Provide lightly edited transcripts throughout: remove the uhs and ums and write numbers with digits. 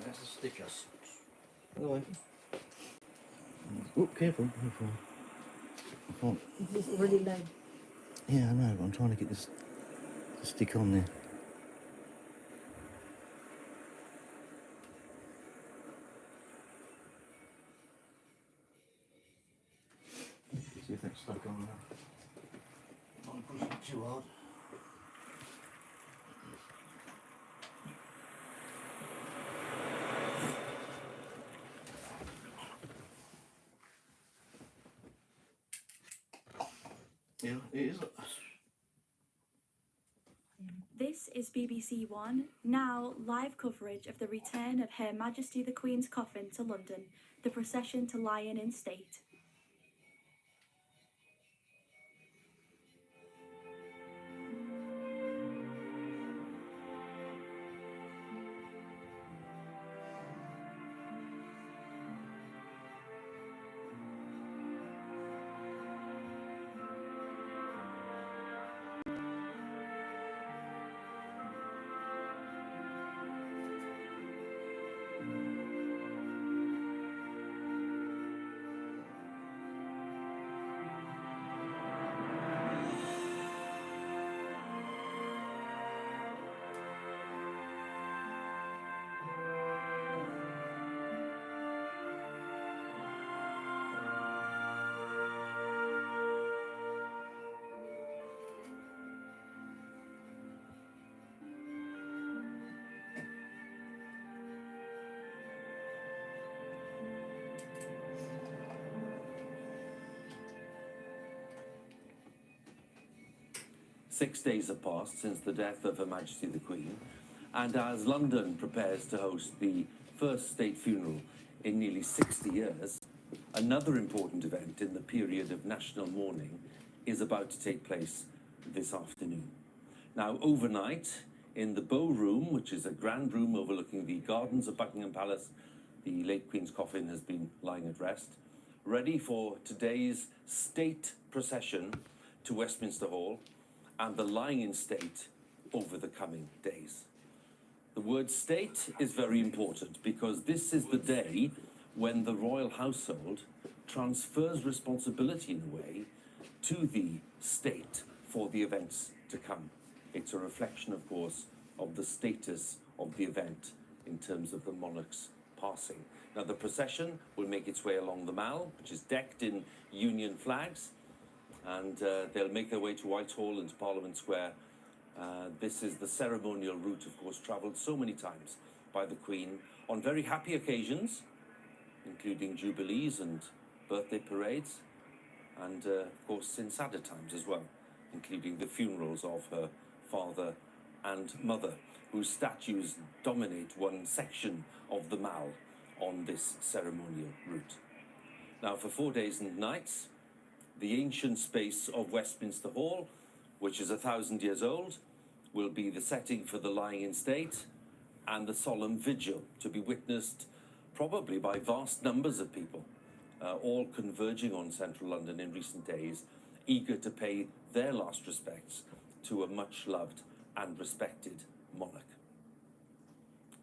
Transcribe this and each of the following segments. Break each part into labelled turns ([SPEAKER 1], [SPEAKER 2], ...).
[SPEAKER 1] That's a stickers.
[SPEAKER 2] Go on. Oh, careful, careful. I can't.
[SPEAKER 3] It's really low.
[SPEAKER 2] Yeah, I know, but I'm trying to get this to stick on there. See if that's stuck on there. Don't push it too hard. Yeah, it is.
[SPEAKER 4] This is BBC One, now live coverage of the return of Her Majesty the Queen's coffin to London, the procession to Lion in State.
[SPEAKER 5] Six days have passed since the death of Her Majesty the Queen, and as London prepares to host the first state funeral in nearly 60 years, another important event in the period of national mourning is about to take place this afternoon. Now, overnight, in the Bow Room, which is a grand room overlooking the gardens of Buckingham Palace, the late Queen's coffin has been lying at rest, ready for today's state procession to Westminster Hall, and the lying in state over the coming days. The word state is very important because this is the day when the royal household transfers responsibility in a way to the state for the events to come. It's a reflection, of course, of the status of the event in terms of the monarch's passing. Now, the procession will make its way along the Mall, which is decked in Union flags, and they'll make their way to Whitehall and to Parliament Square. This is the ceremonial route, of course, travelled so many times by the Queen on very happy occasions, including jubilees and birthday parades, and of course in sadder times as well, including the funerals of her father and mother, whose statues dominate one section of the Mall on this ceremonial route. Now, for 4 days and nights, the ancient space of Westminster Hall, which is 1,000 years old, will be the setting for the lying in state and the solemn vigil, to be witnessed probably by vast numbers of people, all converging on central London in recent days, eager to pay their last respects to a much-loved and respected monarch.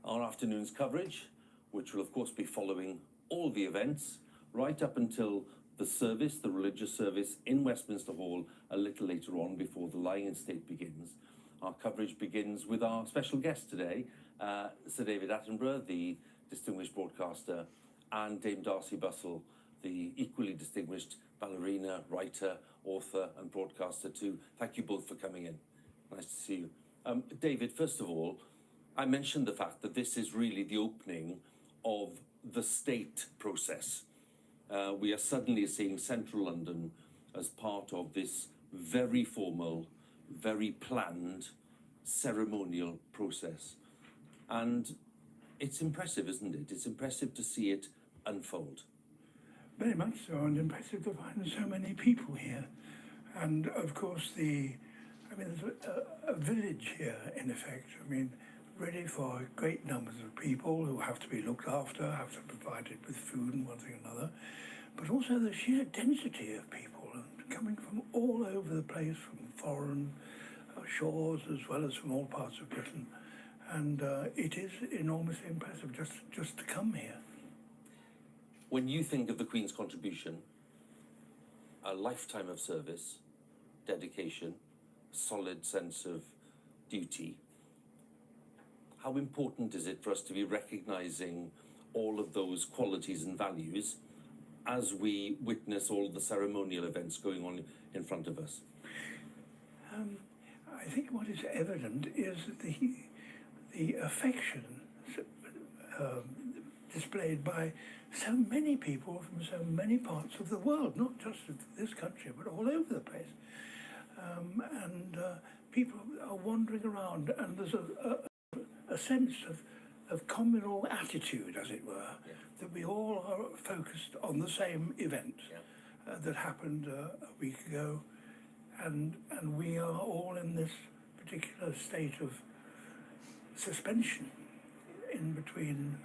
[SPEAKER 5] Our afternoon's coverage, which will of course be following all the events, right up until the service, the religious service in Westminster Hall a little later on before the lying in state begins. Our coverage begins with our special guest today, Sir David Attenborough, the distinguished broadcaster, and Dame Darcy Bussell, the equally distinguished ballerina, writer, author, and broadcaster too. Thank you both for coming in. Nice to see you. David, first of all, I mentioned the fact that this is really the opening of the state process. We are suddenly seeing central London as part of this very formal, very planned ceremonial process. And it's impressive, isn't it? It's impressive to see it unfold.
[SPEAKER 3] Very much so, and impressive to find so many people here. And of course, there's a village here, in effect. I mean, ready for great numbers of people who have to be looked after, have to be provided with food and one thing or another. But also the sheer density of people, and coming from all over the place, from foreign shores as well as from all parts of Britain. And it is enormously impressive just to come here.
[SPEAKER 5] When you think of the Queen's contribution, a lifetime of service, dedication, solid sense of duty, how important is it for us to be recognising all of those qualities and values as we witness all the ceremonial events going on in front of us?
[SPEAKER 3] I think what is evident is the affection displayed by so many people from so many parts of the world, not just of this country, but all over the place. People are wandering around, and there's a sense of communal attitude, as it were, that we all are focused on the same event that happened a week ago, and we are all in this particular state of suspension in between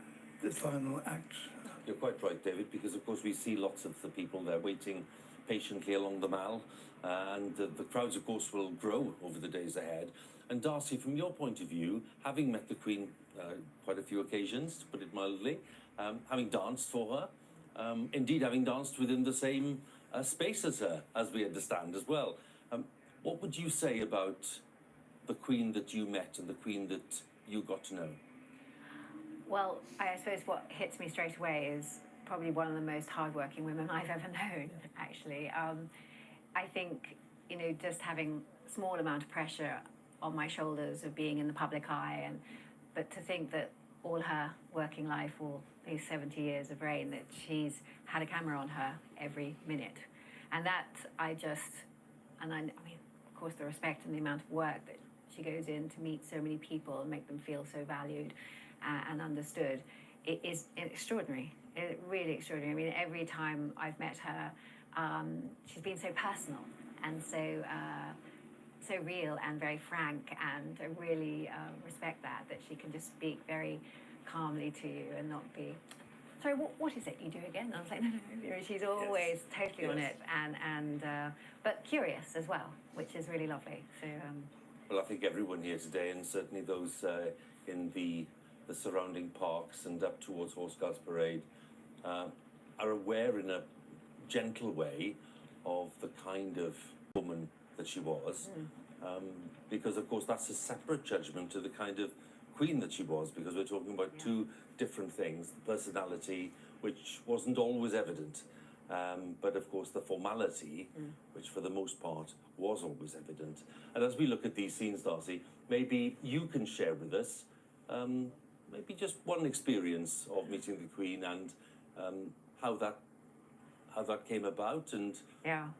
[SPEAKER 3] the final acts.
[SPEAKER 5] You're quite right, David, because of course we see lots of the people there waiting patiently along the Mall, and the crowds, of course, will grow over the days ahead. And Darcy, from your point of view, having met the Queen quite a few occasions, to put it mildly, having danced for her, indeed having danced within the same space as her, as we understand as well, what would you say about the Queen that you met and the Queen that you got to know?
[SPEAKER 6] Well, I suppose what hits me straight away is probably one of the most hardworking women I've ever known, actually. I think, just having a small amount of pressure on my shoulders of being in the public eye, but to think that all her working life, all these 70 years of reign, that she's had a camera on her every minute. And that I mean, of course, the respect and the amount of work that she goes in to meet so many people and make them feel so valued and understood, it is extraordinary. Really extraordinary. I mean, every time I've met her, she's been so personal and so real and very frank, and I really respect that she can just speak very calmly to you and not be, sorry, what is it you do again? And I was like, no, she's always totally on it, and but curious as well, which is really lovely. So.
[SPEAKER 5] Well, I think everyone here today, and certainly those in the surrounding parks and up towards Horse Guards Parade, are aware in a gentle way of the kind of woman that she was, because of course that's a separate judgment to the kind of Queen that she was, because we're talking about two different things: the personality, which wasn't always evident, but of course the formality, which for the most part was always evident. And as we look at these scenes, Darcy, maybe you can share with us maybe just one experience of meeting the Queen, and how that came about, and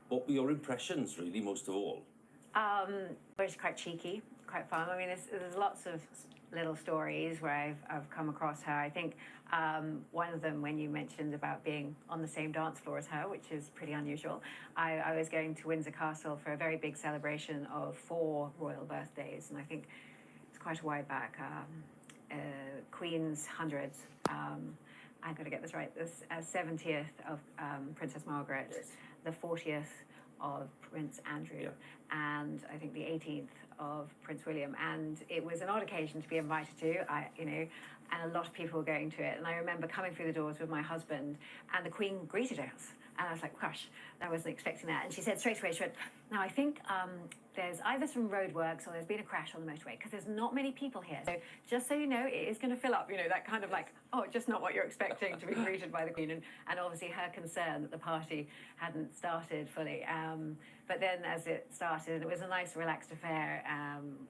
[SPEAKER 5] what were your impressions, really, most of all?
[SPEAKER 6] It's quite cheeky, quite fun. I mean, there's lots of little stories where I've come across her. I think one of them, when you mentioned about being on the same dance floor as her, which is pretty unusual, I was going to Windsor Castle for a very big celebration of 4 royal birthdays, and I think it's quite a while back. Queen's 100th, I'm going to get this right, the 70th of Princess Margaret, the 40th of Prince Andrew, and I think the 18th of Prince William. And it was an odd occasion to be invited to, and a lot of people were going to it. And I remember coming through the doors with my husband, and the Queen greeted us. And I was like, gosh, I wasn't expecting that. And she said straight away, now I think there's either some roadworks or there's been a crash on the motorway, because there's not many people here. So just so you know, it is going to fill up, that kind of like, just not what you're expecting to be greeted by the Queen. And obviously her concern that the party hadn't started fully. But then as it started, it was a nice relaxed affair.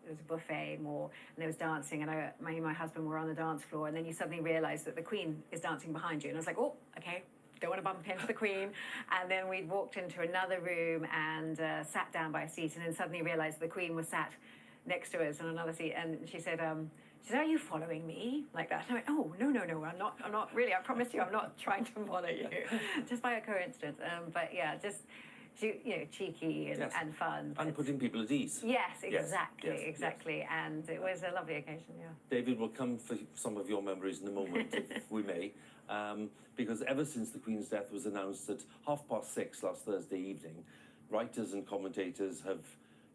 [SPEAKER 6] It was a buffet more, and there was dancing, and me and my husband were on the dance floor, and then you suddenly realise that the Queen is dancing behind you. And I was like, oh, okay. don't want to bump into the Queen. And then we walked into another room and sat down by a seat, and then suddenly realised the Queen was sat next to us on another seat, and she said, "Are you following me?" Like that. And I went, "Oh, no, I'm not really. I promise you, I'm not trying to follow you." Just by a coincidence. But yeah, just cheeky and,
[SPEAKER 5] Yes.
[SPEAKER 6] and fun.
[SPEAKER 5] And putting people at ease.
[SPEAKER 6] Yes, exactly,
[SPEAKER 5] yes,
[SPEAKER 6] exactly.
[SPEAKER 5] yes.
[SPEAKER 6] And it was a lovely occasion, yeah.
[SPEAKER 5] David, will come for some of your memories in a moment, if we may, because ever since the Queen's death was announced at 6:30 last Thursday evening, writers and commentators have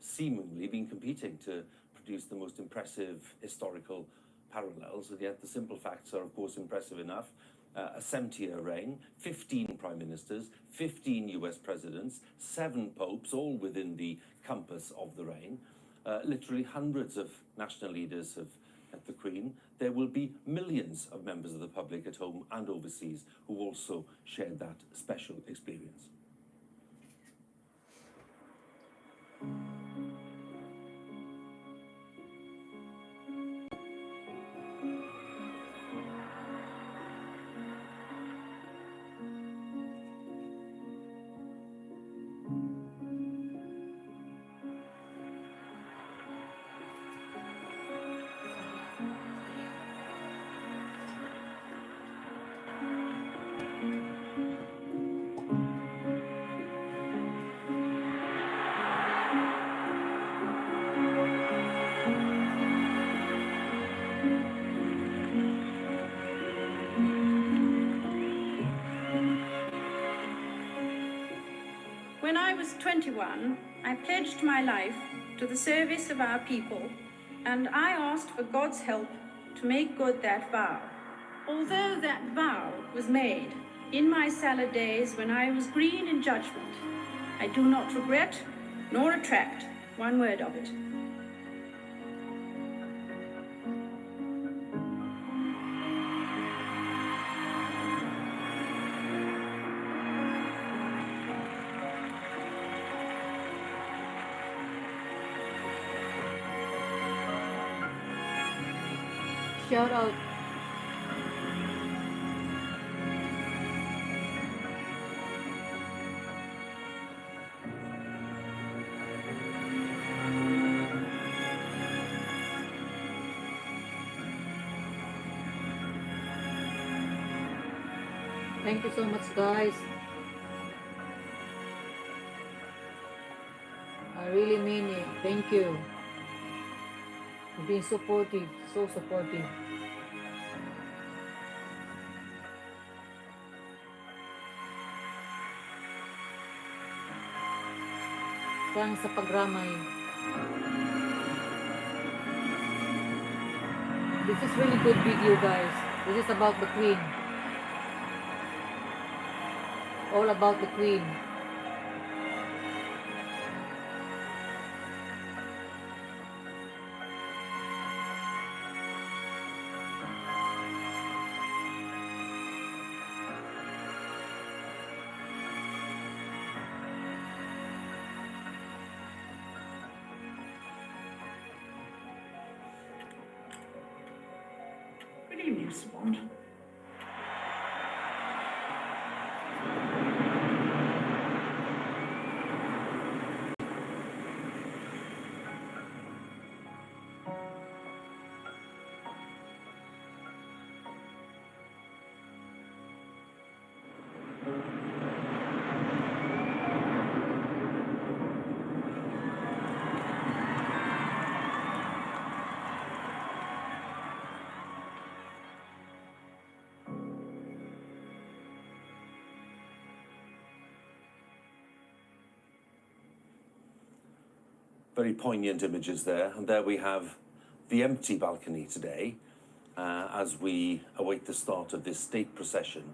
[SPEAKER 5] seemingly been competing to produce the most impressive historical parallels, and yet the simple facts are, of course, impressive enough. A 70-year reign, 15 prime ministers, 15 US presidents, 7 popes, all within the compass of the reign. Literally hundreds of national leaders have met the Queen. There will be millions of members of the public at home and overseas who also shared that special experience.
[SPEAKER 7] When I was 21, I pledged my life to the service of our people, and I asked for God's help to make good that vow. Although that vow was made in my salad days when I was green in judgment, I do not regret nor retract one word of it.
[SPEAKER 8] Shout out. Thank you so much, guys. I really mean it. Thank you for being supportive, so supportive. Thanks sa pagramay. This is really good video, guys. This is about the Queen. All about the Queen.
[SPEAKER 7] Good evening, Mr. Bond.
[SPEAKER 5] Very poignant images there, and there we have the empty balcony today as we await the start of this state procession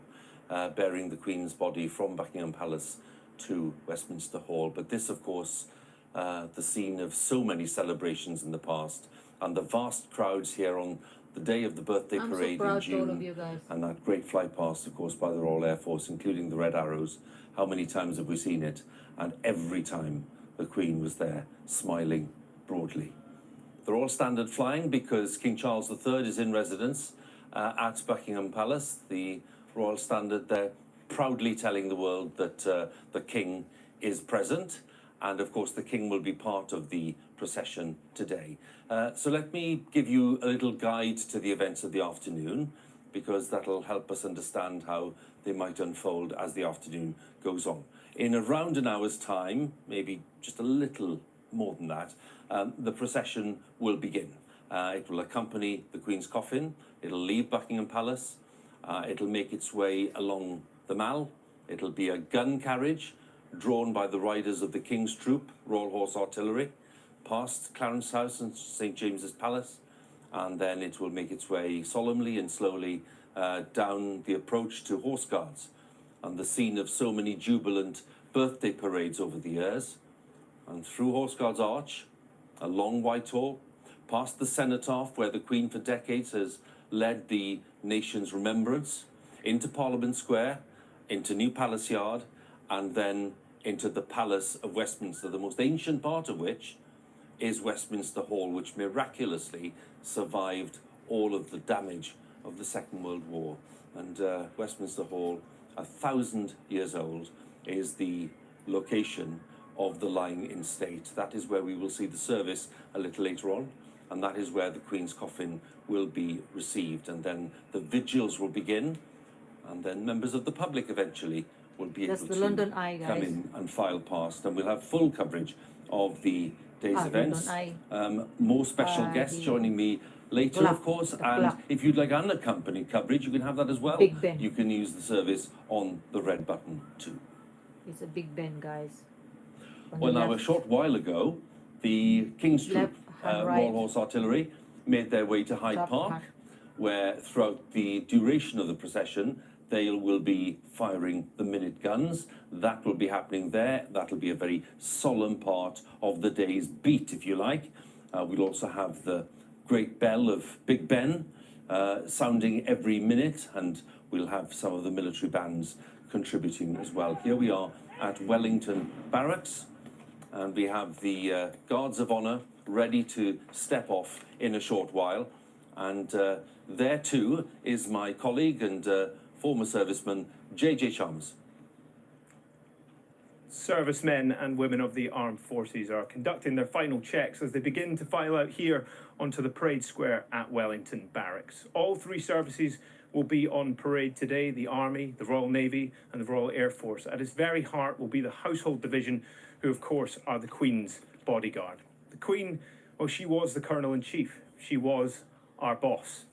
[SPEAKER 5] bearing the Queen's body from Buckingham Palace to Westminster Hall. But this, of course, the scene of so many celebrations in the past, and the vast crowds here on the day of the birthday
[SPEAKER 8] I'm so
[SPEAKER 5] parade in
[SPEAKER 8] proud to all of
[SPEAKER 5] June,
[SPEAKER 8] you guys.
[SPEAKER 5] and that great fly past, of course, by the Royal Air Force, including the Red Arrows. How many times have we seen it? And every time the Queen was there, smiling broadly. They're all standard flying because King Charles III is in residence at Buckingham Palace. The Royal Standard there proudly telling the world that the King is present, and of course the King will be part of the procession today. So let me give you a little guide to the events of the afternoon, because that'll help us understand how they might unfold as the afternoon goes on. In around an hour's time, maybe just a little more than that, the procession will begin. It will accompany the Queen's coffin, it'll leave Buckingham Palace, it'll make its way along the Mall, it'll be a gun carriage drawn by the riders of the King's Troop, Royal Horse Artillery, past Clarence House and St James's Palace, and then it will make its way solemnly and slowly down the approach to Horse Guards, and the scene of so many jubilant birthday parades over the years, and through Horse Guards Arch, along Whitehall, past the Cenotaph, where the Queen for decades has led the nation's remembrance, into Parliament Square, into New Palace Yard, and then into the Palace of Westminster, the most ancient part of which is Westminster Hall, which miraculously survived all of the damage of the Second World War. And Westminster Hall, 1,000 years old, is the location of the lying in state. That is where we will see the service a little later on, and that is where the Queen's coffin will be received. And then the vigils will begin, and then members of the public eventually will be able to
[SPEAKER 8] London Eye, guys.
[SPEAKER 5] come in and file past, and we'll have full coverage of the day's events. More special guests joining me later, of course, and if you'd like unaccompanied coverage, you can have that as well.
[SPEAKER 8] Big Ben.
[SPEAKER 5] You can use the service on the red button too.
[SPEAKER 8] It's a Big Ben, guys.
[SPEAKER 5] Well, now, a short while ago, the King's Troop,
[SPEAKER 8] and
[SPEAKER 5] Royal Horse Artillery, made their way to Hyde Park, where throughout the duration of the procession, they will be firing the minute guns. That will be happening there. That'll be a very solemn part of the day's beat, if you like. We'll also have the great bell of Big Ben sounding every minute, and we'll have some of the military bands contributing as well. Here we are at Wellington Barracks, and we have the Guards of Honour ready to step off in a short while. And there too is my colleague and former serviceman, J.J. Chalmers.
[SPEAKER 9] Servicemen and women of the armed forces are conducting their final checks as they begin to file out here onto the parade square at Wellington Barracks. All three services will be on parade today: the Army, the Royal Navy and the Royal Air Force. At its very heart will be the Household Division, who of course are the Queen's bodyguard. The Queen, well, she was the Colonel-in-Chief. She was our boss.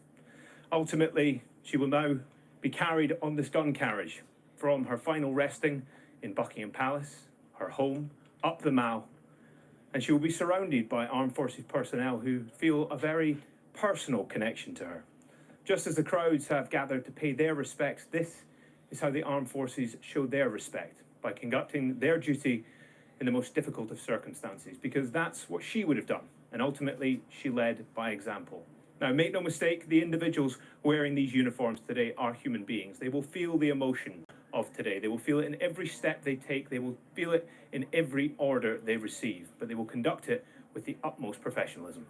[SPEAKER 9] Ultimately, she will now be carried on this gun carriage from her final resting in Buckingham Palace, her home, up the Mall, and she will be surrounded by armed forces personnel who feel a very personal connection to her. Just as the crowds have gathered to pay their respects, this is how the armed forces show their respect, by conducting their duty in the most difficult of circumstances, because that's what she would have done, and ultimately she led by example. Now, make no mistake, the individuals wearing these uniforms today are human beings. They will feel the emotion of today. They will feel it in every step they take. They will feel it in every order they receive, but they will conduct it with the utmost professionalism.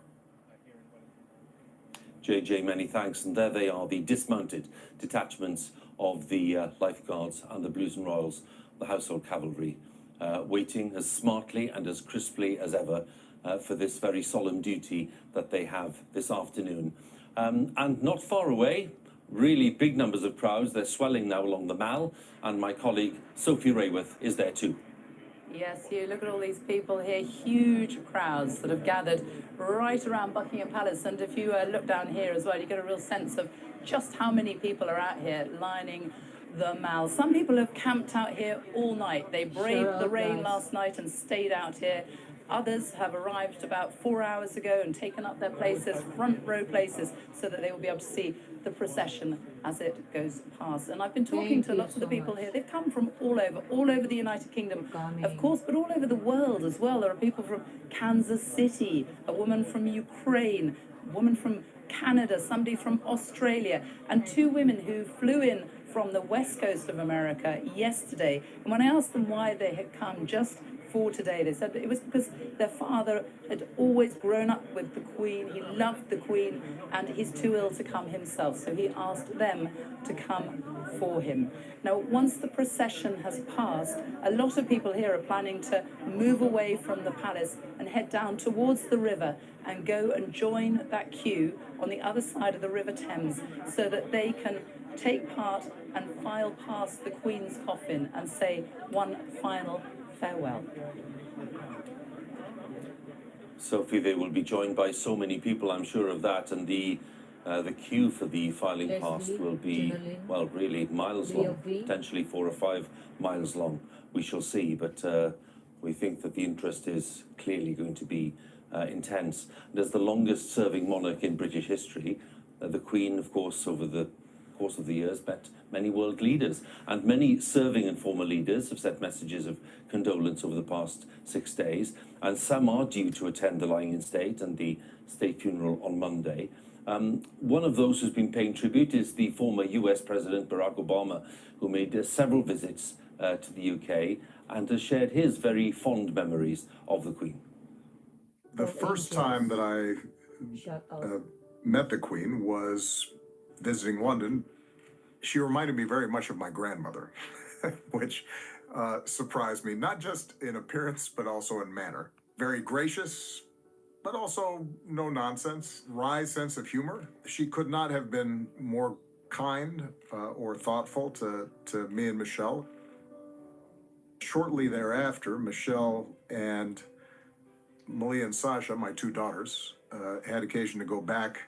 [SPEAKER 5] JJ, many thanks. And there they are, the dismounted detachments of the Life Guards and the Blues and Royals, the Household Cavalry, waiting as smartly and as crisply as ever for this very solemn duty that they have this afternoon. And not far away, really big numbers of crowds. They're swelling now along the Mall, and my colleague Sophie Rayworth is there too.
[SPEAKER 10] Yes, you look at all these people here, huge crowds that have gathered right around Buckingham Palace. And if you look down here as well, you get a real sense of just how many people are out here lining the Mall. Some people have camped out here all night. They braved the rain last night and stayed out here. Others have arrived about 4 hours ago and taken up their places, front row places, so that they will be able to see the procession as it goes past. And I've been talking to lots of the people here. They've come from all over the United Kingdom, of course, but all over the world as well. There are people from Kansas City, a woman from Ukraine, a woman from Canada, somebody from Australia, and two women who flew in from the west coast of America yesterday. And when I asked them why they had come just for today, they said that it was because their father had always grown up with the Queen. He loved the Queen, and he's too ill to come himself, so he asked them to come for him. Now, once the procession has passed, a lot of people here are planning to move away from the palace and head down towards the river and go and join that queue on the other side of the River Thames so that they can take part and file past the Queen's coffin and say one final farewell.
[SPEAKER 5] Sophie, they will be joined by so many people, I'm sure of that, and the queue for the filing
[SPEAKER 8] Leslie,
[SPEAKER 5] past will be,
[SPEAKER 8] Jeannaline,
[SPEAKER 5] well, really miles long,
[SPEAKER 8] Leovi.
[SPEAKER 5] potentially 4 or 5 miles long. We shall see, but we think that the interest is clearly going to be intense. And as the longest serving monarch in British history, the Queen, of course, over the course of the years, met many world leaders, and many serving and former leaders have sent messages of condolence over the past 6 days, and some are due to attend the lying in state and the state funeral on Monday. One of those who's been paying tribute is the former US President Barack Obama, who made several visits to the UK and has shared his very fond memories of the Queen.
[SPEAKER 11] The first time that I met the Queen was visiting London. She reminded me very much of my grandmother, which surprised me, not just in appearance, but also in manner. Very gracious, but also no nonsense, wry sense of humor. She could not have been more kind or thoughtful to me and Michelle. Shortly thereafter, Michelle and Malia and Sasha, my 2 daughters, had occasion to go back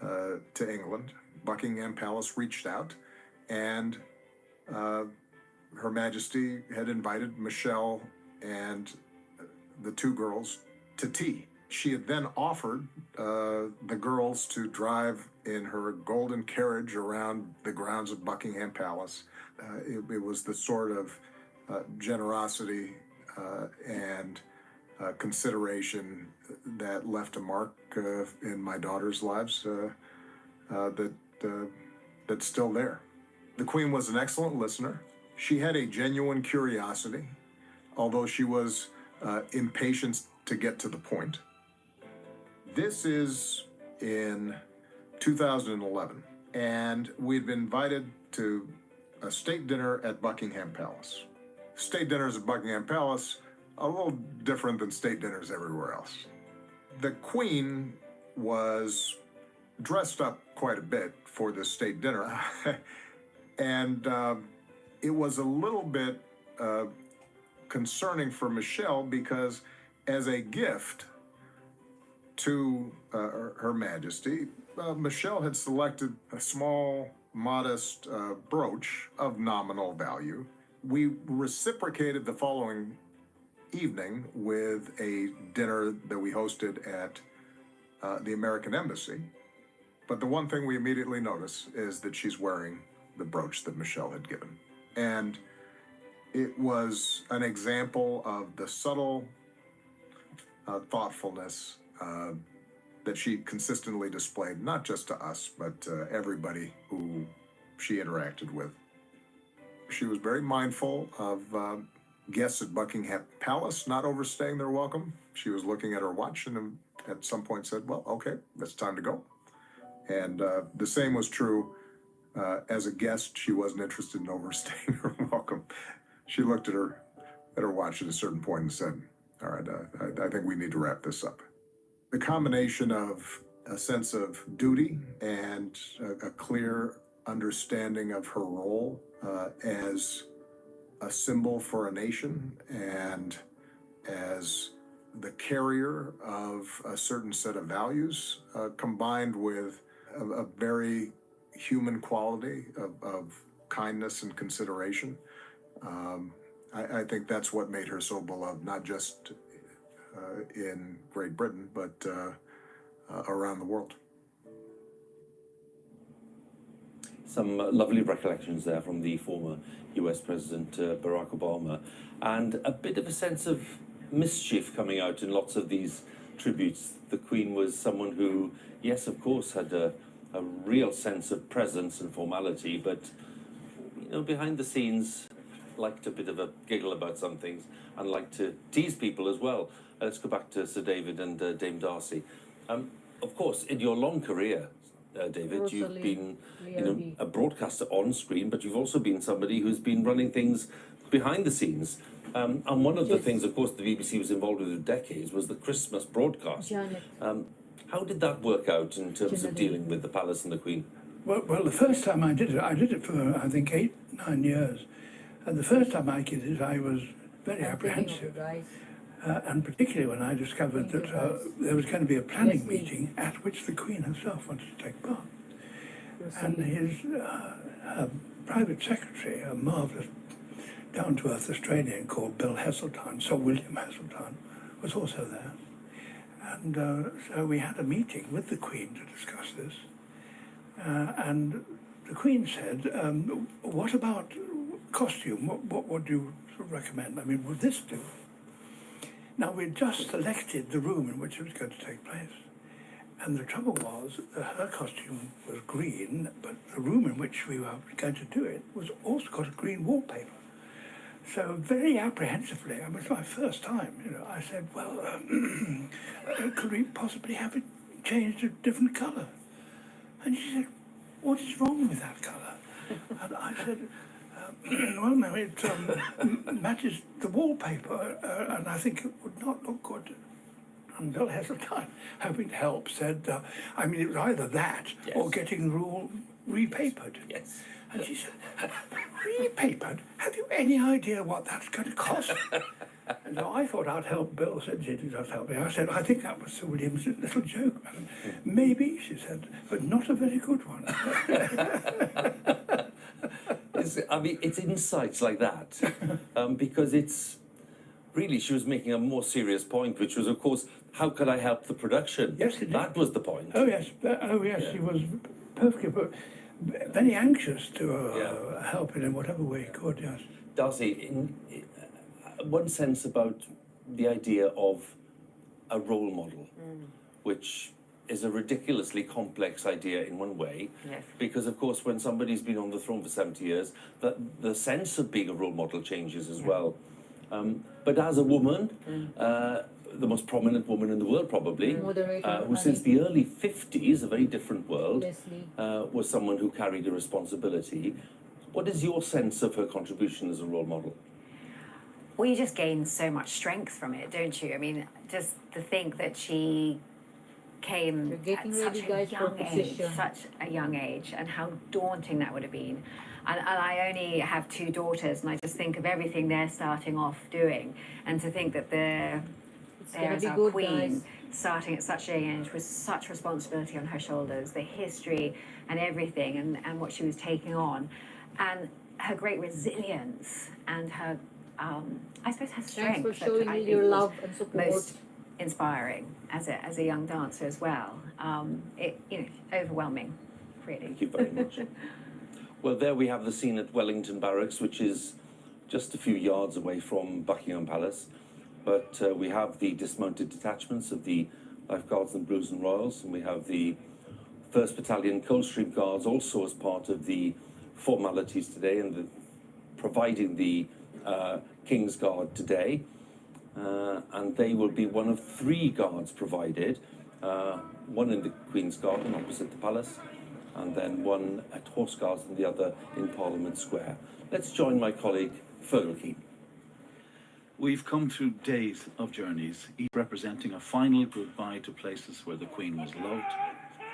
[SPEAKER 11] to England. Buckingham Palace reached out, and Her Majesty had invited Michelle and the 2 girls to tea. She had then offered the girls to drive in her golden carriage around the grounds of Buckingham Palace. It was the sort of generosity and consideration that left a mark in my daughters' lives that's still there. The Queen was an excellent listener. She had a genuine curiosity, although she was impatient to get to the point. This is in 2011, and we'd been invited to a state dinner at Buckingham Palace. State dinners at Buckingham Palace, a little different than state dinners everywhere else. The Queen was dressed up quite a bit for this state dinner, and it was a little bit concerning for Michelle because as a gift to Her Majesty, Michelle had selected a small, modest brooch of nominal value. We reciprocated the following evening with a dinner that we hosted at the American Embassy. But the one thing we immediately notice is that she's wearing the brooch that Michelle had given. And it was an example of the subtle thoughtfulness that she consistently displayed, not just to us, but to everybody who she interacted with. She was very mindful of guests at Buckingham Palace not overstaying their welcome. She was looking at her watch and at some point said, well, okay, it's time to go. And the same was true as a guest. She wasn't interested in overstaying her welcome. She looked at her watch at a certain point and said, all right, I think we need to wrap this up. The combination of a sense of duty and a clear understanding of her role as a symbol for a nation and as the carrier of a certain set of values, combined with a very human quality of kindness and consideration. I think that's what made her so beloved, not just in Great Britain, but around the world.
[SPEAKER 5] Some lovely recollections there from the former US President Barack Obama, and a bit of a sense of mischief coming out in lots of these tributes. The Queen was someone who, yes, of course, had a real sense of presence and formality, but, you know, behind the scenes, liked a bit of a giggle about some things and liked to tease people as well. Let's go back to Sir David and Dame Darcy. Of course, in your long career, David. You've
[SPEAKER 8] Rosalie
[SPEAKER 5] been,
[SPEAKER 8] Liardi.
[SPEAKER 5] a broadcaster on screen, but you've also been somebody who's been running things behind the scenes. And one of the
[SPEAKER 8] Yes.
[SPEAKER 5] things, of course, the BBC was involved with for decades was the Christmas broadcast.
[SPEAKER 8] Janet.
[SPEAKER 5] How did that work out in terms of
[SPEAKER 8] Janet.
[SPEAKER 5] dealing with the palace and the Queen?
[SPEAKER 3] Well, the first time I did it for, I think, 8, 9 years. And the first time I did it, I was very
[SPEAKER 8] I'm thinking of you
[SPEAKER 3] apprehensive.
[SPEAKER 8] guys.
[SPEAKER 3] And particularly when I discovered
[SPEAKER 8] Thank
[SPEAKER 3] that
[SPEAKER 8] you, guys.
[SPEAKER 3] there was going to be a planning
[SPEAKER 8] Leslie.
[SPEAKER 3] meeting at which the Queen herself wanted to take part. And
[SPEAKER 8] Rosalie.
[SPEAKER 3] his private secretary, a marvellous, down-to-earth Australian called Bill Heseltine, Sir William Heseltine, was also there. And so we had a meeting with the Queen to discuss this. And the Queen said, what about costume? What do you sort of recommend? I mean, would this do? Now, we'd just selected the room in which it was going to take place. And the trouble was that her costume was green, but the room in which we were going to do it was also got a green wallpaper. So very apprehensively, it was my first time, I said, well, could we possibly have it changed to a different colour? And she said, what is wrong with that colour? And I said, well, no, it matches the wallpaper, and I think it would not look good. And Bill Heseltine, hoping to help, said, I mean, it was either that or getting the rule repapered.
[SPEAKER 5] Yes.
[SPEAKER 3] And she said, repapered? Have you any idea what that's going to cost? And so I thought I'd help Bill. Said, she did not help me. I said, I think that was Sir William's little joke, madam. Maybe, she said, but not a very good one.
[SPEAKER 5] It's insights like that, because it's really, she was making a more serious point, which was, of course, how could I help the production?
[SPEAKER 3] Yes, it did.
[SPEAKER 5] That was the point.
[SPEAKER 3] Oh, yes. He was perfectly, very anxious to help in whatever way he could, yes.
[SPEAKER 5] Darcy, one sense about the idea of a role model, which is a ridiculously complex idea in one way,
[SPEAKER 6] Yes.
[SPEAKER 5] because of course when somebody's been on the throne for 70 years, the sense of being a role model changes as well. But as a woman, the most prominent woman in the world probably, who since the early 50s, a very different world,
[SPEAKER 8] Leslie.
[SPEAKER 5] was someone who carried a responsibility. What is your sense of her contribution as a role model?
[SPEAKER 6] Well, you just gain so much strength from it, don't you? I mean, just to think that she came
[SPEAKER 8] You're getting
[SPEAKER 6] at such
[SPEAKER 8] ready,
[SPEAKER 6] a
[SPEAKER 8] guys, for
[SPEAKER 6] young age,
[SPEAKER 8] Procession.
[SPEAKER 6] such a young age, and how daunting that would have been. And I only have 2 daughters, and I just think of everything they're starting off doing, and to think that they're there
[SPEAKER 8] gonna
[SPEAKER 6] as
[SPEAKER 8] be
[SPEAKER 6] our
[SPEAKER 8] good,
[SPEAKER 6] queen,
[SPEAKER 8] guys.
[SPEAKER 6] starting at such a young age with such responsibility on her shoulders, the history and everything, and what she was taking on, and her great resilience and her, I suppose, her strength.
[SPEAKER 8] Thanks for
[SPEAKER 6] that
[SPEAKER 8] showing
[SPEAKER 6] I
[SPEAKER 8] me
[SPEAKER 6] think
[SPEAKER 8] your
[SPEAKER 6] was
[SPEAKER 8] love and support.
[SPEAKER 6] most inspiring as a young dancer as well. Overwhelming, really.
[SPEAKER 5] Thank you very much. Well, there we have the scene at Wellington Barracks, which is just a few yards away from Buckingham Palace. But we have the dismounted detachments of the Life Guards and Blues and Royals, and we have the 1st Battalion Coldstream Guards also as part of the formalities today and providing the King's Guard today. And they will be one of 3 guards provided, one in the Queen's Garden opposite the palace, and then one at Horse Guards and the other in Parliament Square. Let's join my colleague Fergal Keane.
[SPEAKER 2] We've come through days of journeys, each representing a final goodbye to places where the Queen was loved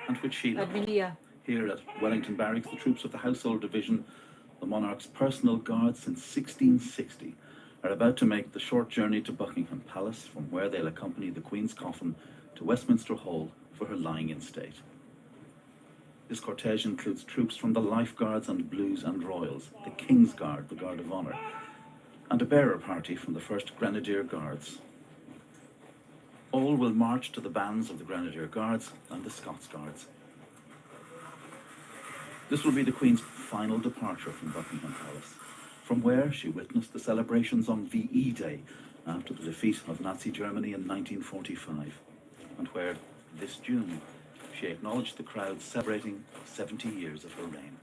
[SPEAKER 2] and which she loved.
[SPEAKER 8] Admilia.
[SPEAKER 2] Here at Wellington Barracks, the troops of the Household Division, the monarch's personal guard since 1660, are about to make the short journey to Buckingham Palace, from where they'll accompany the Queen's coffin to Westminster Hall for her lying in state. This cortege includes troops from the Life Guards and Blues and Royals, the King's Guard, the Guard of Honour, and a bearer party from the 1st Grenadier Guards. All will march to the bands of the Grenadier Guards and the Scots Guards. This will be the Queen's final departure from Buckingham Palace, from where she witnessed the celebrations on VE Day after the defeat of Nazi Germany in 1945, and where, this June, she acknowledged the crowd celebrating 70 years of her reign.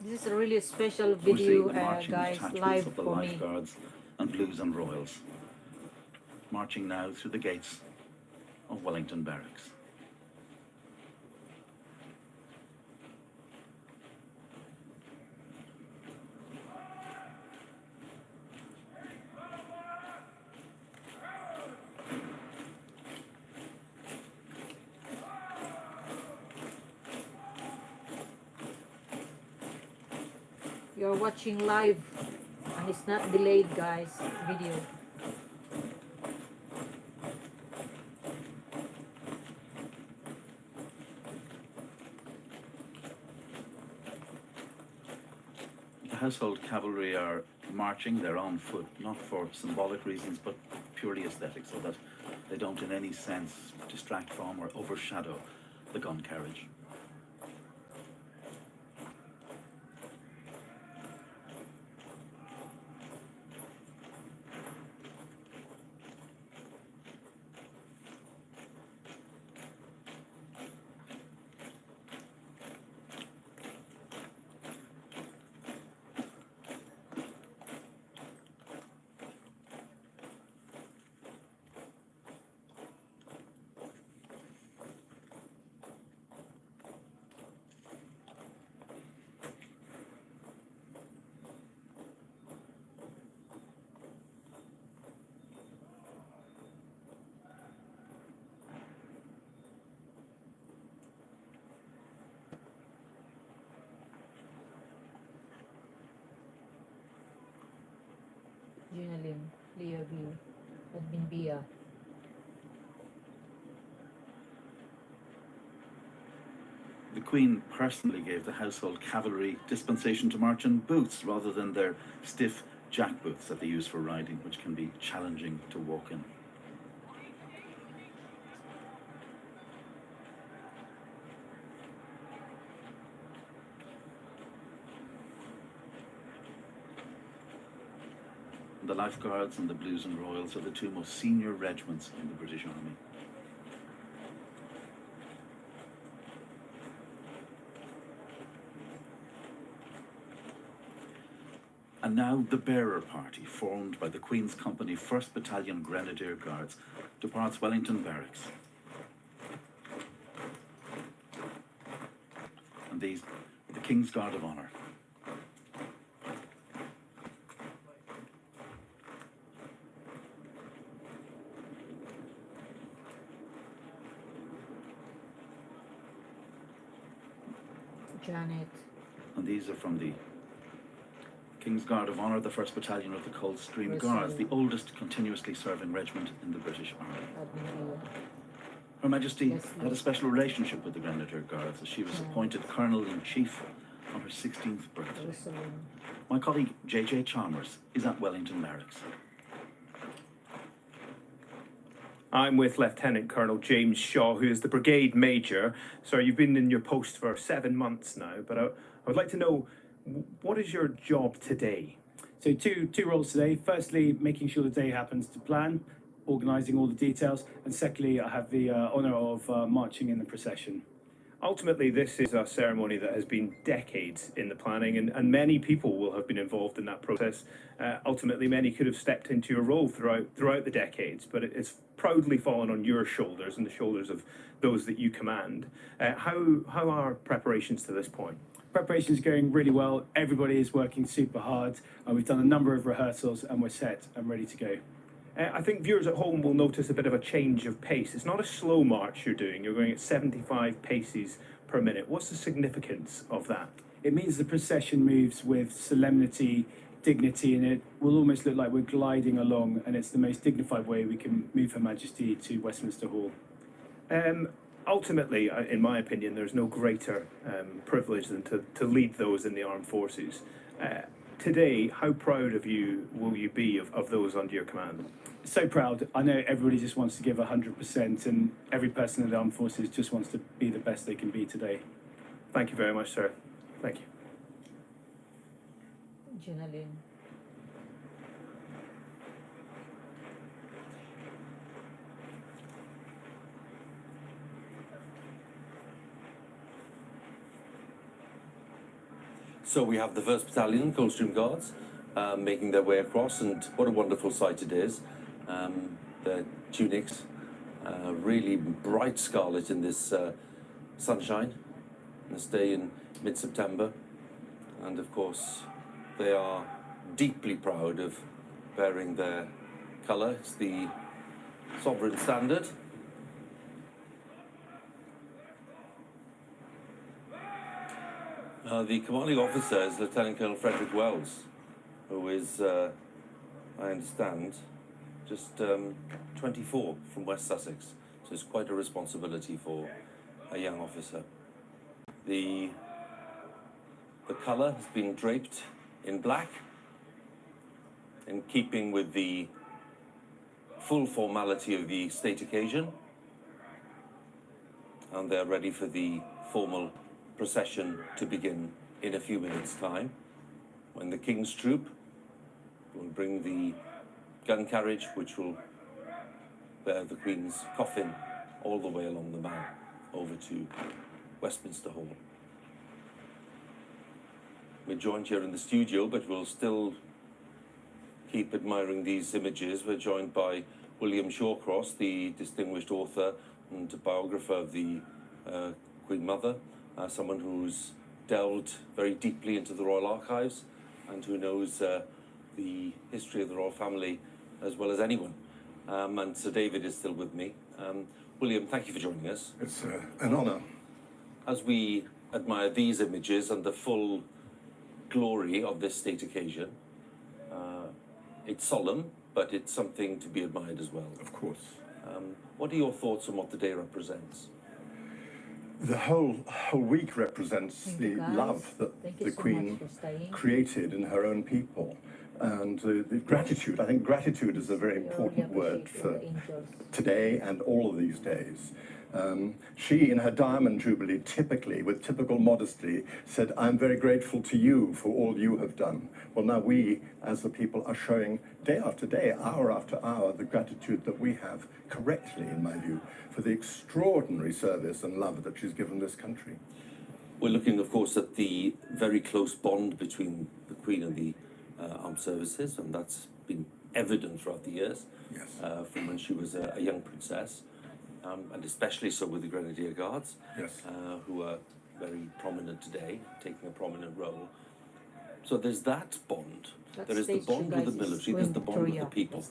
[SPEAKER 8] This is a really special
[SPEAKER 2] We're seeing
[SPEAKER 8] video,
[SPEAKER 2] the marching
[SPEAKER 8] guys,
[SPEAKER 2] detachments
[SPEAKER 8] live
[SPEAKER 2] of the
[SPEAKER 8] for
[SPEAKER 2] Life
[SPEAKER 8] me.
[SPEAKER 2] Guards and Blues and Royals. marching now through the gates of Wellington Barracks.
[SPEAKER 8] You're watching live and it's not delayed, guys, video.
[SPEAKER 2] The household cavalry are marching. They're on foot, not for symbolic reasons, but purely aesthetic, so that they don't in any sense distract from or overshadow the gun carriage.
[SPEAKER 8] Gina Lim, Leah View, Admin Bia.
[SPEAKER 2] The Queen personally gave the household cavalry dispensation to march in boots rather than their stiff jack boots that they use for riding, which can be challenging to walk in. The Life Guards and the Blues and Royals are the two most senior regiments in the British Army. And now the bearer party, formed by the Queen's Company 1st Battalion Grenadier Guards, departs Wellington Barracks. And these are the King's Guard of Honour.
[SPEAKER 8] Janet.
[SPEAKER 2] And these are from the King's Guard of Honour, the 1st Battalion of the Coldstream Guards, the oldest continuously serving regiment in the British Army. Her Majesty had a special relationship with the Grenadier Guards as she was appointed Colonel-in-Chief on her 16th birthday. My colleague J.J. Chalmers is at Wellington Barracks.
[SPEAKER 9] I'm with Lieutenant Colonel James Shaw, who is the Brigade Major. So you've been in your post for 7 months now, but I would like to know, what is your job today?
[SPEAKER 12] So two roles today. Firstly, making sure the day happens to plan, organising all the details, and secondly, I have the honour of marching in the procession.
[SPEAKER 9] Ultimately, this is a ceremony that has been decades in the planning, and many people will have been involved in that process. Ultimately, many could have stepped into your role throughout the decades, but it's proudly fallen on your shoulders and the shoulders of those that you command. How are preparations to this point?
[SPEAKER 12] Preparations are going really well. Everybody is working super hard. We've done a number of rehearsals and we're set and ready to go.
[SPEAKER 9] I think viewers at home will notice a bit of a change of pace. It's not a slow march you're doing. You're going at 75 paces per minute. What's the significance of that?
[SPEAKER 12] It means the procession moves with solemnity, dignity, and it will almost look like we're gliding along, and it's the most dignified way we can move Her Majesty to Westminster Hall.
[SPEAKER 9] Ultimately, in my opinion, there's no greater privilege than to lead those in the armed forces. Today, how proud of you will you be of those under your command?
[SPEAKER 12] So proud. I know everybody just wants to give 100%, and every person in the armed forces just wants to be the best they can be today.
[SPEAKER 9] Thank you very much, sir. Thank you.
[SPEAKER 8] Gina Lim.
[SPEAKER 5] So we have the 1st Battalion, Coldstream Guards, making their way across, and what a wonderful sight it is. their tunics, really bright scarlet in this sunshine, this day in mid-September. And of course, they are deeply proud of bearing their colour. It's the sovereign standard. The commanding officer is Lieutenant Colonel Frederick Wells, who is, I understand, just 24 from West Sussex. So it's quite a responsibility for a young officer. The colour has been draped in black, in keeping with the full formality of the state occasion. And they're ready for the formal procession to begin in a few minutes' time, when the King's Troop will bring the gun carriage which will bear the Queen's coffin all the way along the Mall over to Westminster Hall. We're joined here in the studio, but we'll still keep admiring these images. We're joined by William Shawcross, the distinguished author and biographer of the Queen Mother, someone who's delved very deeply into the Royal Archives and who knows the history of the royal family as well as anyone. And Sir David is still with me. William, thank you for joining us.
[SPEAKER 11] It's an honour.
[SPEAKER 5] As we admire these images and the full glory of this state occasion, it's solemn, but it's something to be admired as well.
[SPEAKER 11] Of course.
[SPEAKER 5] What are your thoughts on what the day represents?
[SPEAKER 11] The whole week represents the love that the Queen created in her own people. And the gratitude, I think gratitude is a very important word for today and all of these days. She, in her Diamond Jubilee, typically, with typical modesty, said, "I'm very grateful to you for all you have done." Well, now we, as the people, are showing day after day, hour after hour, the gratitude that we have, correctly, in my view, for the extraordinary service and love that she's given this country.
[SPEAKER 5] We're looking, of course, at the very close bond between the Queen and the armed services, and that's been evident throughout the years,
[SPEAKER 11] yes.
[SPEAKER 5] From when she was a young princess, and especially so with the Grenadier Guards,
[SPEAKER 11] yes.
[SPEAKER 5] Who are very prominent today, taking a prominent role. So there's that bond. There is the bond with the military, there's the bond with the people.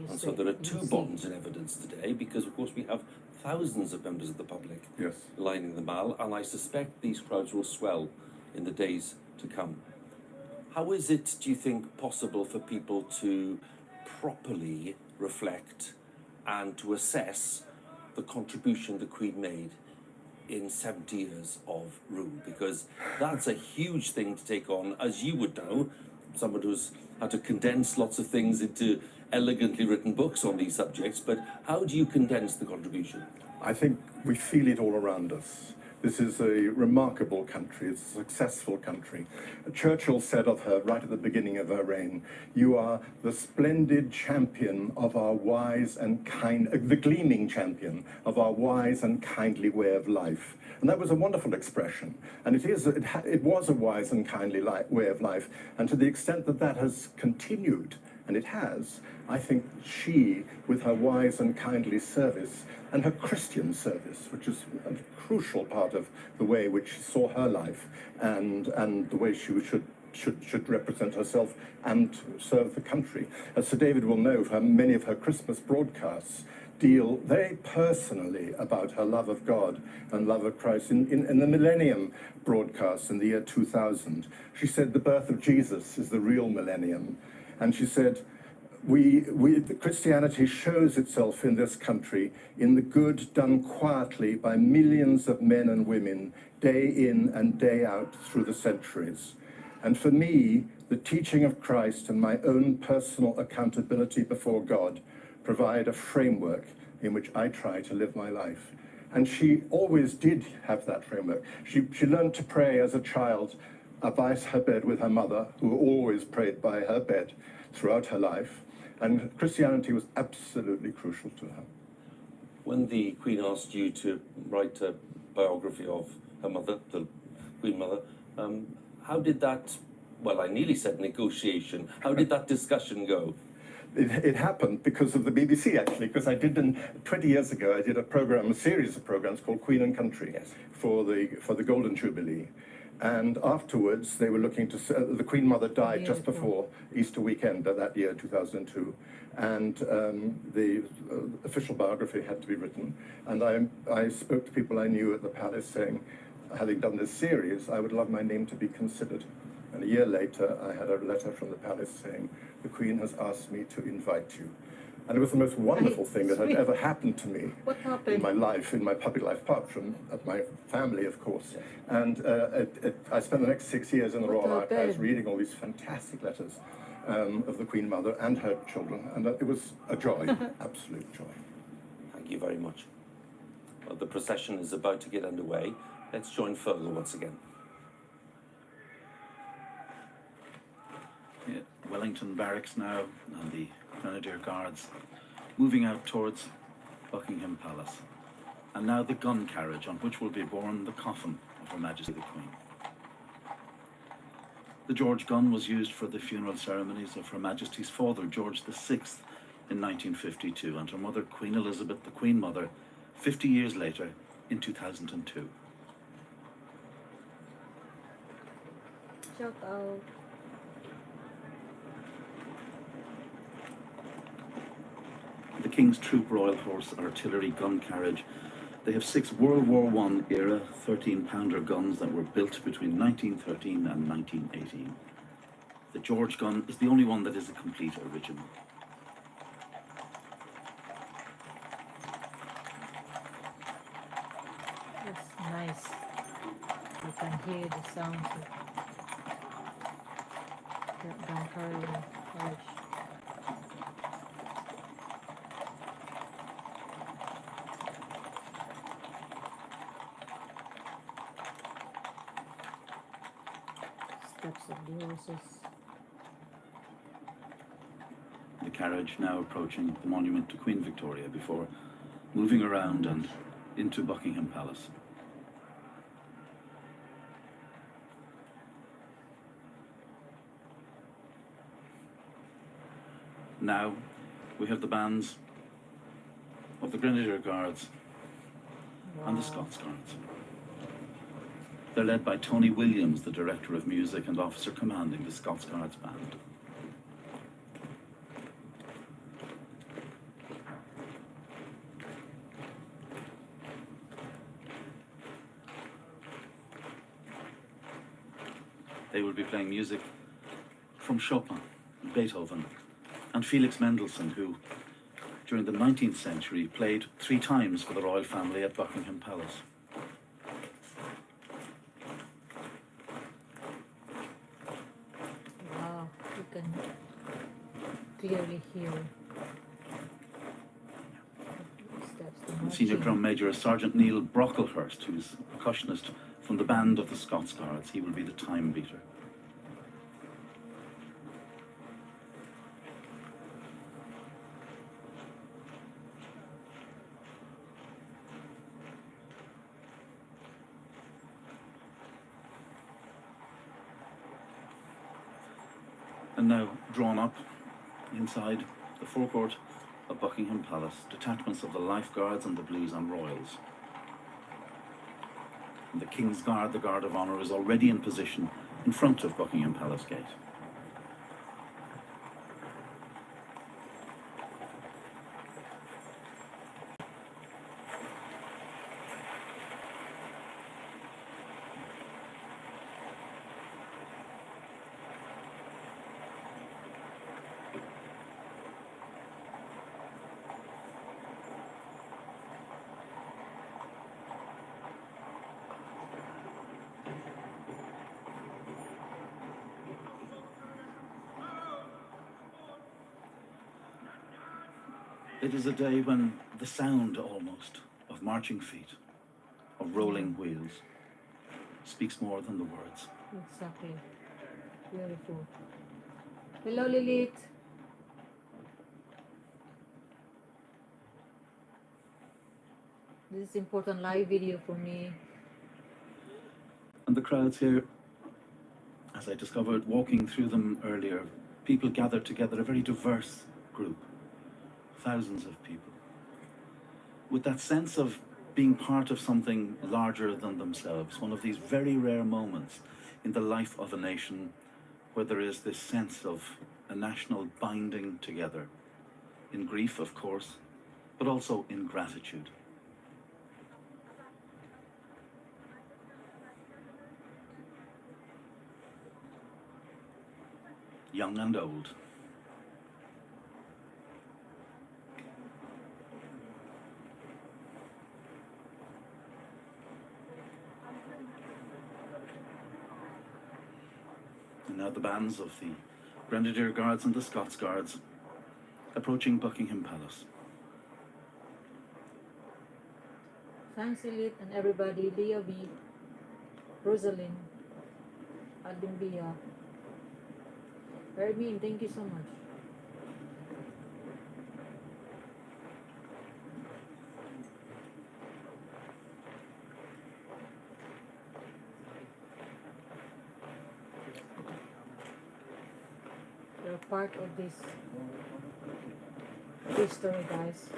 [SPEAKER 5] And so there are two bonds in evidence today, because of course we have thousands of members of the public
[SPEAKER 11] yes.
[SPEAKER 5] lining the Mall, and I suspect these crowds will swell in the days to come. How is it, do you think, possible for people to properly reflect and to assess the contribution the Queen made in 70 years of rule? Because that's a huge thing to take on, as you would know, someone who's had to condense lots of things into elegantly written books on these subjects. But how do you condense the contribution?
[SPEAKER 11] I think we feel it all around us. This is a remarkable country, it's a successful country. Churchill said of her right at the beginning of her reign, "You are the splendid champion of our wise and kind, the gleaming champion of our wise and kindly way of life." And that was a wonderful expression. And it was a wise and kindly way of life. And to the extent that that has continued, and it has, I think she, with her wise and kindly service, and her Christian service, which is a crucial part of the way which she saw her life and the way she should represent herself and serve the country. As Sir David will know, many of her Christmas broadcasts deal very personally about her love of God and love of Christ. In the Millennium broadcast in the year 2000, she said the birth of Jesus is the real millennium. And she said, Christianity shows itself in this country in the good done quietly by millions of men and women, day in and day out through the centuries. And for me, the teaching of Christ and my own personal accountability before God provide a framework in which I try to live my life. And she always did have that framework. She learned to pray as a child by her bed with her mother, who always prayed by her bed throughout her life. And Christianity was absolutely crucial to her.
[SPEAKER 5] When the Queen asked you to write a biography of her mother, the Queen Mother, how did that, well, I nearly said negotiation, how did that discussion go?
[SPEAKER 13] it happened because of the BBC, actually, because 20 years ago, I did a series of programs called Queen and Country for the Golden Jubilee. And afterwards, they were looking to, the Queen Mother died just before Easter weekend of that year, 2002. And the official biography had to be written. And I spoke to people I knew at the palace saying, having done this series, I would love my name to be considered. And a year later, I had a letter from the palace saying, the Queen has asked me to invite you. And it was the most wonderful thing that had ever happened to me in my life, in my public life, apart from my family, of course. And I spent the next 6 years in the Royal Archives reading all these fantastic letters of the Queen Mother and her children. And it was a joy, absolute joy.
[SPEAKER 5] Thank you very much. Well, the procession is about to get underway. Let's join Fergal once again.
[SPEAKER 2] Yeah, Wellington Barracks now, and the Grenadier Guards moving out towards Buckingham Palace. And now the gun carriage on which will be borne the coffin of Her Majesty the Queen. The George gun was used for the funeral ceremonies of Her Majesty's father, George VI, in 1952, and her mother, Queen Elizabeth, the Queen Mother, 50 years later, in 2002.
[SPEAKER 8] Shout out.
[SPEAKER 2] The King's Troop Royal Horse Artillery gun carriage. They have 6 World War I era 13-pounder guns that were built between 1913 and 1918. The George gun is the only one that is a complete original.
[SPEAKER 8] That's nice. You can hear the sound of the gun carriage. Steps of the horses.
[SPEAKER 2] The carriage now approaching the monument to Queen Victoria before moving around and into Buckingham Palace. Now we have the bands of the Grenadier Guards and the Scots Guards. They're led by Tony Williams, the Director of Music and Officer commanding the Scots Guards Band. They will be playing music from Chopin, Beethoven, and Felix Mendelssohn, who, during the 19th century, played 3 times for the royal family at Buckingham Palace.
[SPEAKER 8] Wow, you can clearly hear steps.
[SPEAKER 2] Senior Drum Major is Sergeant Neil Brocklehurst, who's a percussionist from the band of the Scots Guards. He will be the time beater. And now drawn up inside the forecourt of Buckingham Palace, detachments of the Life Guards and the Blues and Royals. And the King's Guard, the Guard of Honour, is already in position in front of Buckingham Palace Gate. It is a day when the sound, almost, of marching feet, of rolling wheels, speaks more than the words.
[SPEAKER 8] Exactly. Beautiful. Hello, Lilith. This is important live video for me.
[SPEAKER 2] And the crowds here, as I discovered walking through them earlier, people gathered together, a very diverse group, thousands of people, with that sense of being part of something larger than themselves, one of these very rare moments in the life of a nation where there is this sense of a national binding together, in grief, of course, but also in gratitude. Young and old. And now the bands of the Grenadier Guards and the Scots Guards approaching Buckingham Palace.
[SPEAKER 8] Thanks, Elite, and everybody. Leo B, Rosalind, Adin Bia, Erwin, thank you so much. You're part of this history, guys.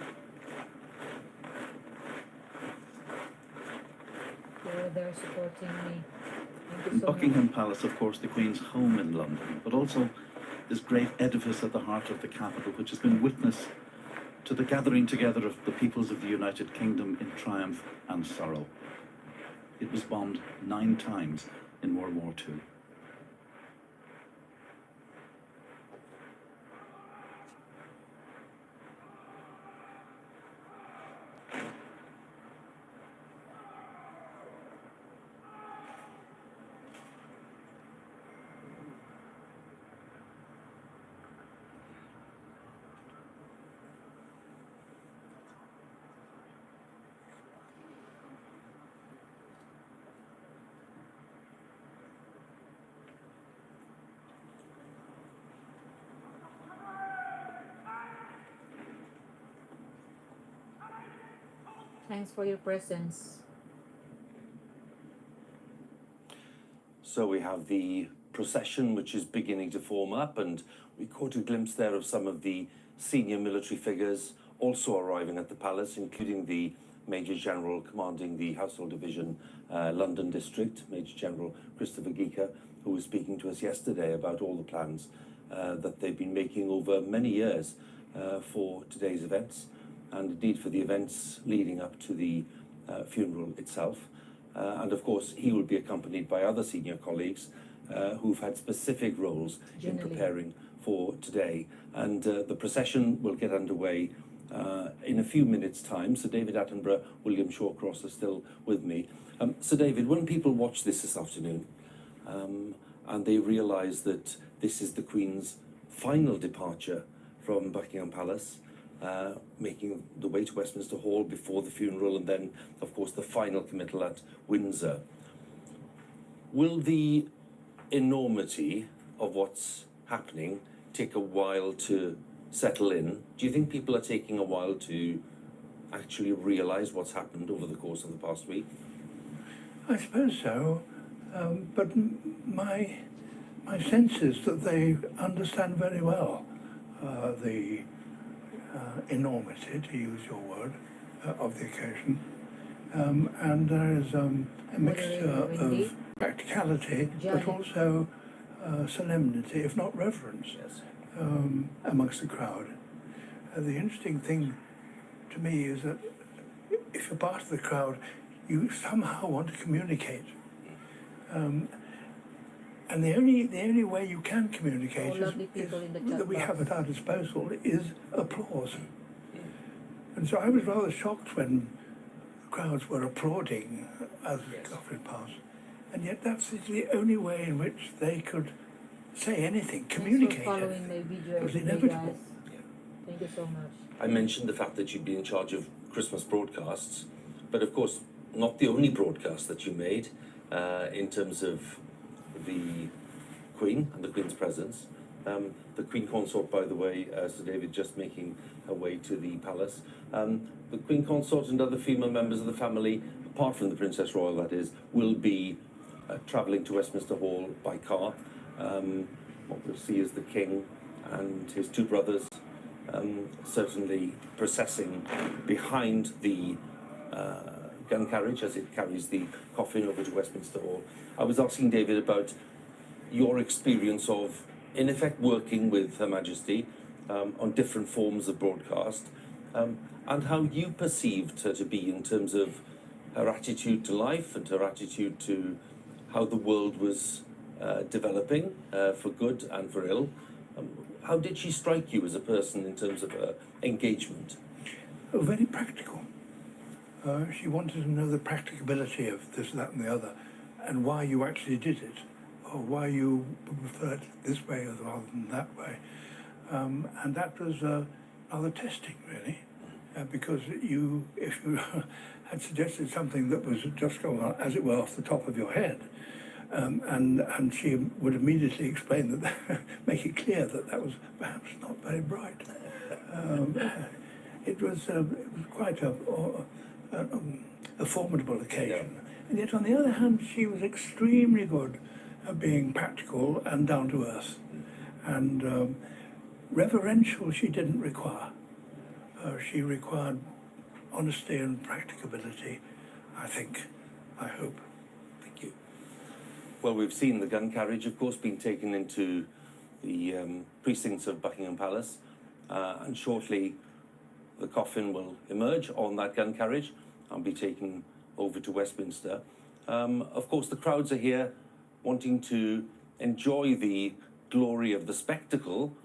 [SPEAKER 8] You're there supporting me. Thank you so
[SPEAKER 2] Buckingham
[SPEAKER 8] much.
[SPEAKER 2] Palace, of course, the Queen's home in London, but also this great edifice at the heart of the capital, which has been witness to the gathering together of the peoples of the United Kingdom in triumph and sorrow. It was bombed 9 times in World War II.
[SPEAKER 8] Thanks for your presence.
[SPEAKER 5] So we have the procession, which is beginning to form up, and we caught a glimpse there of some of the senior military figures also arriving at the palace, including the Major General commanding the Household Division London District, Major General Christopher Geeker, who was speaking to us yesterday about all the plans that they've been making over many years for today's events, and indeed for the events leading up to the funeral itself. And of course, he will be accompanied by other senior colleagues who've had specific roles in preparing for today. And the procession will get underway in a few minutes' time. Sir David Attenborough, William Shawcross are still with me. Sir David, when people watch this afternoon and they realise that this is the Queen's final departure from Buckingham Palace, making the way to Westminster Hall before the funeral, and then, of course, the final committal at Windsor. Will the enormity of what's happening take a while to settle in? Do you think people are taking a while to actually realise what's happened over the course of the past week?
[SPEAKER 3] I suppose so, but my sense is that they understand very well the enormity, to use your word, of the occasion, and there is a mixture of practicality, but also solemnity, if not reverence, amongst the crowd. The interesting thing to me is that if you're part of the crowd, you somehow want to communicate. And the only way you can communicate that we have at our disposal is applause. And so I was rather shocked when the crowds were applauding as the coffin passed. And yet that's the only way in which they could say anything, communicate anything. It was inevitable.
[SPEAKER 8] Thank you so much.
[SPEAKER 5] I mentioned the fact that you'd be in charge of Christmas broadcasts, but of course not the only broadcast that you made in terms of the Queen and the Queen's presence. The Queen Consort, by the way, Sir David, just making her way to the palace. The Queen Consort and other female members of the family, apart from the Princess Royal, that is, will be travelling to Westminster Hall by car. What we'll see is the King and his 2 brothers certainly processing behind the gun carriage as it carries the coffin over to Westminster Hall. I was asking David about your experience of, in effect, working with Her Majesty on different forms of broadcast, and how you perceived her to be in terms of her attitude to life and her attitude to how the world was developing for good and for ill. How did she strike you as a person in terms of her engagement?
[SPEAKER 3] Oh, very practical. She wanted to know the practicability of this, that, and the other, and why you actually did it, or why you preferred it this way rather than that way. And that was rather testing, really, because if you had suggested something that was just going on, as it were, off the top of your head, and she would immediately explain that, make it clear that that was perhaps not very bright. It was quite a formidable occasion. And yet, on the other hand, she was extremely good at being practical and down to earth. And reverential she didn't require. She required honesty and practicability, I think, I hope.
[SPEAKER 5] Thank you. Well, we've seen the gun carriage, of course, being taken into the precincts of Buckingham Palace, and shortly the coffin will emerge on that gun carriage and be taken over to Westminster. Of course, the crowds are here wanting to enjoy the glory of the spectacle,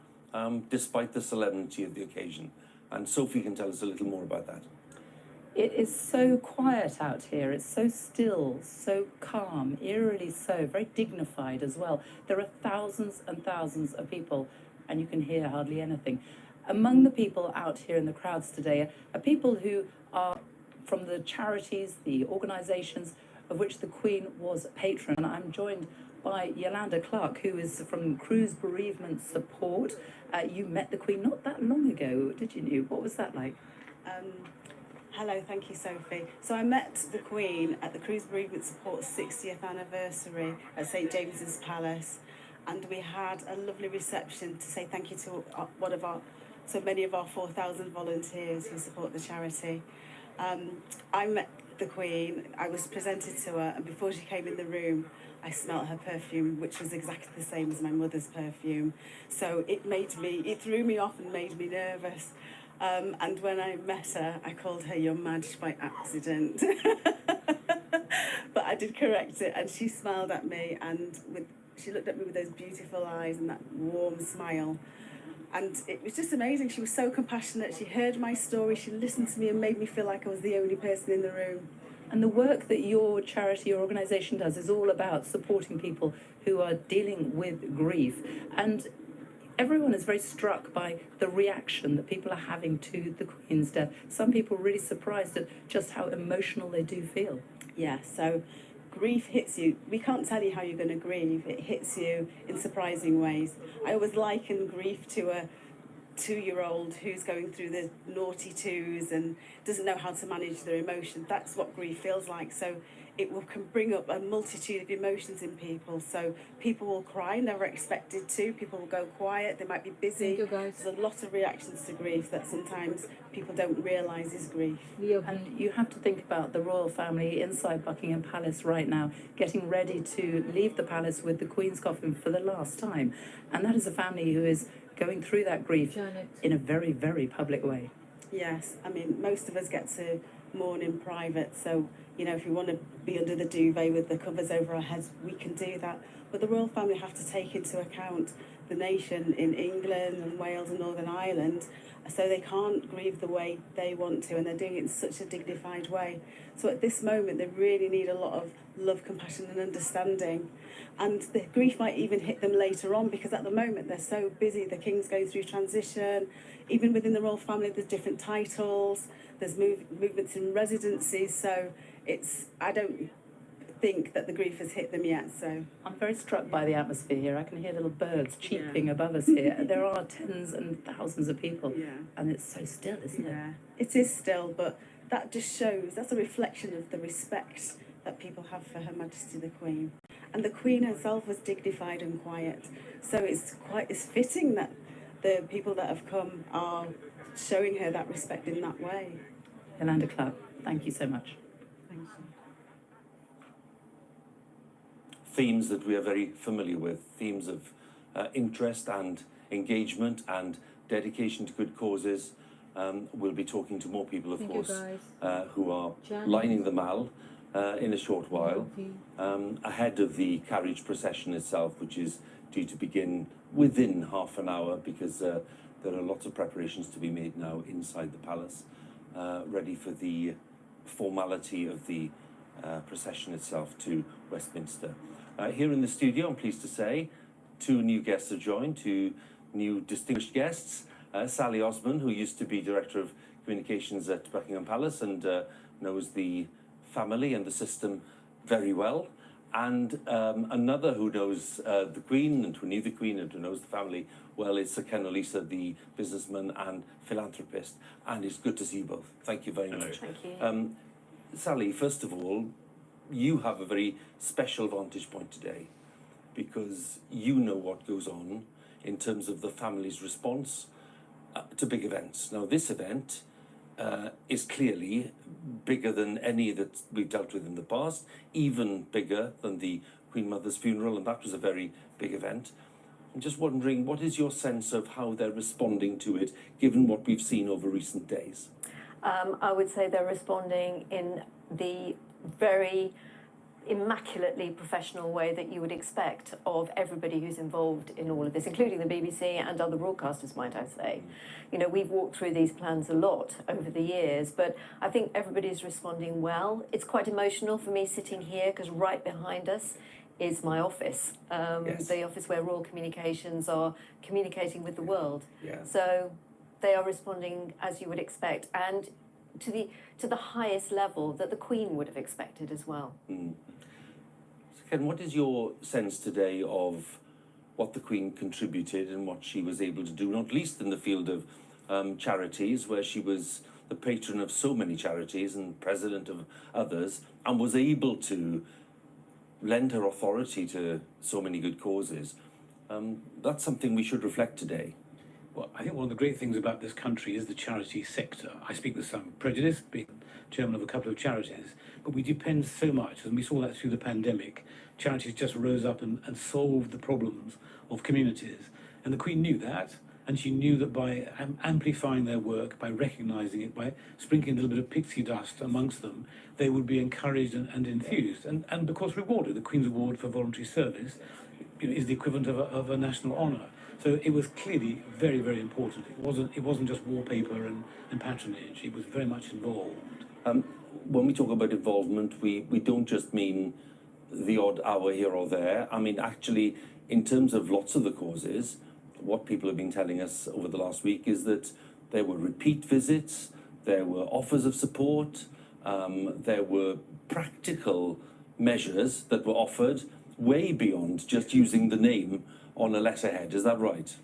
[SPEAKER 5] despite the solemnity of the occasion. And Sophie can tell us a little more about that.
[SPEAKER 10] It is so quiet out here. It's so still, so calm, eerily so, very dignified as well. There are thousands and thousands of people, and you can hear hardly anything. Among the people out here in the crowds today are people who are from the charities, the organisations of which the Queen was a patron. I'm joined by Yolanda Clark, who is from Cruise Bereavement Support. You met the Queen not that long ago, did you? What was that like?
[SPEAKER 14] Hello, thank you, Sophie. So I met the Queen at the Cruise Bereavement Support's 60th anniversary at St James's Palace, and we had a lovely reception to say thank you to so many of our 4,000 volunteers who support the charity. I met the Queen, I was presented to her, and before she came in the room, I smelt her perfume, which was exactly the same as my mother's perfume. So it threw me off and made me nervous. And when I met her, I called her Your Madge by accident. But I did correct it, and she smiled at me, and she looked at me with those beautiful eyes and that warm smile. And it was just amazing. She was so compassionate. She heard my story, she listened to me and made me feel like I was the only person in the room.
[SPEAKER 10] And the work that your charity, your organisation does is all about supporting people who are dealing with grief. And everyone is very struck by the reaction that people are having to the Queen's death. Some people are really surprised at just how emotional they do feel.
[SPEAKER 14] Yeah, so grief hits you. We can't tell you how you're going to grieve. It hits you in surprising ways. I always liken grief to a 2-year-old who's going through the naughty twos and doesn't know how to manage their emotions. That's what grief feels like. So it can bring up a multitude of emotions in people. So people will cry, never expected to. People will go quiet. They might be busy.
[SPEAKER 8] Thank you, guys.
[SPEAKER 14] There's a lot of reactions to grief that sometimes people don't realise is grief.
[SPEAKER 10] And you have to think about the royal family inside Buckingham Palace right now, getting ready to leave the palace with the Queen's coffin for the last time. And that is a family who is going through that grief in a very, very public way.
[SPEAKER 14] Yes, I mean, most of us get to mourn in private, so, you know, if we want to be under the duvet with the covers over our heads, we can do that. But the royal family have to take into account the nation in England and Wales and Northern Ireland, so they can't grieve the way they want to, and they're doing it in such a dignified way. So at this moment, they really need a lot of love, compassion and understanding. And the grief might even hit them later on, because at the moment they're so busy. The King's going through transition. Even within the royal family, there's different titles. There's movements in residencies. So I don't think that the grief has hit them yet. So
[SPEAKER 10] I'm very struck by the atmosphere here. I can hear little birds cheeping above us here. There are tens and thousands of people, and it's so still, isn't it?
[SPEAKER 14] Yeah, it is still, but that just shows, that's a reflection of the respect that people have for Her Majesty the Queen. And the Queen herself was dignified and quiet. So it's fitting that the people that have come are showing her that respect in that way.
[SPEAKER 10] Yolanda Clark, thank you so much.
[SPEAKER 14] Thank you.
[SPEAKER 5] Themes that we are very familiar with, themes of interest and engagement and dedication to good causes. We'll be talking to more people, of course, who are lining the Mall in a short while, ahead of the carriage procession itself, which is due to begin within half an hour, because there are lots of preparations to be made now inside the palace, ready for the formality of the procession itself to Westminster. Here in the studio, I'm pleased to say, 2 new guests have joined, 2 new distinguished guests. Sally Osman, who used to be Director of Communications at Buckingham Palace and knows the family and the system very well. And another who knows the Queen and who knew the Queen and who knows the family well is Sir Ken Olisa, the businessman and philanthropist. And it's good to see you both. Thank you very much.
[SPEAKER 6] Thank you.
[SPEAKER 5] Sally, first of all, you have a very special vantage point today because you know what goes on in terms of the family's response to big events. Now, this event is clearly bigger than any that we've dealt with in the past, even bigger than the Queen Mother's funeral, and that was a very big event. I'm just wondering, what is your sense of how they're responding to it, given what we've seen over recent days?
[SPEAKER 15] I would say they're responding in the very immaculately professional way that you would expect of everybody who's involved in all of this, including the BBC and other broadcasters, might I say. You know, we've walked through these plans a lot over the years, but I think everybody's responding well. It's quite emotional for me sitting here because right behind us is my office, the office where Royal Communications are communicating with the world. So they are responding as you would expect, and to the highest level that the Queen would have expected as well.
[SPEAKER 5] So Ken, what is your sense today of what the Queen contributed and what she was able to do, not least in the field of charities, where she was the patron of so many charities and president of others, and was able to lend her authority to so many good causes? That's something we should reflect today.
[SPEAKER 16] Well, I think one of the great things about this country is the charity sector. I speak with some prejudice, being chairman of a couple of charities, but we depend so much, and we saw that through the pandemic. Charities just rose up and solved the problems of communities. And the Queen knew that, and she knew that by amplifying their work, by recognising it, by sprinkling a little bit of pixie dust amongst them, they would be encouraged and enthused, and of course rewarded. The Queen's Award for Voluntary Service, you know, is the equivalent of a national honour. So it was clearly very, very important. It wasn't just wallpaper and patronage. It was very much involved.
[SPEAKER 5] When we talk about involvement, we don't just mean the odd hour here or there. I mean, actually, in terms of lots of the causes, what people have been telling us over the last week is that there were repeat visits, there were offers of support, there were practical measures that were offered way beyond just using the name on a letterhead. Is that right?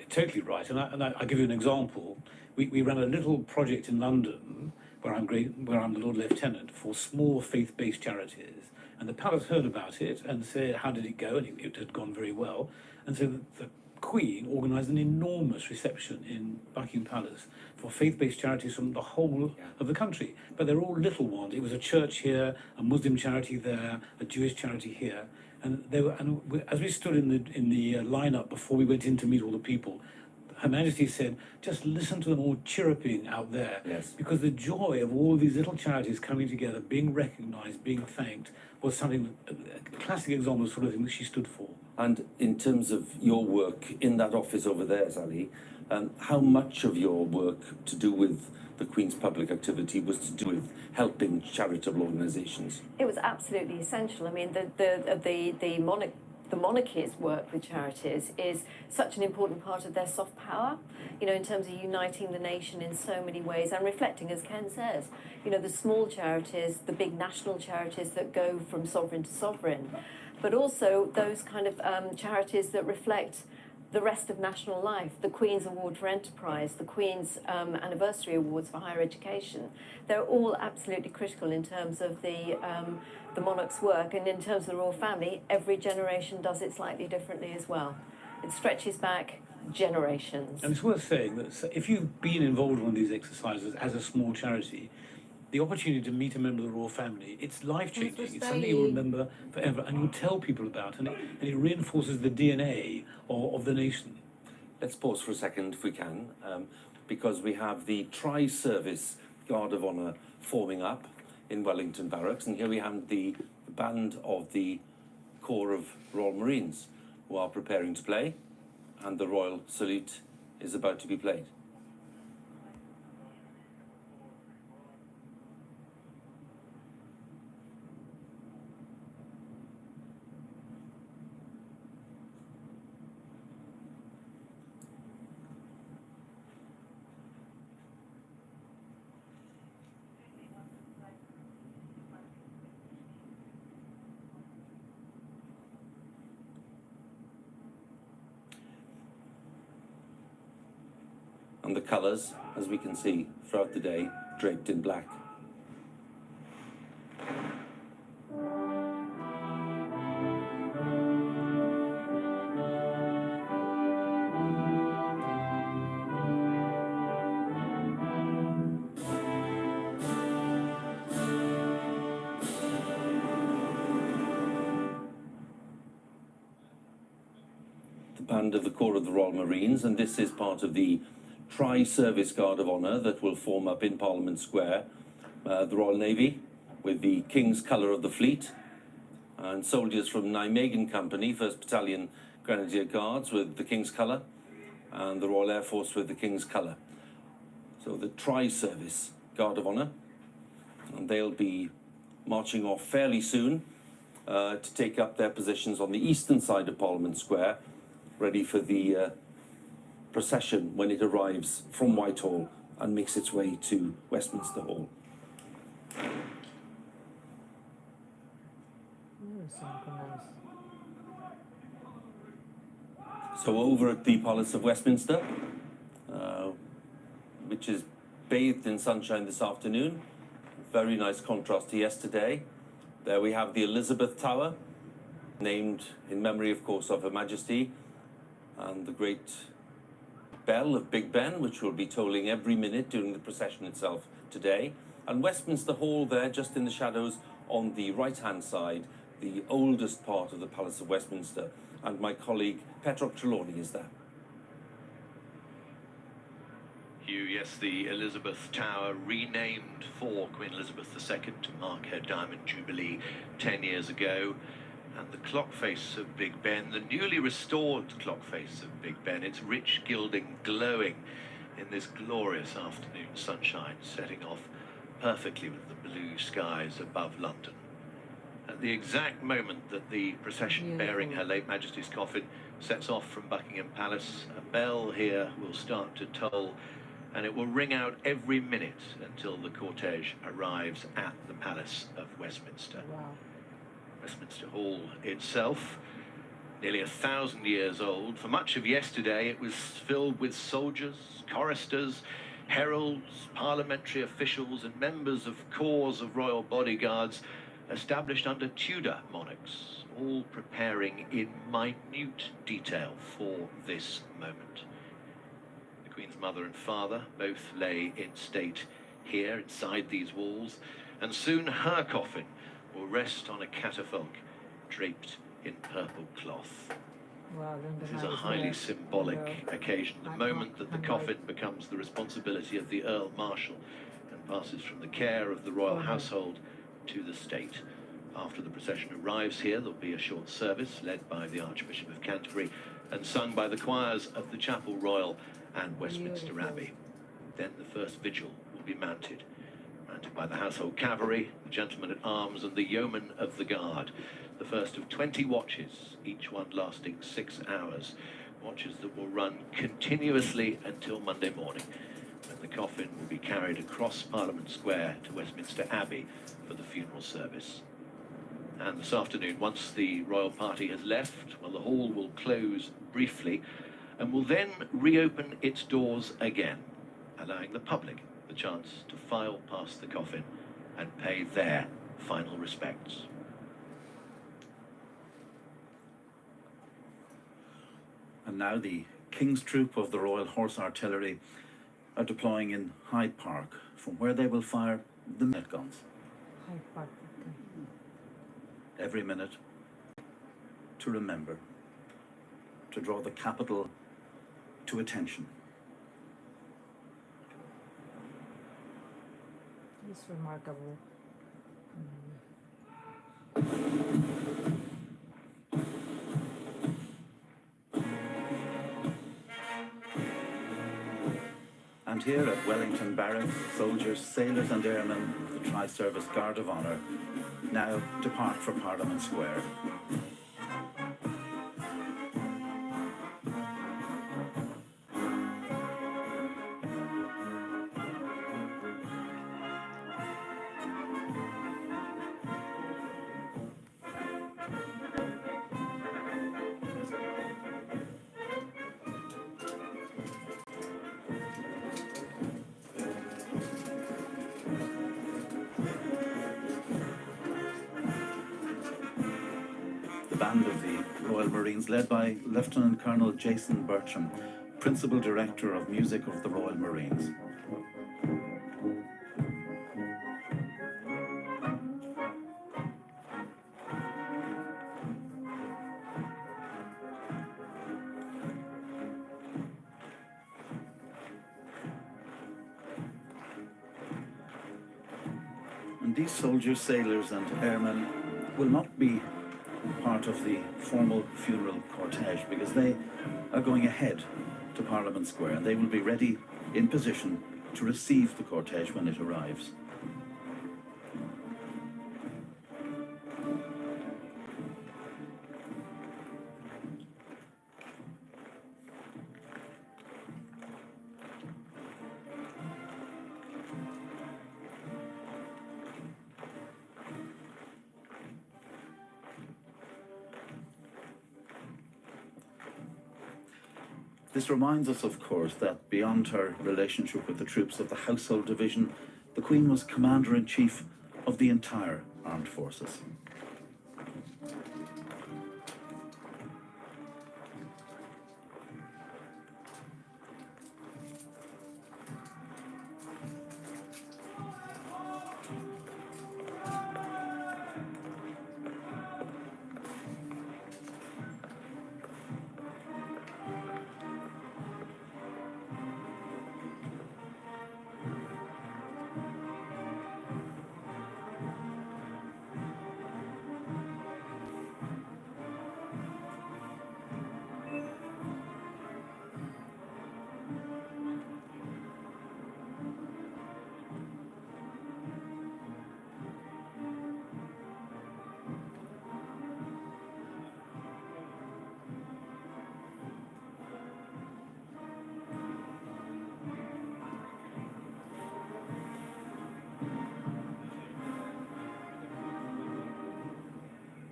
[SPEAKER 16] Totally right. And I'll give you an example. We ran a little project in London where I'm the Lord Lieutenant for small faith-based charities. And the palace heard about it and said, how did it go? And it had gone very well. And so the Queen organised an enormous reception in Buckingham Palace for faith-based charities from the whole of the country. But they're all little ones. It was a church here, a Muslim charity there, a Jewish charity here. And as we stood in the lineup before we went in to meet all the people, Her Majesty said, just listen to them all chirruping out there.
[SPEAKER 5] Yes.
[SPEAKER 16] Because the joy of all these little charities coming together, being recognised, being thanked, was something, a classic example of the sort of thing that she stood for.
[SPEAKER 5] And in terms of your work in that office over there, Sally, how much of your work to do with the Queen's public activity was to do with helping charitable organisations?
[SPEAKER 15] It was absolutely essential. I mean, the monarchy's work with charities is such an important part of their soft power, you know, in terms of uniting the nation in so many ways and reflecting, as Ken says, you know, the small charities, the big national charities that go from sovereign to sovereign, but also those kind of charities that reflect the rest of national life, the Queen's Award for Enterprise, the Queen's Anniversary Awards for Higher Education. They're all absolutely critical in terms of the monarch's work, and in terms of the royal family, every generation does it slightly differently as well. It stretches back generations.
[SPEAKER 16] And it's worth saying that if you've been involved in one of these exercises as a small charity, the opportunity to meet a member of the royal family, it's life-changing. It's something you'll remember forever, and you'll tell people about, and it reinforces the DNA of the nation.
[SPEAKER 5] Let's pause for a second, if we can, because we have the Tri-Service Guard of Honour forming up in Wellington Barracks, and here we have the band of the Corps of Royal Marines, who are preparing to play, and the Royal Salute is about to be played. And the colours, as we can see throughout the day, draped in black. The band of the Corps of the Royal Marines, and this is part of the Tri-Service Guard of Honour that will form up in Parliament Square. The Royal Navy with the King's Colour of the Fleet, and soldiers from Nijmegen Company, 1st Battalion Grenadier Guards with the King's Colour, and the Royal Air Force with the King's Colour. So the Tri-Service Guard of Honour, and they'll be marching off fairly soon to take up their positions on the eastern side of Parliament Square, ready for the procession when it arrives from Whitehall and makes its way to Westminster Hall. So over at the Palace of Westminster, which is bathed in sunshine this afternoon, very nice contrast to yesterday. There we have the Elizabeth Tower, named in memory, of course, of Her Majesty, and the great bell of Big Ben, which will be tolling every minute during the procession itself today. And Westminster Hall there, just in the shadows on the right-hand side, the oldest part of the Palace of Westminster. And my colleague Petroc Trelawney is there.
[SPEAKER 17] Hugh, yes, the Elizabeth Tower, renamed for Queen Elizabeth II to mark her Diamond Jubilee 10 years ago. And the clock face of Big Ben, the newly restored clock face of Big Ben, its rich gilding glowing in this glorious afternoon sunshine, setting off perfectly with the blue skies above London. At the exact moment that the procession bearing Her late Majesty's coffin sets off from Buckingham Palace, a bell here will start to toll, and it will ring out every minute until the cortege arrives at the Palace of Westminster.
[SPEAKER 8] Wow.
[SPEAKER 17] Westminster Hall itself, nearly 1,000 years old. For much of yesterday, it was filled with soldiers, choristers, heralds, parliamentary officials, and members of corps of royal bodyguards established under Tudor monarchs, all preparing in minute detail for this moment. The Queen's mother and father both lay in state here inside these walls, and soon her coffin will rest on a catafalque draped in purple cloth.
[SPEAKER 8] Wow,
[SPEAKER 17] This is a highly symbolic occasion, the moment that the coffin becomes the responsibility of the Earl Marshal and passes from the care of the royal household to the state. After the procession arrives here, there'll be a short service led by the Archbishop of Canterbury and sung by the choirs of the Chapel Royal and Westminster Abbey. Then the first vigil will be mounted by the household cavalry, the gentlemen at arms, and the yeomen of the guard. The first of 20 watches, each one lasting 6 hours. Watches that will run continuously until Monday morning, when the coffin will be carried across Parliament Square to Westminster Abbey for the funeral service. And this afternoon, once the royal party has left, well, the hall will close briefly and will then reopen its doors again, allowing the public the chance to file past the coffin and pay their final respects.
[SPEAKER 2] And now the King's Troop of the Royal Horse Artillery are deploying in Hyde Park, from where they will fire the minute guns
[SPEAKER 8] Hyde Park.
[SPEAKER 2] every minute to remember, to draw the capital to attention.
[SPEAKER 8] It's remarkable.
[SPEAKER 2] And here at Wellington Barracks, soldiers, sailors and airmen, the Tri-Service Guard of Honour, now depart for Parliament Square. The band of the Royal Marines, led by Lieutenant Colonel Jason Bertram, Principal Director of Music of the Royal Marines. And these soldiers, sailors and airmen will not be part of the formal funeral cortege because they are going ahead to Parliament Square and they will be ready in position to receive the cortege when it arrives. This reminds us, of course, that beyond her relationship with the troops of the Household Division, the Queen was Commander-in-Chief of the entire armed forces.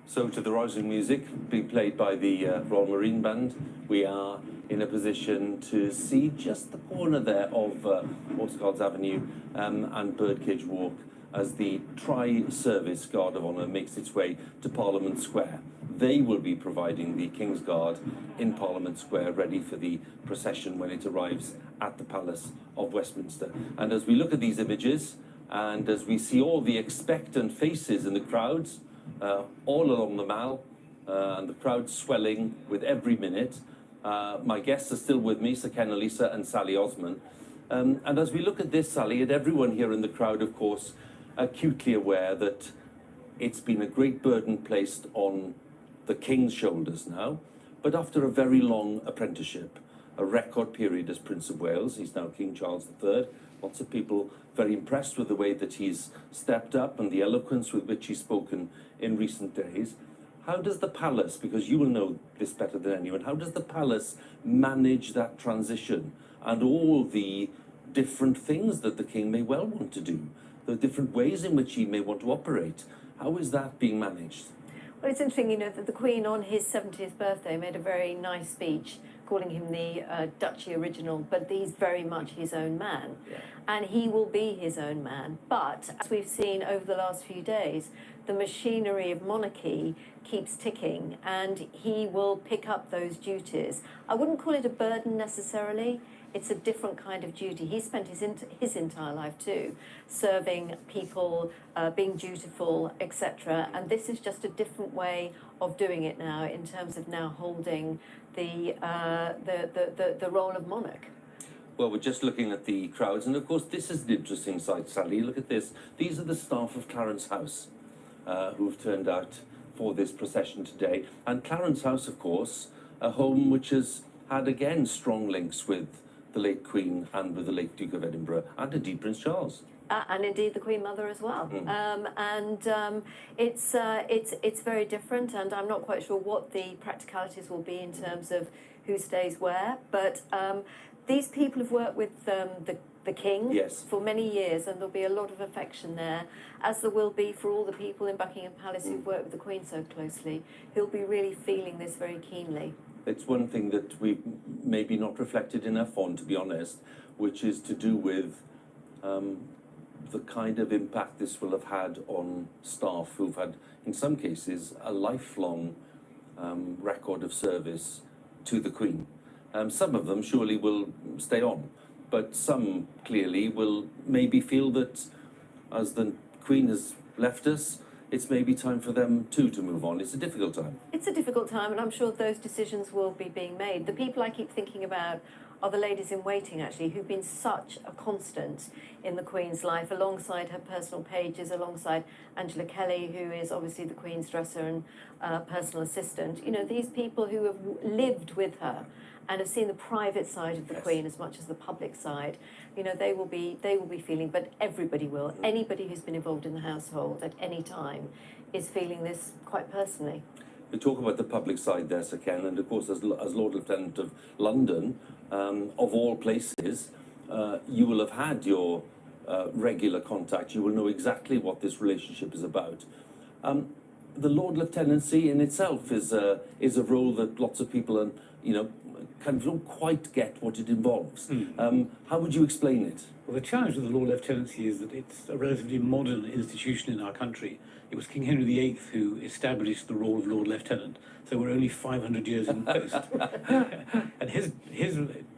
[SPEAKER 5] So to the rousing music being played by the Royal Marine Band, we are in a position to see just the corner there of Horse Avenue and Birdcage Walk as the Tri-Service Guard of Honour makes its way to Parliament Square. They will be providing the King's Guard in Parliament Square, ready for the procession when it arrives at the Palace of Westminster. And as we look at these images, and as we see all the expectant faces in the crowds, all along the Mall, and the crowd swelling with every minute. My guests are still with me, Sir Ken Elisa and Sally Osman. And as we look at this, Sally, and everyone here in the crowd, of course, acutely aware that it's been a great burden placed on the King's shoulders now, but after a very long apprenticeship, a record period as Prince of Wales, he's now King Charles III, lots of people very impressed with the way that he's stepped up and the eloquence with which he's spoken in recent days. How does the palace, because you will know this better than anyone, how does the palace manage that transition and all the different things that the king may well want to do, the different ways in which he may want to operate? How is that being managed?
[SPEAKER 15] Well, it's interesting, you know, that the Queen on his 70th birthday made a very nice speech calling him the Duchy original, but he's very much his own man.
[SPEAKER 5] Yeah.
[SPEAKER 15] And he will be his own man. But as we've seen over the last few days, the machinery of monarchy keeps ticking, and he will pick up those duties. I wouldn't call it a burden necessarily. It's a different kind of duty. He spent his entire life too, serving people, being dutiful, etc. And this is just a different way of doing it now, in terms of now holding the role of monarch.
[SPEAKER 5] Well, we're just looking at the crowds, and of course this is an interesting sight, Sally. Look at this. These are the staff of Clarence House who've turned out for this procession today. And Clarence House, of course, a home which has had, again, strong links with the late Queen and with the late Duke of Edinburgh, and indeed Prince Charles.
[SPEAKER 15] And indeed the Queen Mother as well. It's very different, and I'm not quite sure what the practicalities will be in terms of who stays where, but these people have worked with the King for many years, and there'll be a lot of affection there, as there will be for all the people in Buckingham Palace who've worked with the Queen so closely, who'll be really feeling this very keenly.
[SPEAKER 5] It's one thing that we've maybe not reflected enough on, to be honest, which is to do with the kind of impact this will have had on staff who've had, in some cases, a lifelong record of service to the Queen. Some of them surely will stay on, but some clearly will maybe feel that as the Queen has left us, it's maybe time for them too to move on. It's a difficult time.
[SPEAKER 15] It's a difficult time, and I'm sure those decisions will be being made. The people I keep thinking about are the ladies in waiting, actually, who've been such a constant in the Queen's life, alongside her personal pages, alongside Angela Kelly, who is obviously the Queen's dresser and personal assistant. You know, these people who have lived with her and have seen the private side of the Queen as much as the public side, you know, they will be feeling, but everybody will. Anybody who's been involved in the household at any time is feeling this quite personally.
[SPEAKER 5] We talk about the public side there, Sir Ken, and of course, as Lord Lieutenant of London, of all places, you will have had your regular contact. You will know exactly what this relationship is about. The Lord Lieutenancy in itself is a role that lots of people, kind of don't quite get what it involves. How would you explain it?
[SPEAKER 16] Well, the challenge with the Lord Lieutenancy is that it's a relatively modern institution in our country. It was King Henry VIII who established the role of Lord Lieutenant, so we're only 500 years in post. And his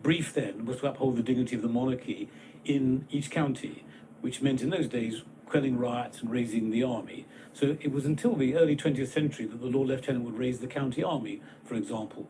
[SPEAKER 16] brief then was to uphold the dignity of the monarchy in each county, which meant in those days quelling riots and raising the army. So it was until the early 20th century that the Lord Lieutenant would raise the county army, for example.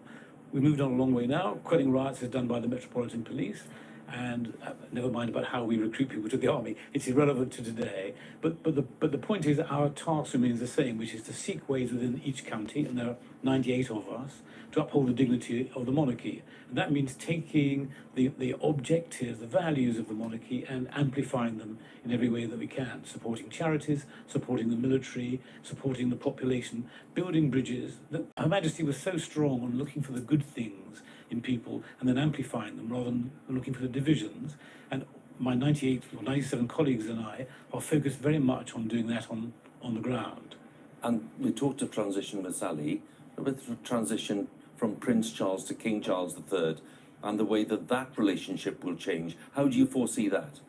[SPEAKER 16] We moved on a long way now. Quelling riots is done by the Metropolitan Police, and never mind about how we recruit people to the army. It's irrelevant to today. But the point is that our task remains the same, which is to seek ways within each county, and there are 98 of us, to uphold the dignity of the monarchy. And that means taking the objectives, the values of the monarchy, and amplifying them in every way that we can, supporting charities, supporting the military, supporting the population, building bridges. Her Majesty was so strong on looking for the good things in people and then amplifying them rather than looking for the divisions. And my 98 or 97 colleagues and I are focused very much on doing that on the ground.
[SPEAKER 5] And we talked of transition with Sally, with the transition from Prince Charles to King Charles III, and the way that relationship will change. How do you foresee that?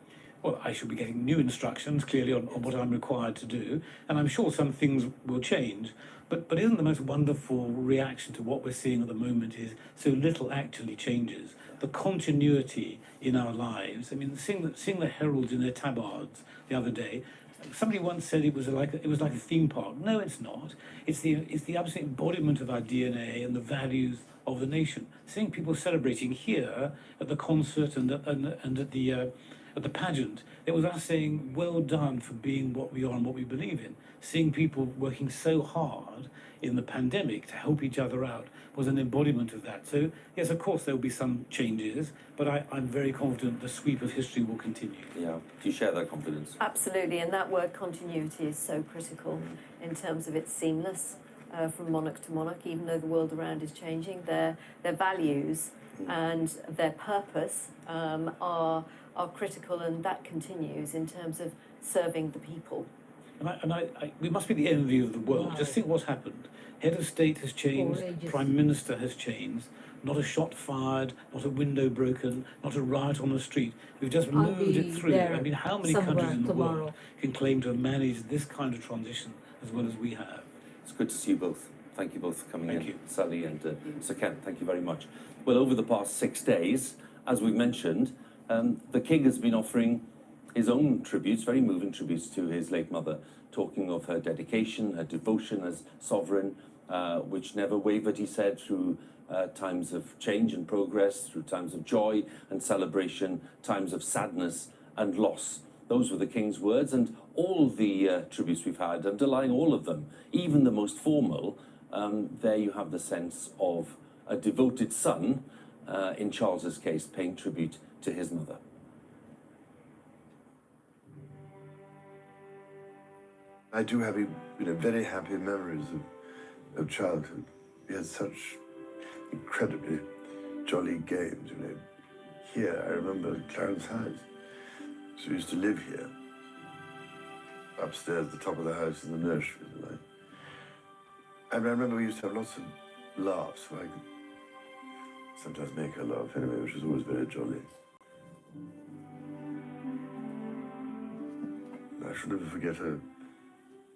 [SPEAKER 16] Well, I shall be getting new instructions, clearly, on what I'm required to do, and I'm sure some things will change. But isn't the most wonderful reaction to what we're seeing at the moment is so little actually changes? The continuity in our lives. I mean, seeing the heralds in their tabards the other day. Somebody once said it was like a theme park. No, it's not. It's the absolute embodiment of our DNA and the values of the nation. Seeing people celebrating here at the concert and at the pageant, it was us saying, well done for being what we are and what we believe in. Seeing people working so hard in the pandemic to help each other out was an embodiment of that. So, yes, of course, there will be some changes, but I'm very confident the sweep of history will continue.
[SPEAKER 5] Yeah. Do you share that confidence?
[SPEAKER 15] Absolutely, and that word continuity is so critical in terms of it's seamless from monarch to monarch, even though the world around is changing. Their values and their purpose are critical, and that continues in terms of serving the people.
[SPEAKER 16] And we must be the envy of the world. Just think what's happened. Head of state has changed, Prime Minister has changed, not a shot fired, not a window broken, not a riot on the street. We've just moved it through. I mean, how many countries in the world can claim to have managed this kind of transition as well as we have.
[SPEAKER 5] It's good to see you both. Thank you both for coming
[SPEAKER 16] Thank
[SPEAKER 5] in,
[SPEAKER 16] you.
[SPEAKER 5] Sally and Sir Kent. Thank you very much. Well, over the past 6 days, as we mentioned, the King has been offering his own tributes, very moving tributes to his late mother, talking of her dedication, her devotion as sovereign, which never wavered, he said, through times of change and progress, through times of joy and celebration, times of sadness and loss. Those were the King's words, and all the tributes we've had, underlying all of them, even the most formal, there you have the sense of a devoted son, in Charles's case, paying tribute to his mother.
[SPEAKER 18] I do have, very happy memories of childhood. We had such incredibly jolly games, Here, I remember Clarence House. So we used to live here, upstairs at the top of the house in the nursery. And I remember we used to have lots of laughs. So I could sometimes make her laugh anyway, which was always very jolly. I shall never forget her,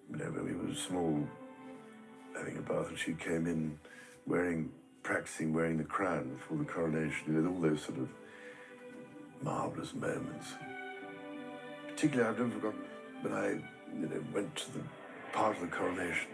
[SPEAKER 18] when we were small, having a bath, and she came in practicing wearing the crown before the coronation, with all those sort of marvellous moments. Particularly, I've never forgotten when I, went to the part of the coronation.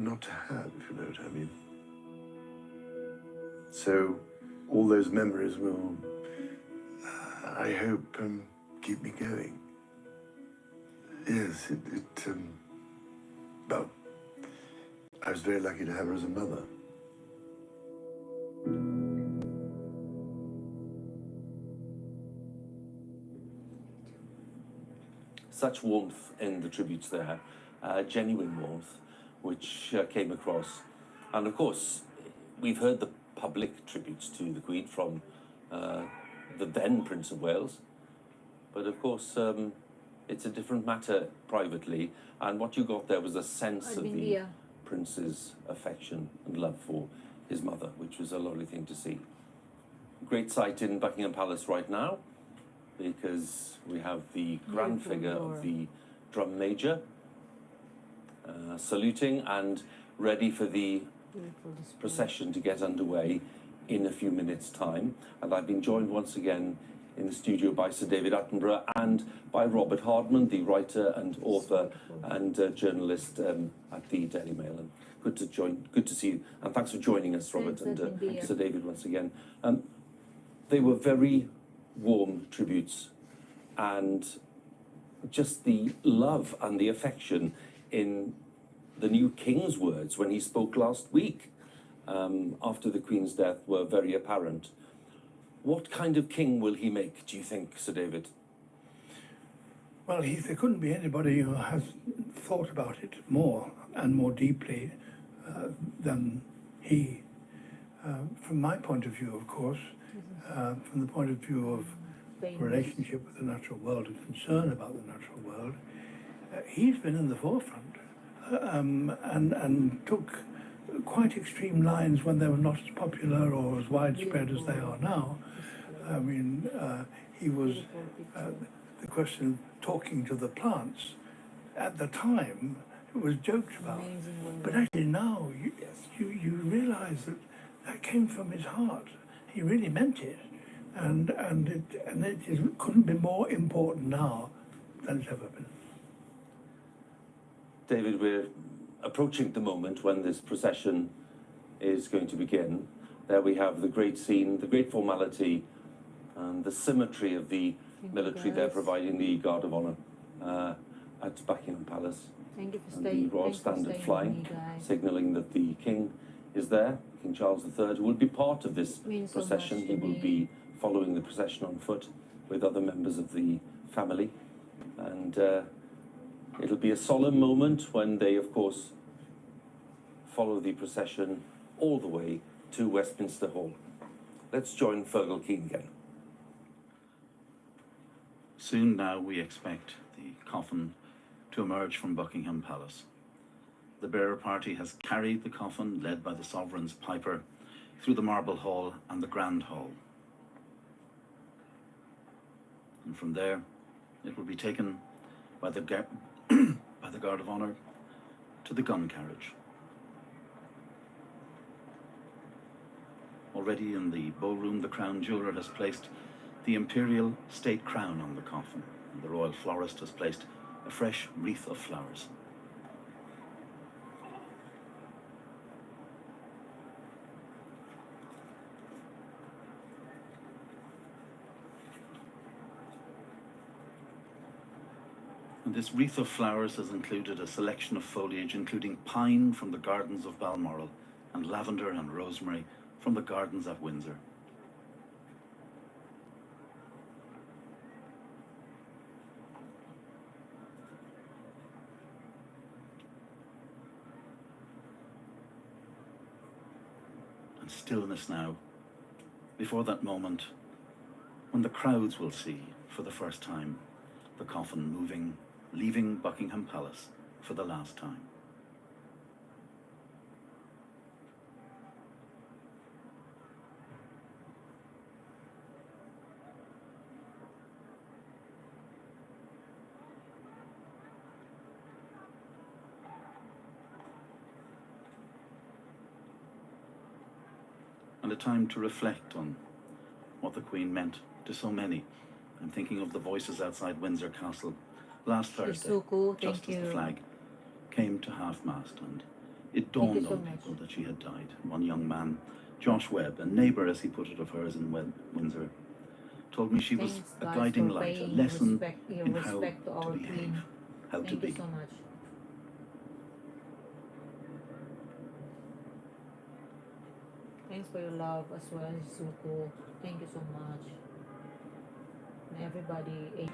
[SPEAKER 18] Not to have, if you know what I mean. So, all those memories will, I hope, keep me going. Yes, well, I was very lucky to have her as a mother.
[SPEAKER 5] Such warmth in the tributes there, genuine warmth, which came across. And of course, we've heard the public tributes to the Queen from the then Prince of Wales. But of course, it's a different matter privately. And what you got there was a sense of the Prince's affection and love for his mother, which was a lovely thing to see. Great sight in Buckingham Palace right now, because we have the grand figure of the drum major saluting and ready for the procession to get underway in a few minutes' time. And I've been joined once again in the studio by Sir David Attenborough and by Robert Hardman, the writer and author and journalist at the Daily Mail. And good to see you. And thanks for joining us, Robert and Sir David, once again. They were very warm tributes, and just the love and the affection in the new King's words when he spoke last week after the Queen's death were very apparent. What kind of king will he make, do you think, Sir David?
[SPEAKER 3] Well, there couldn't be anybody who has thought about it more and more deeply than he. From my point of view, of course, from the point of view of relationship with the natural world and concern about the natural world, he's been in the forefront and took quite extreme lines when they were not as popular or as widespread as they are now, I mean, he was, the question of talking to the plants, at the time, it was joked about. But actually now, you realise that that came from his heart. He really meant it. And it couldn't be more important now than it's ever been.
[SPEAKER 5] David, we're approaching the moment when this procession is going to begin. There we have the great scene, the great formality, and the symmetry of the military there providing the Guard of Honour at Buckingham Palace.
[SPEAKER 8] Thank you for
[SPEAKER 5] And
[SPEAKER 8] staying.
[SPEAKER 5] the Royal Standard flying, signalling that the King is there, King Charles III, who will be part of this
[SPEAKER 8] Means so
[SPEAKER 5] procession.
[SPEAKER 8] much
[SPEAKER 5] He
[SPEAKER 8] to
[SPEAKER 5] will
[SPEAKER 8] me.
[SPEAKER 5] be following the procession on foot with other members of the family. And it'll be a solemn moment when they, of course, follow the procession all the way to Westminster Hall. Let's join Fergal Keane again.
[SPEAKER 2] Soon now we expect the coffin to emerge from Buckingham Palace. The bearer party has carried the coffin, led by the Sovereign's piper, through the Marble Hall and the Grand Hall. And from there, it will be taken by the by the Guard of Honour to the gun carriage. Already in the ballroom, the Crown Jeweller has placed the imperial state crown on the coffin, and the royal florist has placed a fresh wreath of flowers. And this wreath of flowers has included a selection of foliage, including pine from the gardens of Balmoral and lavender and rosemary from the gardens at Windsor. And stillness now, before that moment when the crowds will see, for the first time, the coffin moving, leaving Buckingham Palace for the last time. And a time to reflect on what the Queen meant to so many. I'm thinking of the voices outside Windsor Castle last Thursday,
[SPEAKER 8] so cool.
[SPEAKER 2] just
[SPEAKER 8] Thank
[SPEAKER 2] as the
[SPEAKER 8] you.
[SPEAKER 2] flag came to half-mast, and it
[SPEAKER 8] Thank you
[SPEAKER 2] dawned
[SPEAKER 8] so
[SPEAKER 2] on
[SPEAKER 8] much.
[SPEAKER 2] people that she had died. One young man, Josh Webb, a neighbour, as he put it, of hers in Windsor, told me she was
[SPEAKER 8] Thanks,
[SPEAKER 2] a
[SPEAKER 8] guys,
[SPEAKER 2] guiding
[SPEAKER 8] for
[SPEAKER 2] light, a
[SPEAKER 8] paying
[SPEAKER 2] lesson
[SPEAKER 8] respect, your
[SPEAKER 2] in how
[SPEAKER 8] respect to
[SPEAKER 2] to
[SPEAKER 8] our
[SPEAKER 2] behave,
[SPEAKER 8] Queen.
[SPEAKER 2] how to
[SPEAKER 8] Thank
[SPEAKER 2] be.
[SPEAKER 8] you so much. Thanks for your love as well, Suko. Thank you so much. And everybody.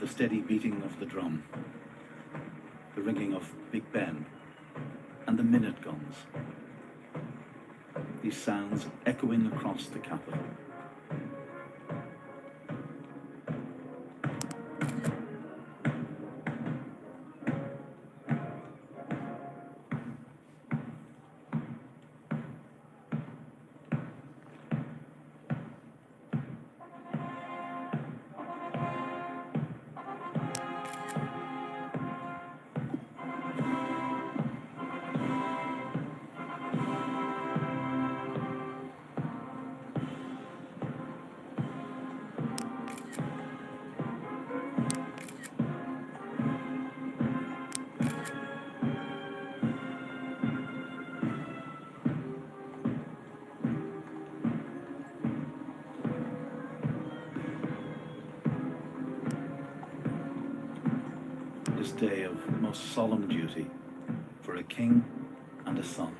[SPEAKER 2] the steady beating of the drum, the ringing of Big Ben, and the minute guns. These sounds echoing across the capital. This day of most solemn duty for a king and a son.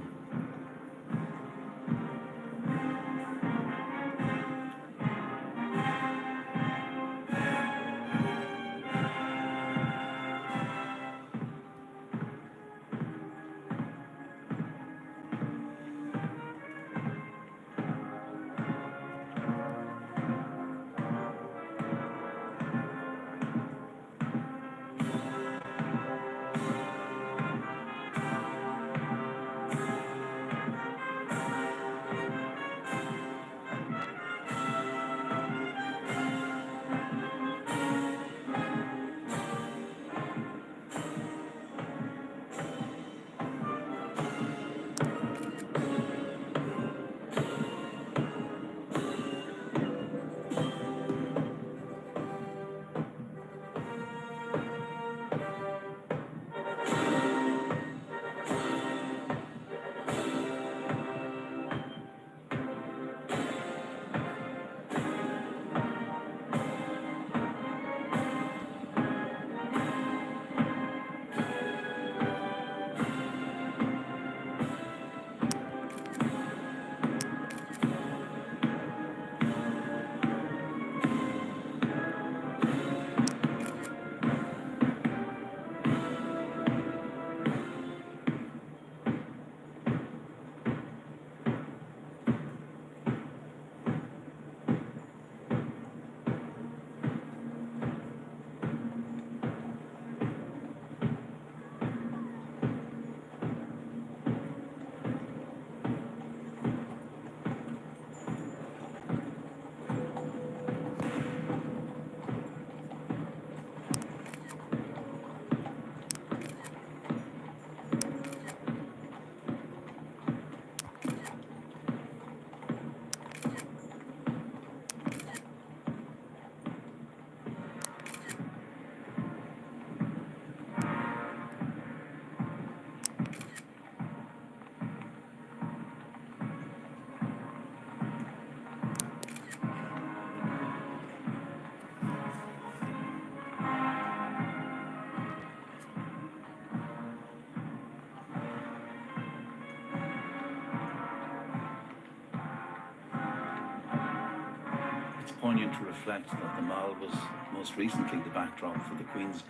[SPEAKER 2] Poignant to reflect that the Mall was most recently the backdrop for the Queen's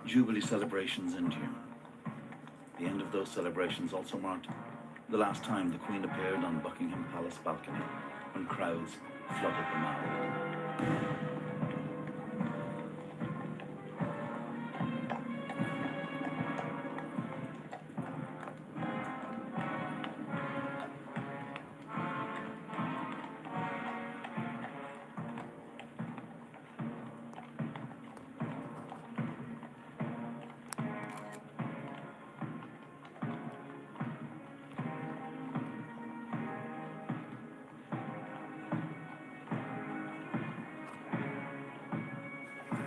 [SPEAKER 2] Jubilee celebrations in June. The end of those celebrations also marked the last time the Queen appeared on Buckingham Palace balcony when crowds flooded the Mall.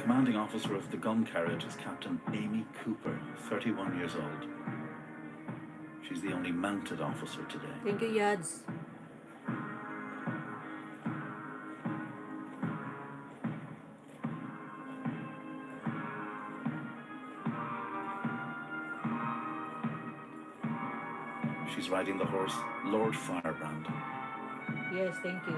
[SPEAKER 2] Commanding officer of the gun carriage is Captain Amy Cooper, 31 years old. She's the only mounted officer today.
[SPEAKER 8] Thank you, Yads.
[SPEAKER 2] She's riding the horse Lord Firebrand.
[SPEAKER 8] Yes, thank you.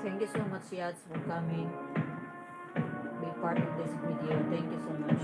[SPEAKER 8] Thank you so much, Yats, for coming. Be part of this video. Thank you so much.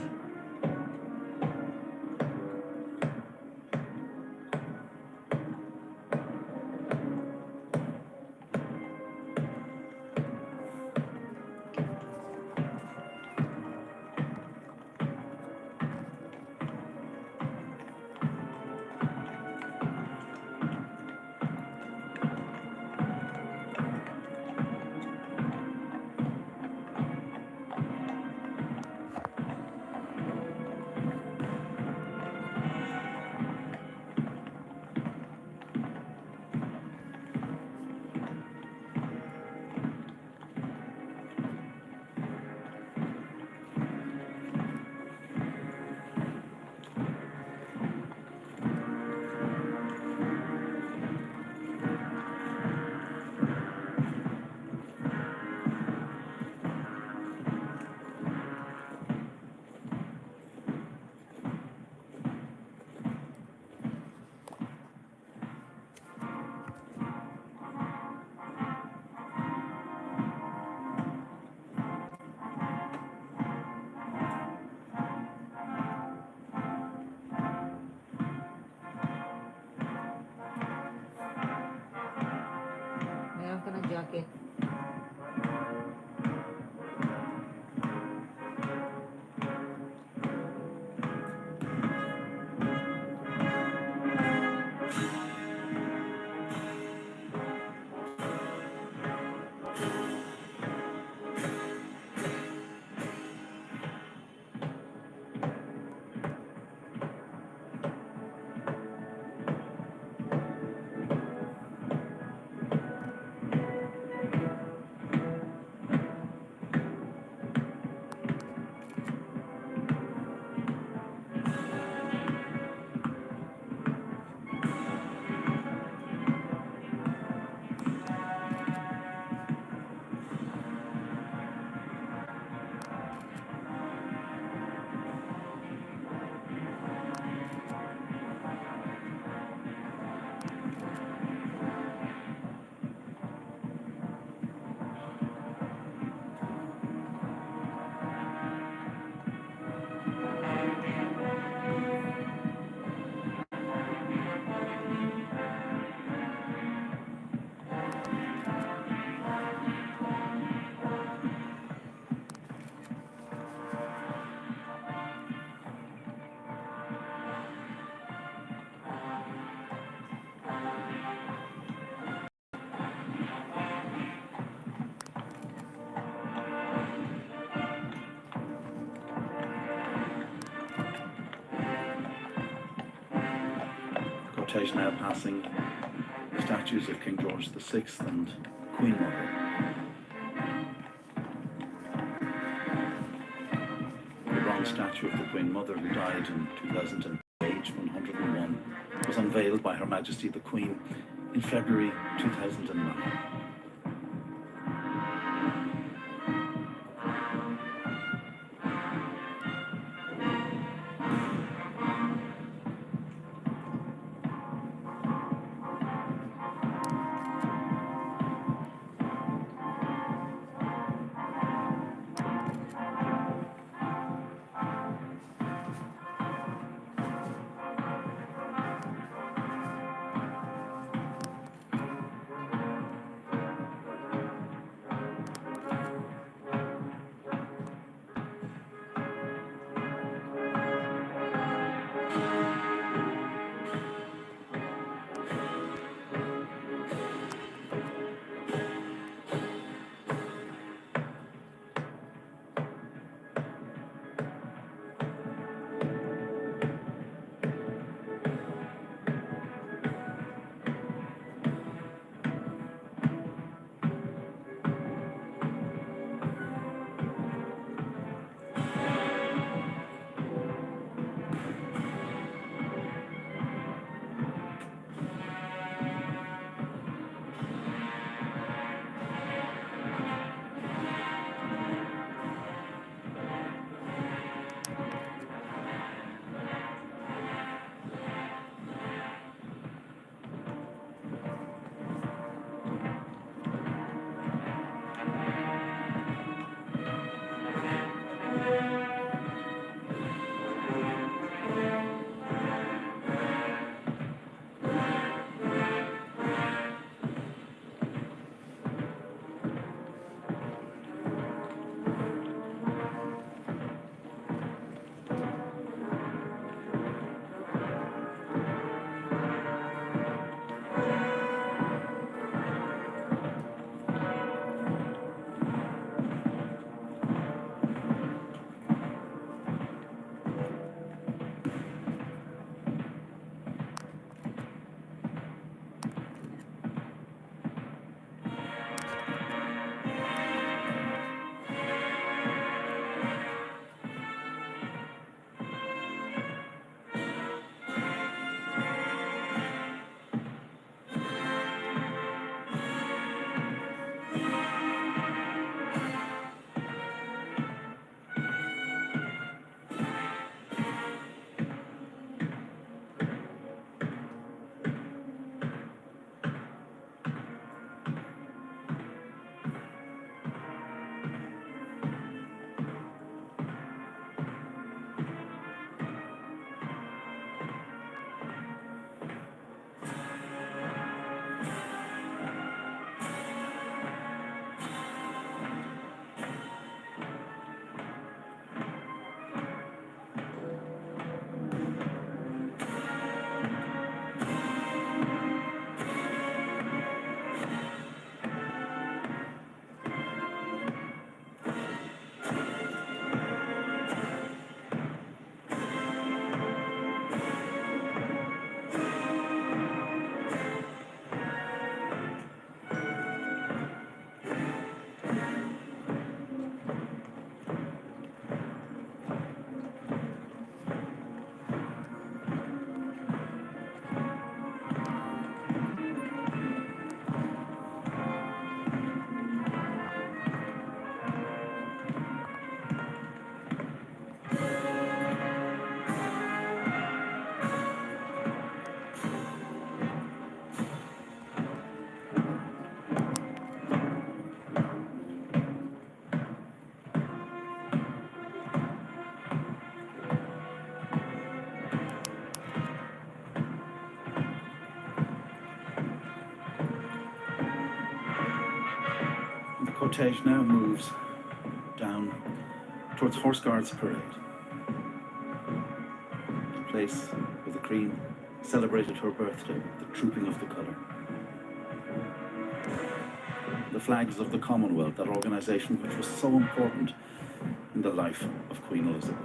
[SPEAKER 8] Meron ka ng jacket.
[SPEAKER 2] Cortege now passing statues of King George VI and Queen Mother. The bronze statue of the Queen Mother, who died in 2008, aged 101, was unveiled by Her Majesty the Queen in February 2009. cortege now moves down towards Horse Guards Parade, the place where the Queen celebrated her birthday with the trooping of the colour. The flags of the Commonwealth, that organisation which was so important in the life of Queen Elizabeth.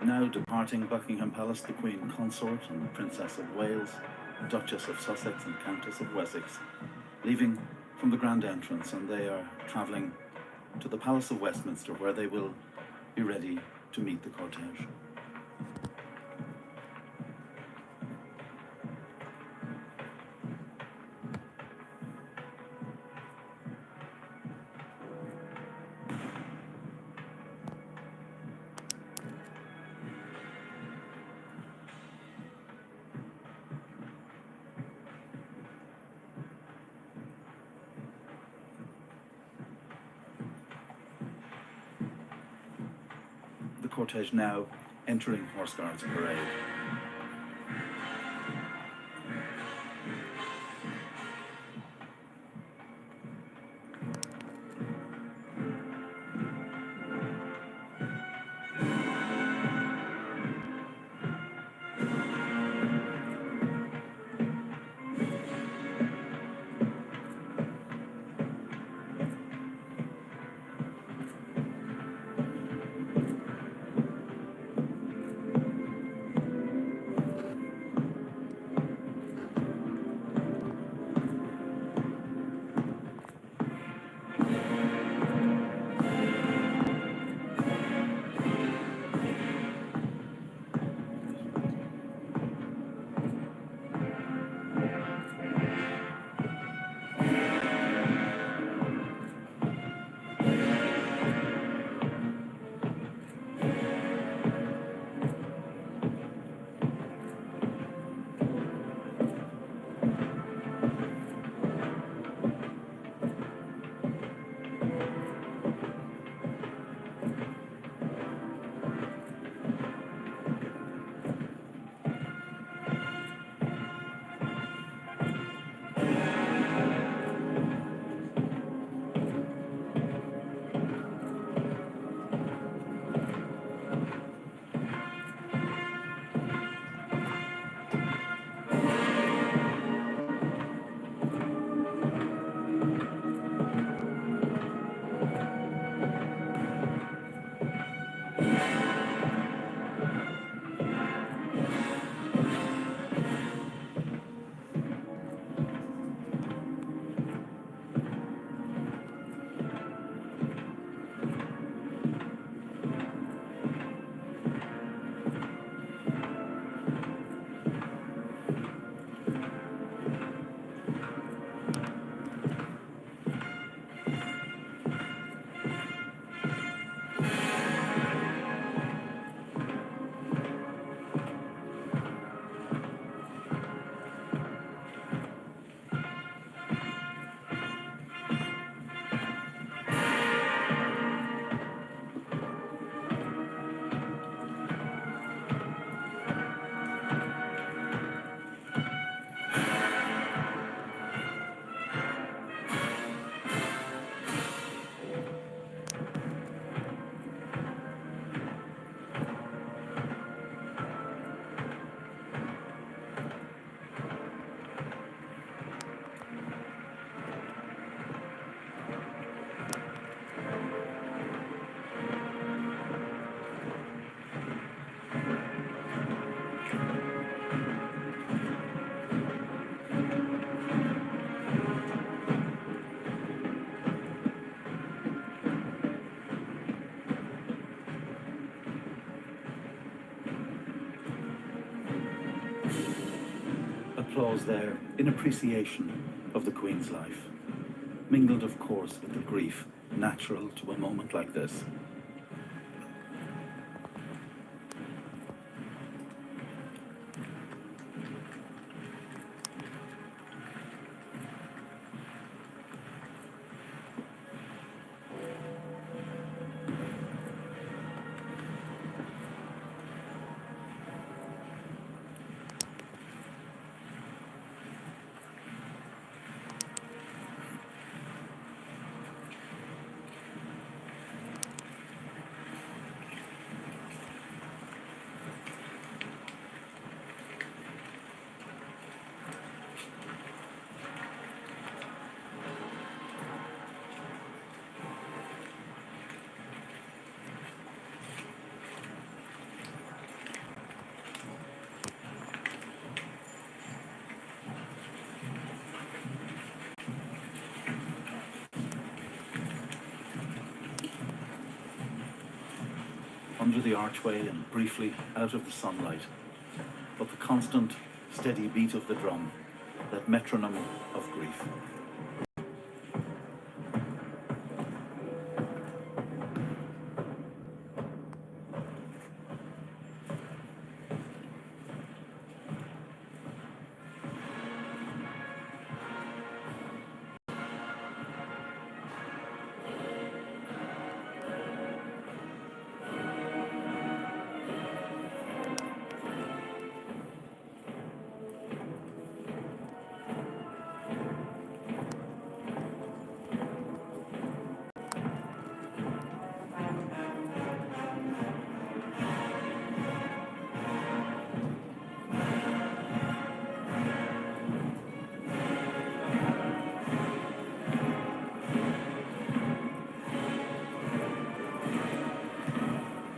[SPEAKER 2] Now departing Buckingham Palace, the Queen Consort and the Princess of Wales, Duchess of Sussex and Countess of Wessex, leaving from the grand entrance, and they are travelling to the Palace of Westminster, where they will be ready to meet the cortege. The cortege now entering Horse Guards Parade. applause there in appreciation of the Queen's life, mingled of course with the grief natural to a moment like this. Under the archway and briefly out of the sunlight, but the constant, steady beat of the drum, that metronome of grief.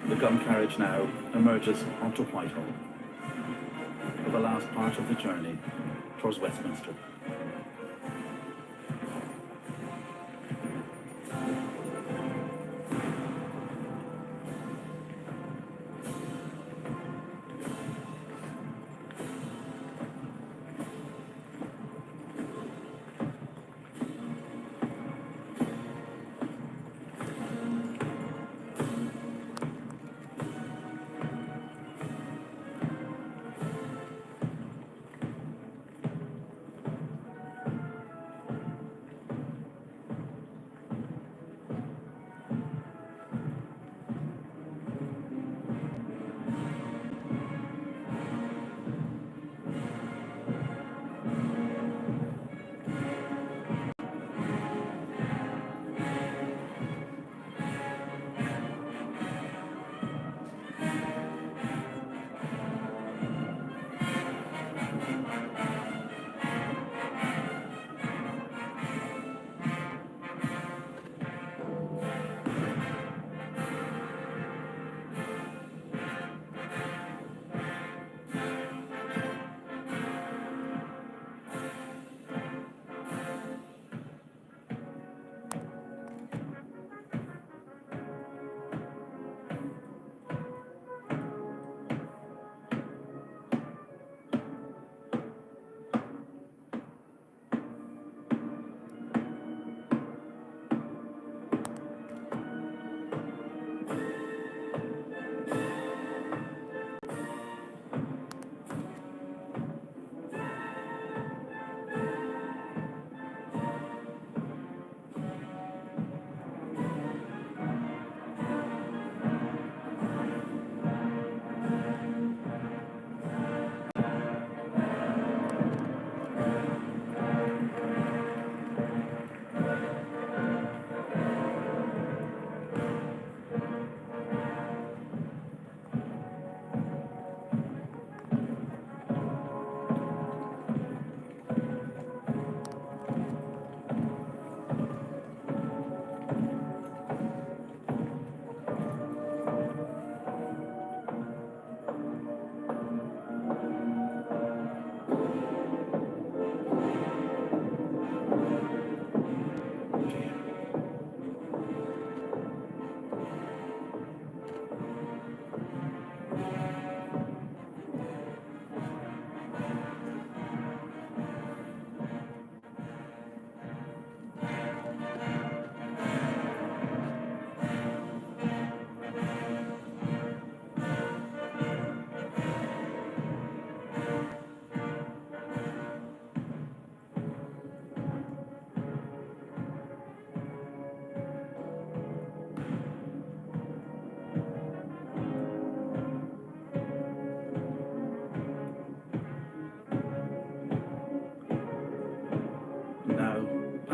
[SPEAKER 2] The gun carriage now emerges onto Whitehall for the last part of the journey towards Westminster.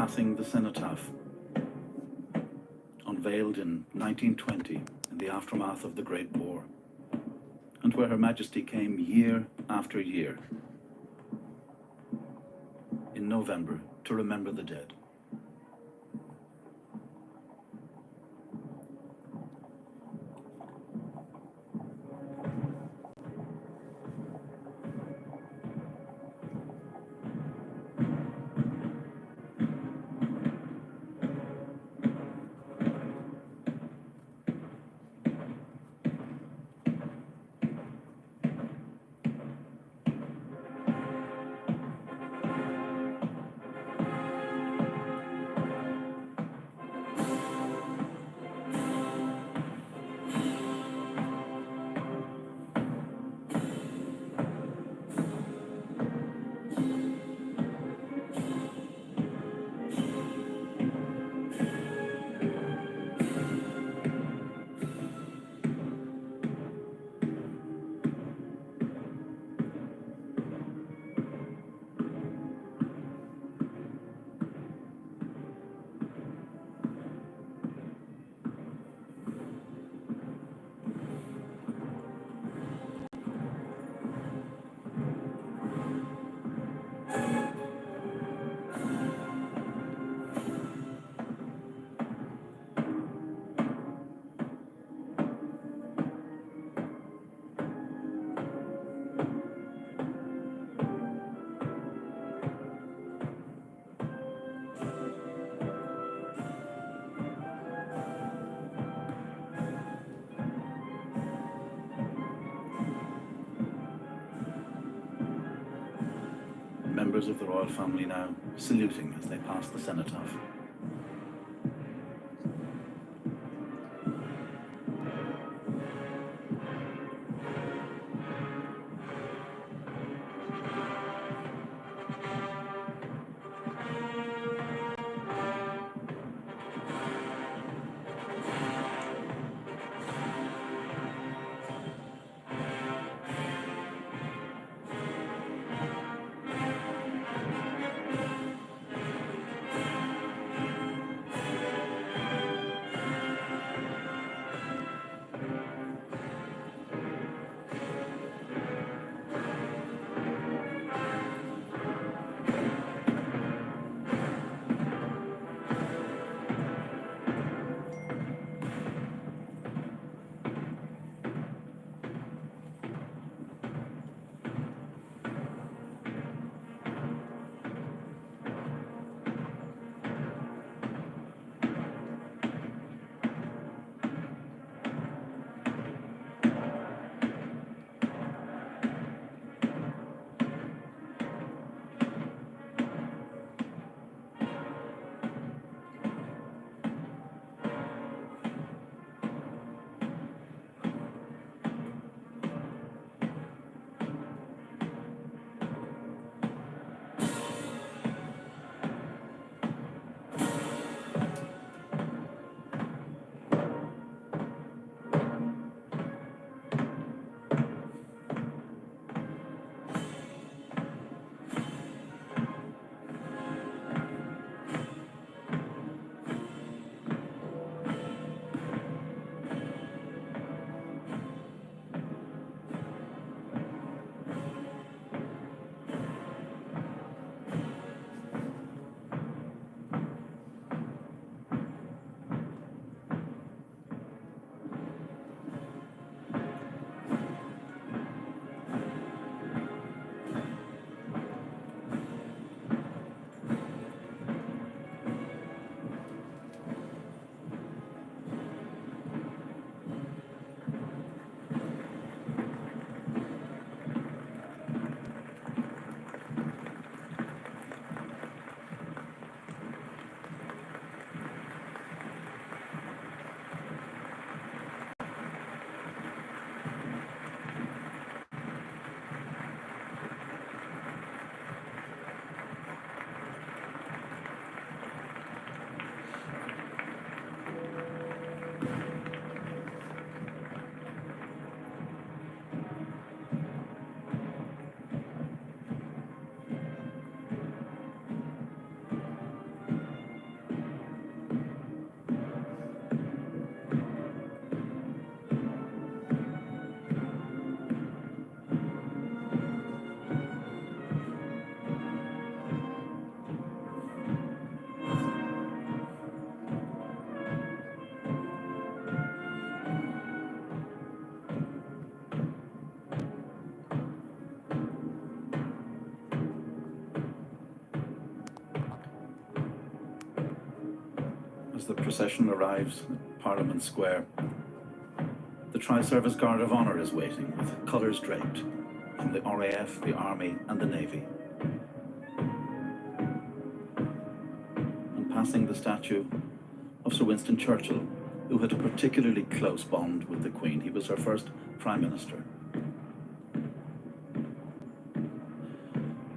[SPEAKER 2] passing the cenotaph, unveiled in 1920 in the aftermath of the Great War, and where Her Majesty came year after year in November to remember the dead. Members of the royal family now saluting as they pass the cenotaph. As the procession arrives at Parliament Square, the Tri-Service Guard of Honour is waiting with colours draped from the RAF, the Army and the Navy. And passing the statue of Sir Winston Churchill, who had a particularly close bond with the Queen. He was her first Prime Minister.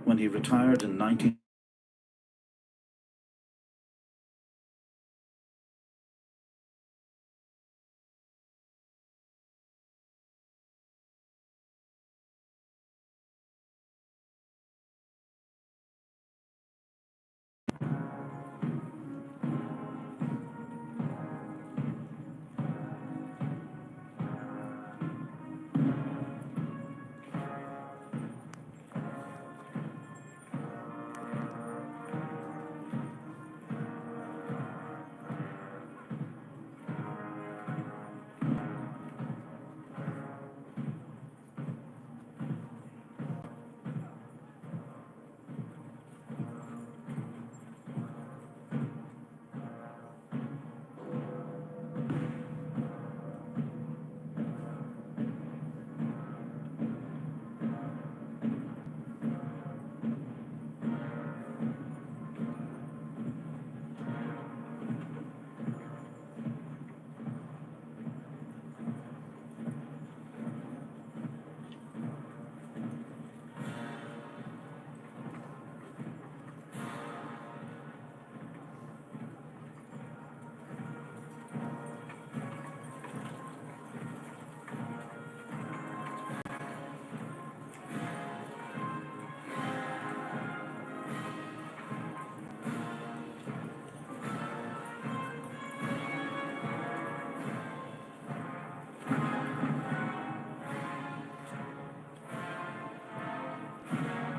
[SPEAKER 2] When he retired in 19...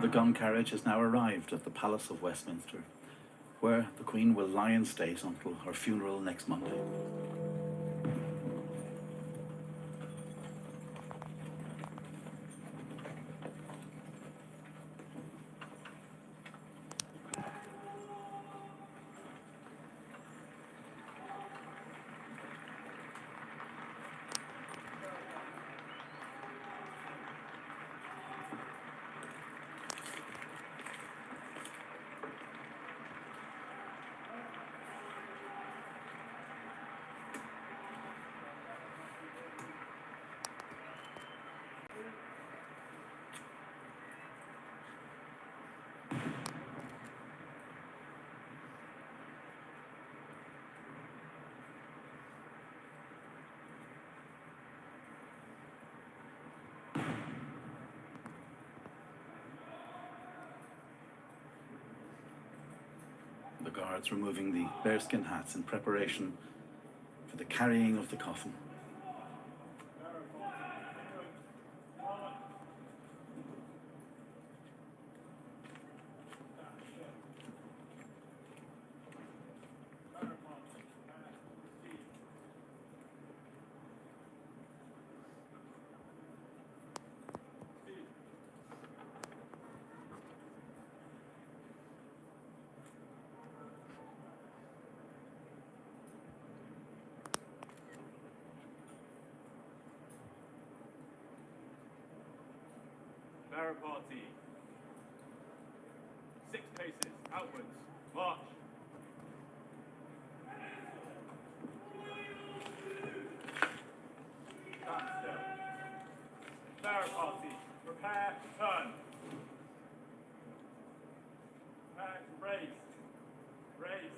[SPEAKER 2] The gun carriage has now arrived at the Palace of Westminster, where the Queen will lie in state until her funeral next Monday. The guards removing the bearskin hats in preparation for the carrying of the coffin.
[SPEAKER 9] Barra party. 6 paces, outwards, march. Stand still. Barra party, prepare, turn. Prepare, raise. Raise.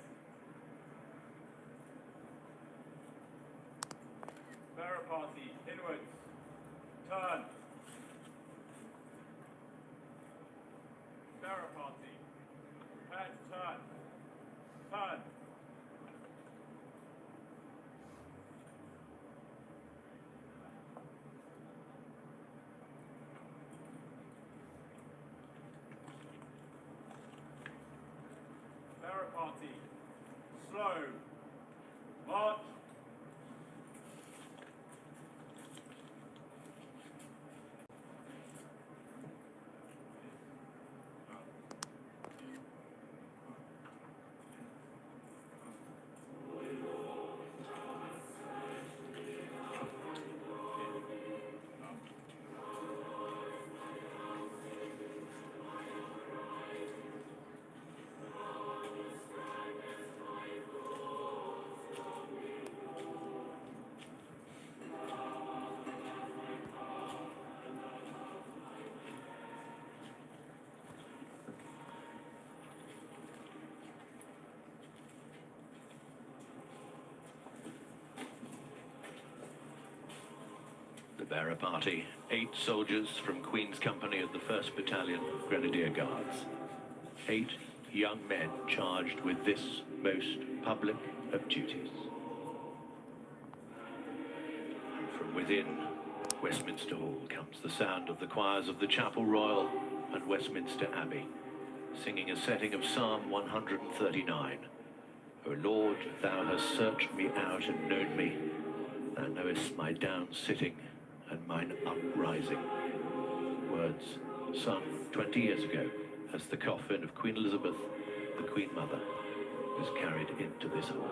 [SPEAKER 9] Barra party, inwards, turn. Barra party. Prepare to turn. Turn. Barra party. Slow. March.
[SPEAKER 17] bearer party, 8 soldiers from Queen's Company of the 1st Battalion Grenadier Guards. 8 young men charged with this most public of duties. And from within Westminster Hall comes the sound of the choirs of the Chapel Royal and Westminster Abbey, singing a setting of Psalm 139. O Lord, thou hast searched me out and known me. Thou knowest my down sitting and mine uprising. Words sung 20 years ago as the coffin of Queen Elizabeth, the Queen Mother, was carried into this hall.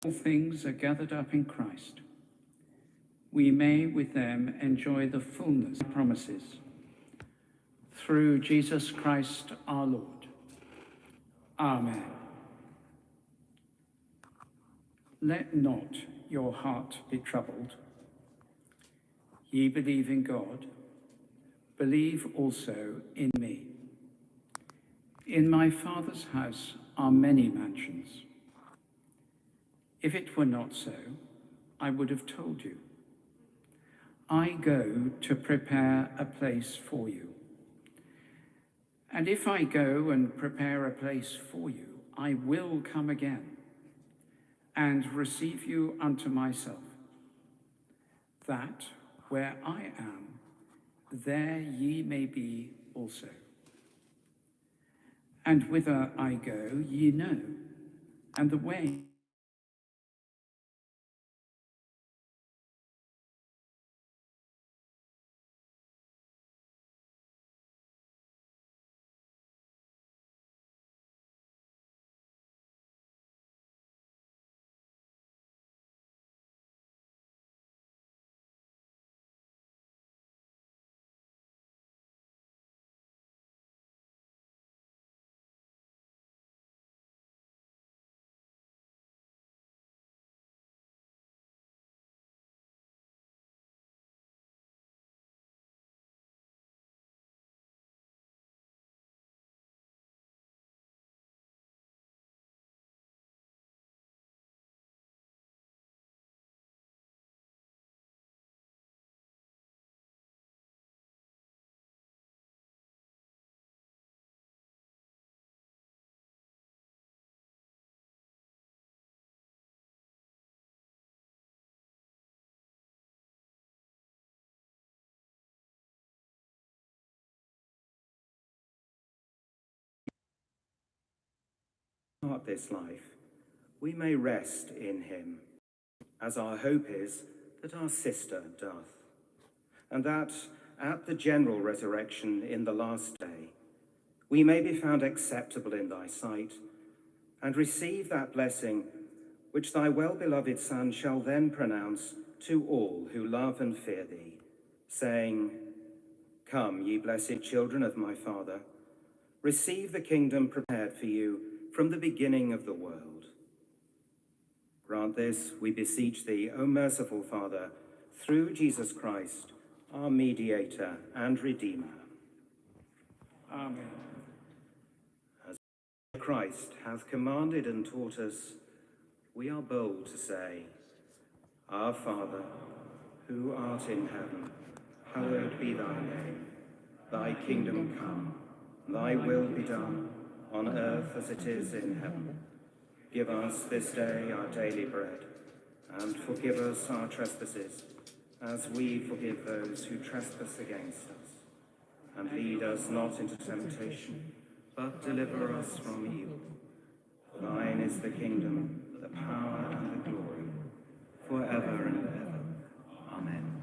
[SPEAKER 19] All things are gathered up in Christ. We may with them enjoy the fullness of promises. through Jesus Christ our Lord. Amen. Let not your heart be troubled. Ye believe in God, believe also in me. In my Father's house are many mansions. If it were not so, I would have told you. I go to prepare a place for you. And if I go and prepare a place for you, I will come again and receive you unto myself, that where I am, there ye may be also. And whither I go, ye know, and the way.
[SPEAKER 20] Part this life, we may rest in him, as our hope is that our sister doth, and that at the general resurrection in the last day, we may be found acceptable in thy sight, and receive that blessing which thy well-beloved Son shall then pronounce to all who love and fear thee, saying, Come, ye blessed children of my Father, receive the kingdom prepared for you from the beginning of the world. Grant this, we beseech thee, O merciful Father, through Jesus Christ, our mediator and Redeemer.
[SPEAKER 19] Amen.
[SPEAKER 20] As Christ hath commanded and taught us, we are bold to say, Our Father, who art in heaven, hallowed be thy name. Thy kingdom come, thy will be done, on earth as it is in heaven. Give us this day our daily bread, and forgive us our trespasses, as we forgive those who trespass against us. And lead us not into temptation, but deliver us from evil. For thine is the kingdom, the power, and the glory, forever and ever. Amen.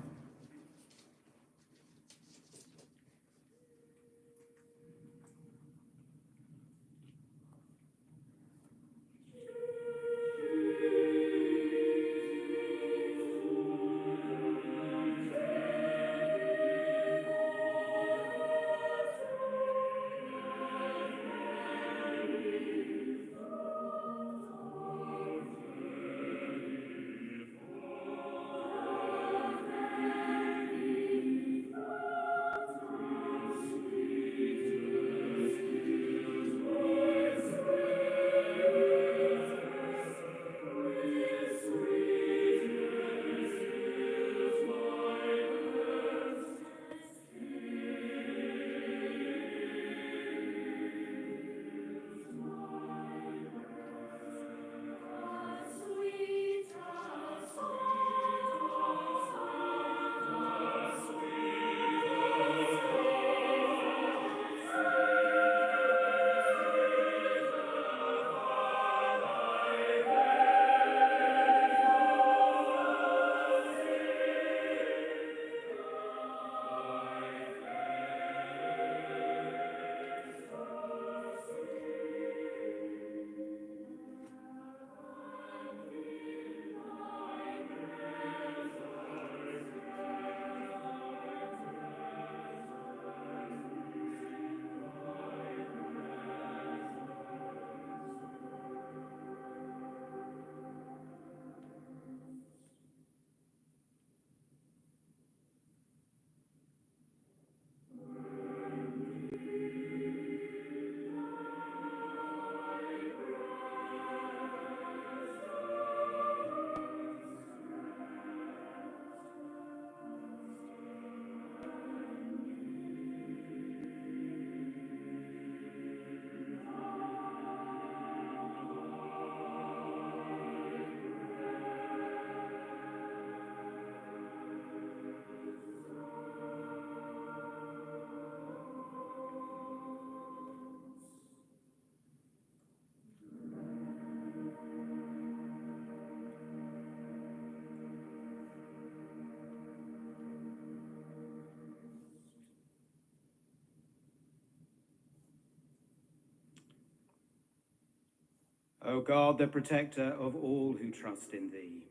[SPEAKER 20] O God, the protector of all who trust in thee,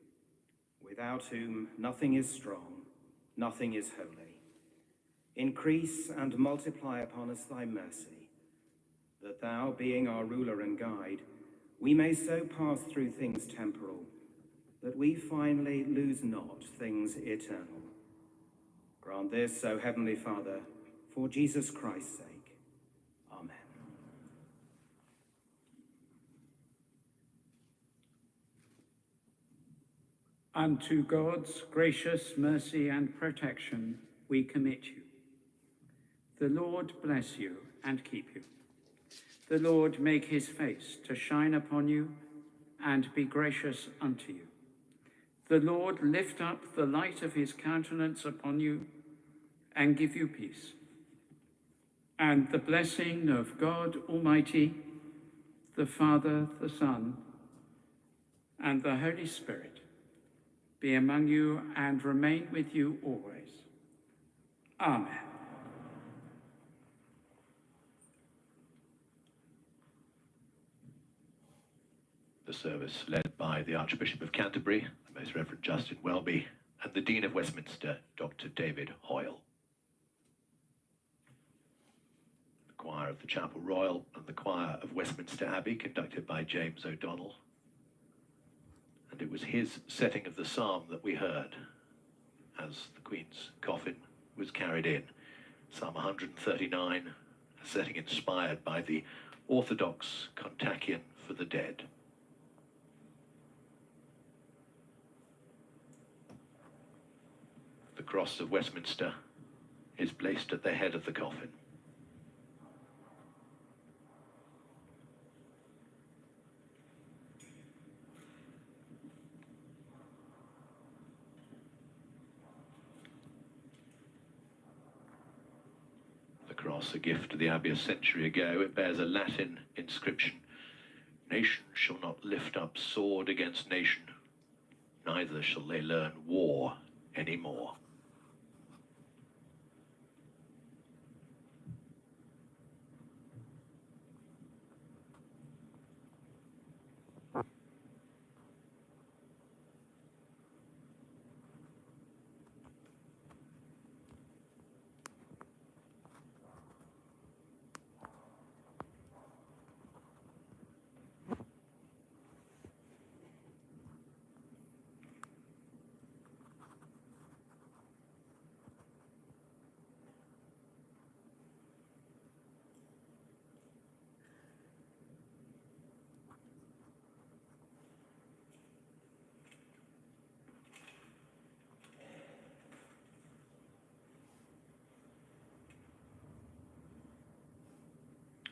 [SPEAKER 20] without whom nothing is strong, nothing is holy, increase and multiply upon us thy mercy, that thou, being our ruler and guide, we may so pass through things temporal, that we finally lose not things eternal. Grant this, O Heavenly Father, for Jesus Christ's sake. Amen.
[SPEAKER 19] Unto God's gracious mercy and protection we commit you. The Lord bless you and keep you. The Lord make his face to shine upon you and be gracious unto you. The Lord lift up the light of his countenance upon you and give you peace. And the blessing of God Almighty, the Father, the Son, and the Holy Spirit be among you and remain with you always. Amen.
[SPEAKER 17] The service led by the Archbishop of Canterbury, the Most Reverend Justin Welby, and the Dean of Westminster, Dr. David Hoyle. The choir of the Chapel Royal and the choir of Westminster Abbey, conducted by James O'Donnell. And it was his setting of the psalm that we heard as the Queen's coffin was carried in. Psalm 139, a setting inspired by the Orthodox Kontakion for the dead. The cross of Westminster is placed at the head of the coffin. The cross, a gift to the Abbey a century ago, it bears a Latin inscription: "Nation shall not lift up sword against nation, neither shall they learn war anymore."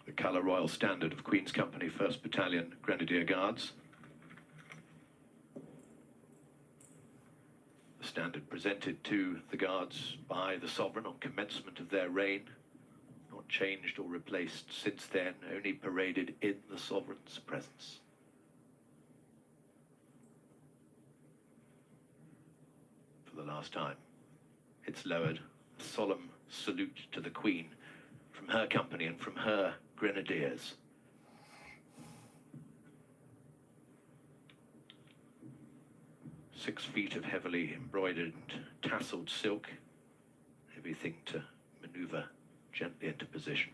[SPEAKER 17] The colour royal standard of Queen's Company 1st Battalion Grenadier Guards. The standard presented to the Guards by the Sovereign on commencement of their reign, not changed or replaced since then, only paraded in the Sovereign's presence. For the last time, it's lowered, a solemn salute to the Queen from her company and from her Grenadiers. Six feet of heavily embroidered and tasseled silk, everything to maneuver gently into position.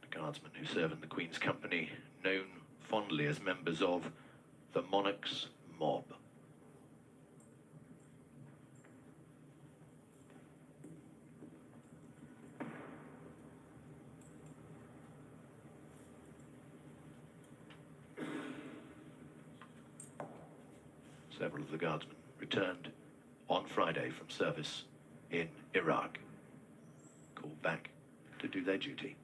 [SPEAKER 17] The guardsmen who serve in the Queen's Company, known fondly as members of the Monarch's Mob. Several of the guardsmen returned on Friday from service in Iraq, called back to do their duty.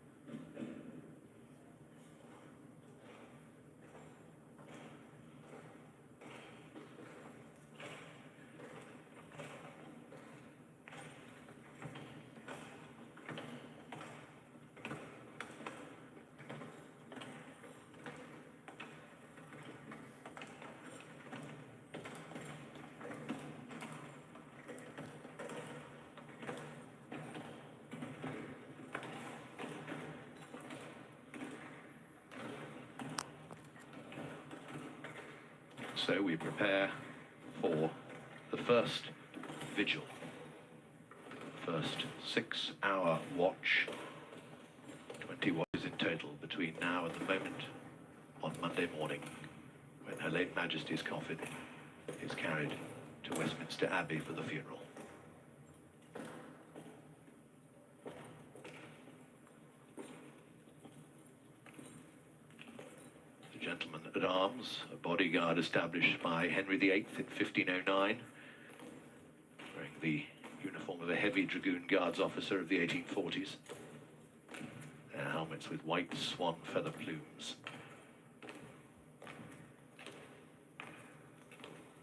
[SPEAKER 17] So we prepare for the first vigil, first 6-hour watch, 20 watches in total between now and the moment on Monday morning when Her late Majesty's coffin is carried to Westminster Abbey for the funeral. The gentleman at arms, a bodyguard established by Henry VIII in 1509, wearing the uniform of a heavy dragoon guards officer of the 1840s. Their helmets with white swan feather plumes.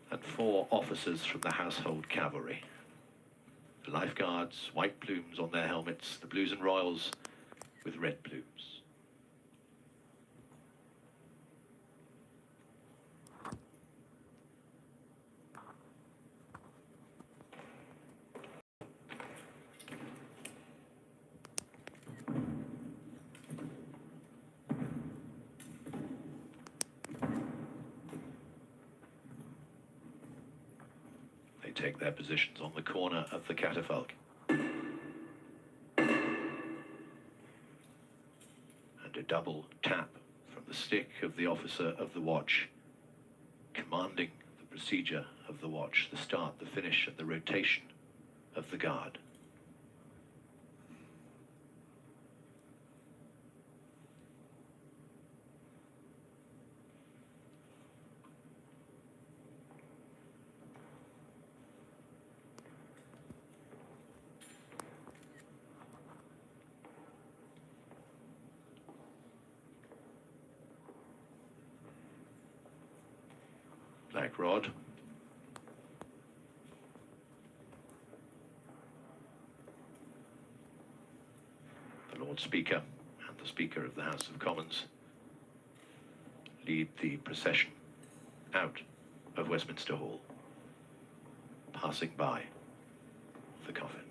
[SPEAKER 17] And 4 officers from the household cavalry. The lifeguards, white plumes on their helmets, the blues and royals with red plumes. Take their positions on the corner of the catafalque. And a double tap from the stick of the officer of the watch, commanding the procedure of the watch, the start, the finish, and the rotation of the guard. Black rod. The Lord Speaker and the Speaker of the House of Commons lead the procession out of Westminster Hall, passing by the coffin.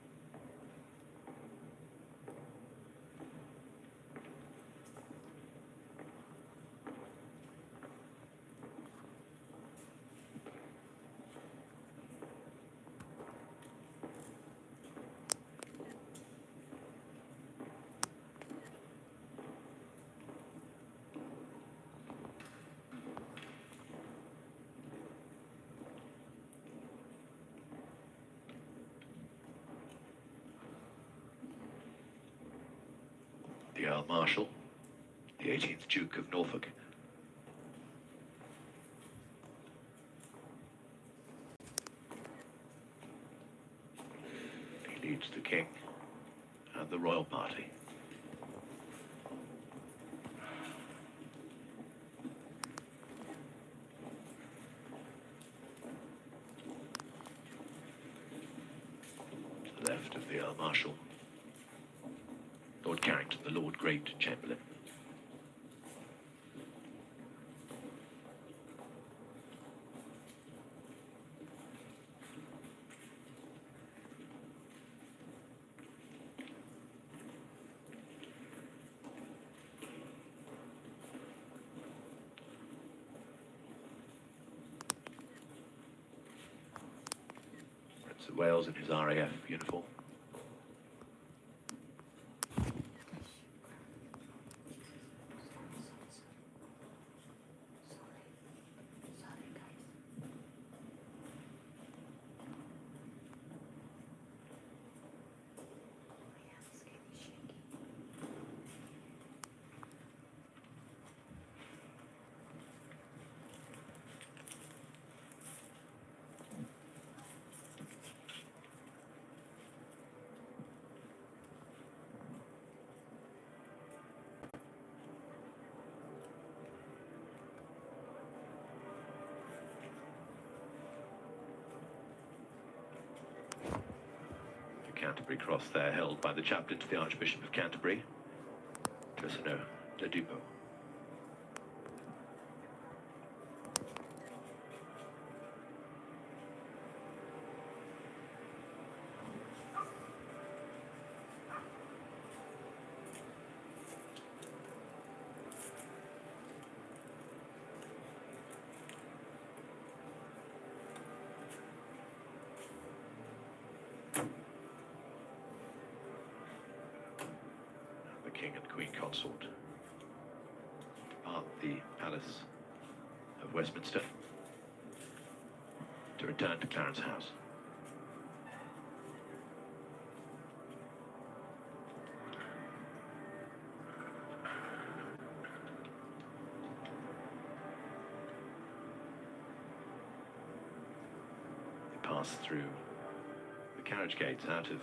[SPEAKER 17] The Earl Marshal, the 18th Duke of Norfolk. He leads the King and the royal party. To the left of the Earl Marshal, Lord Carrington, the Lord Great Chamberlain. Prince of Wales in his RAF uniform. Canterbury Cross there, held by the chaplain to the Archbishop of Canterbury, Tresino de Dupo. King and Queen Consort depart the Palace of Westminster to return to Clarence House. They pass through the carriage gates out of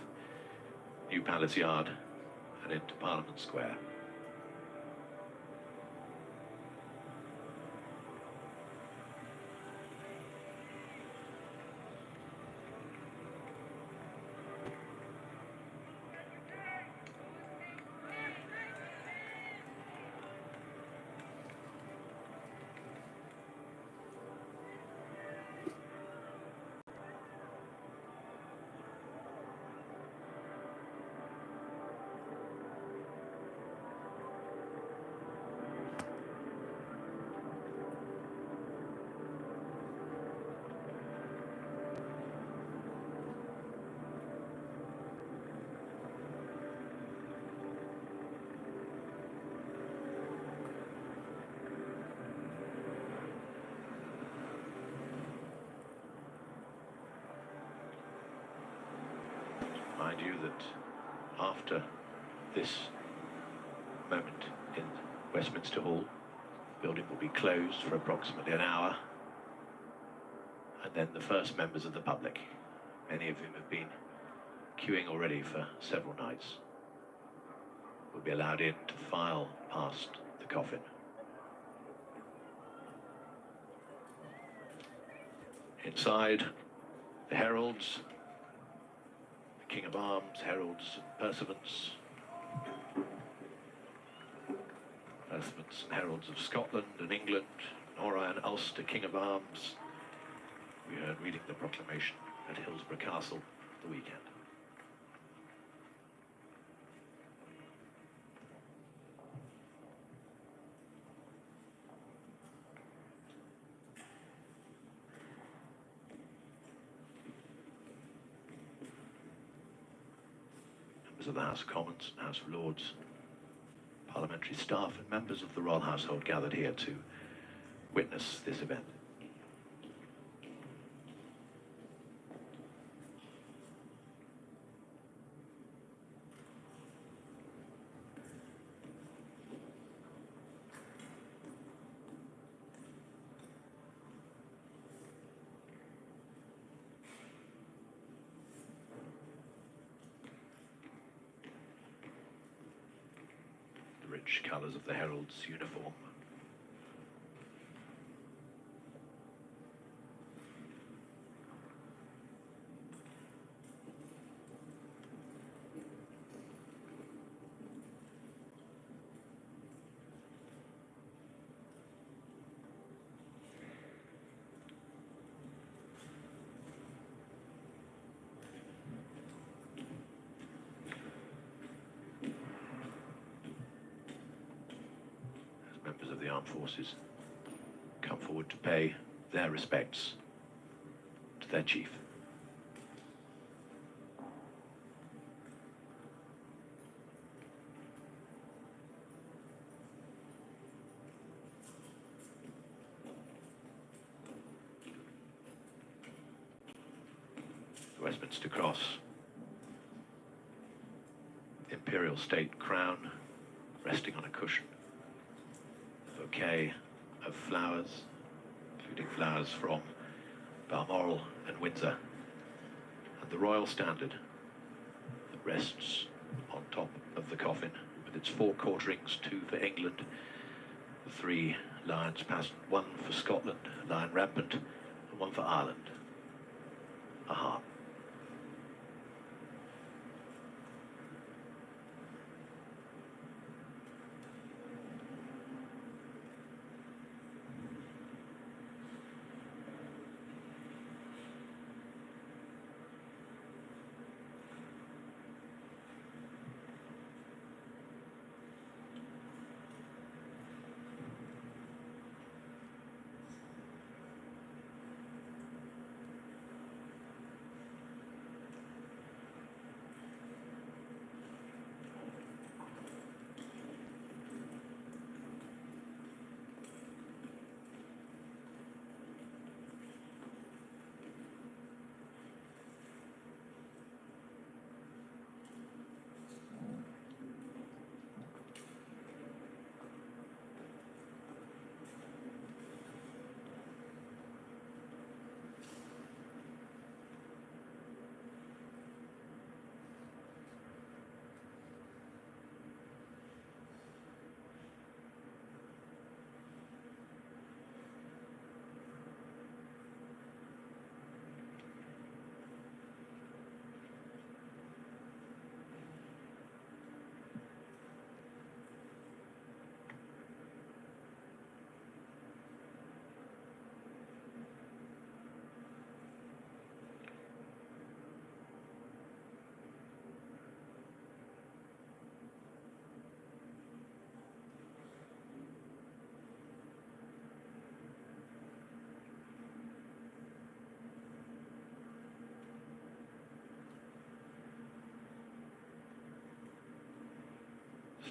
[SPEAKER 17] New Palace Yard and into Parliament Square. Mind you that after this moment in Westminster Hall, the building will be closed for approximately an hour, and then the first members of the public, many of whom have been queuing already for several nights, will be allowed in to file past the coffin. Inside, the heralds, King of Arms, heralds, Pursuivants, and heralds of Scotland and England, Orion Ulster, King of Arms. We heard reading the proclamation at Hillsborough Castle the weekend. Members of the House of Commons, House of Lords, parliamentary staff and members of the royal household gathered here to witness this event. Rich colours of the herald's uniform. Members of the armed forces come forward to pay their respects to their chief. The Westminster Cross, Imperial State Crown resting on a cushion, bouquet of flowers, including flowers from Balmoral and Windsor, and the royal standard that rests on top of the coffin with its 4 quarterings, 2 for England, the 3 lions patterned, 1 for Scotland, lion rampant, and 1 for Ireland, a heart.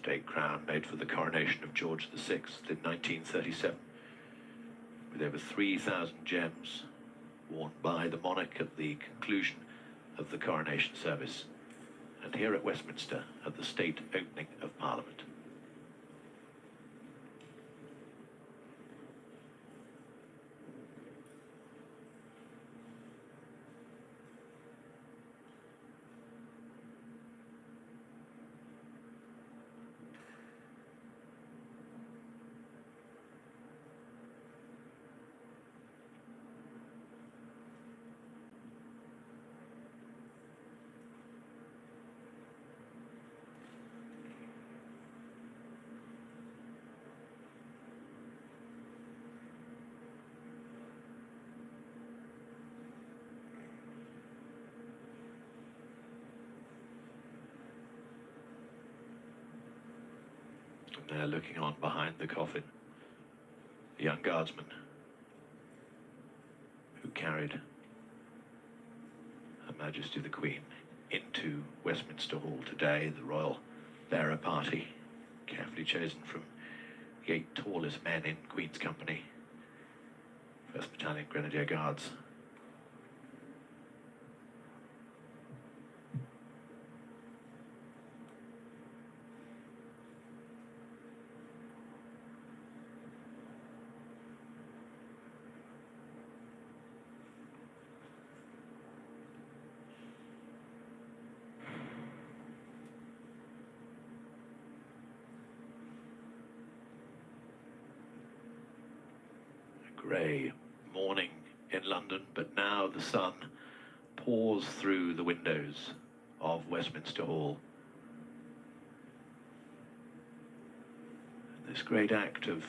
[SPEAKER 17] state crown made for the coronation of George VI in 1937, with over 3,000 gems worn by the monarch at the conclusion of the coronation service, and here at Westminster at the state opening of Parliament. And there, looking on behind the coffin, a young guardsman who carried Her Majesty the Queen into Westminster Hall today, the royal bearer party, carefully chosen from the 8 tallest men in Queen's company, 1st Battalion Grenadier Guards. Grey morning in London, but now the sun pours through the windows of Westminster Hall. And this great act of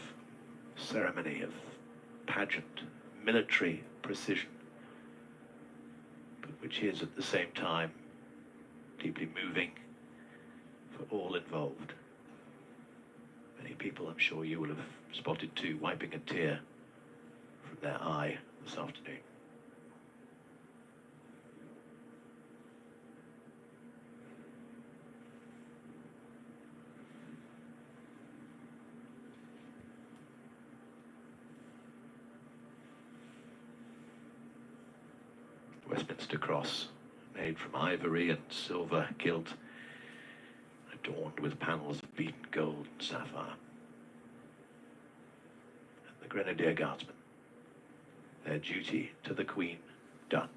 [SPEAKER 17] ceremony, of pageant, military precision, but which is at the same time deeply moving for all involved. Many people, I'm sure you will have spotted too, wiping a tear from their eye this afternoon. Westminster Cross, made from ivory and silver gilt, adorned with panels of beaten gold and sapphire. And the Grenadier Guardsmen, their duty to the Queen done.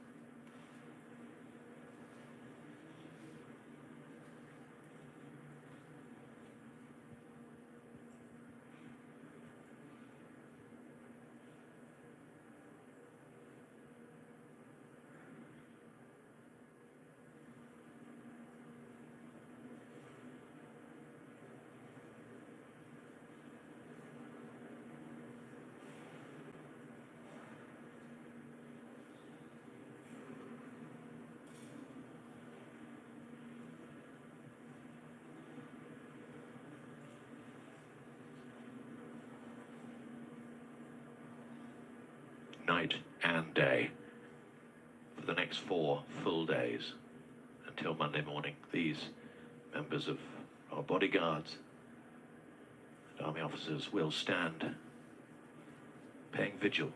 [SPEAKER 17] Night and day for the next 4 full days until Monday morning. These members of our bodyguards and army officers will stand paying vigil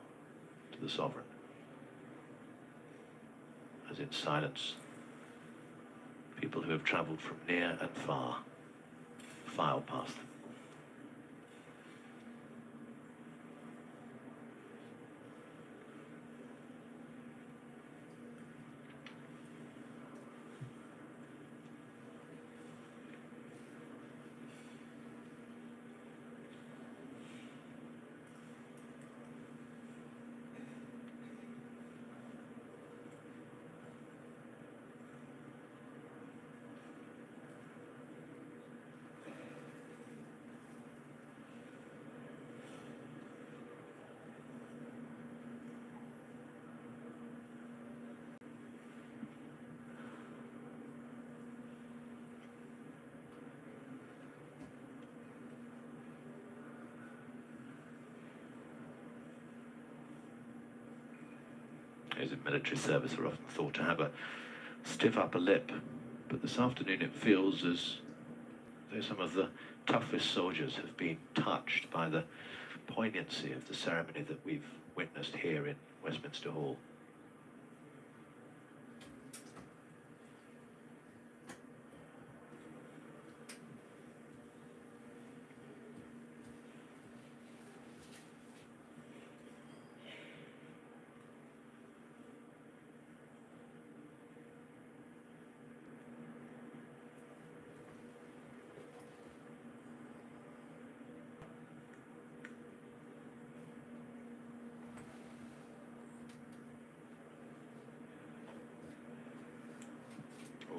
[SPEAKER 17] to the sovereign as in silence people who have travelled from near and far file past them. Those in military service are often thought to have a stiff upper lip, but this afternoon it feels as though some of the toughest soldiers have been touched by the poignancy of the ceremony that we've witnessed here in Westminster Hall.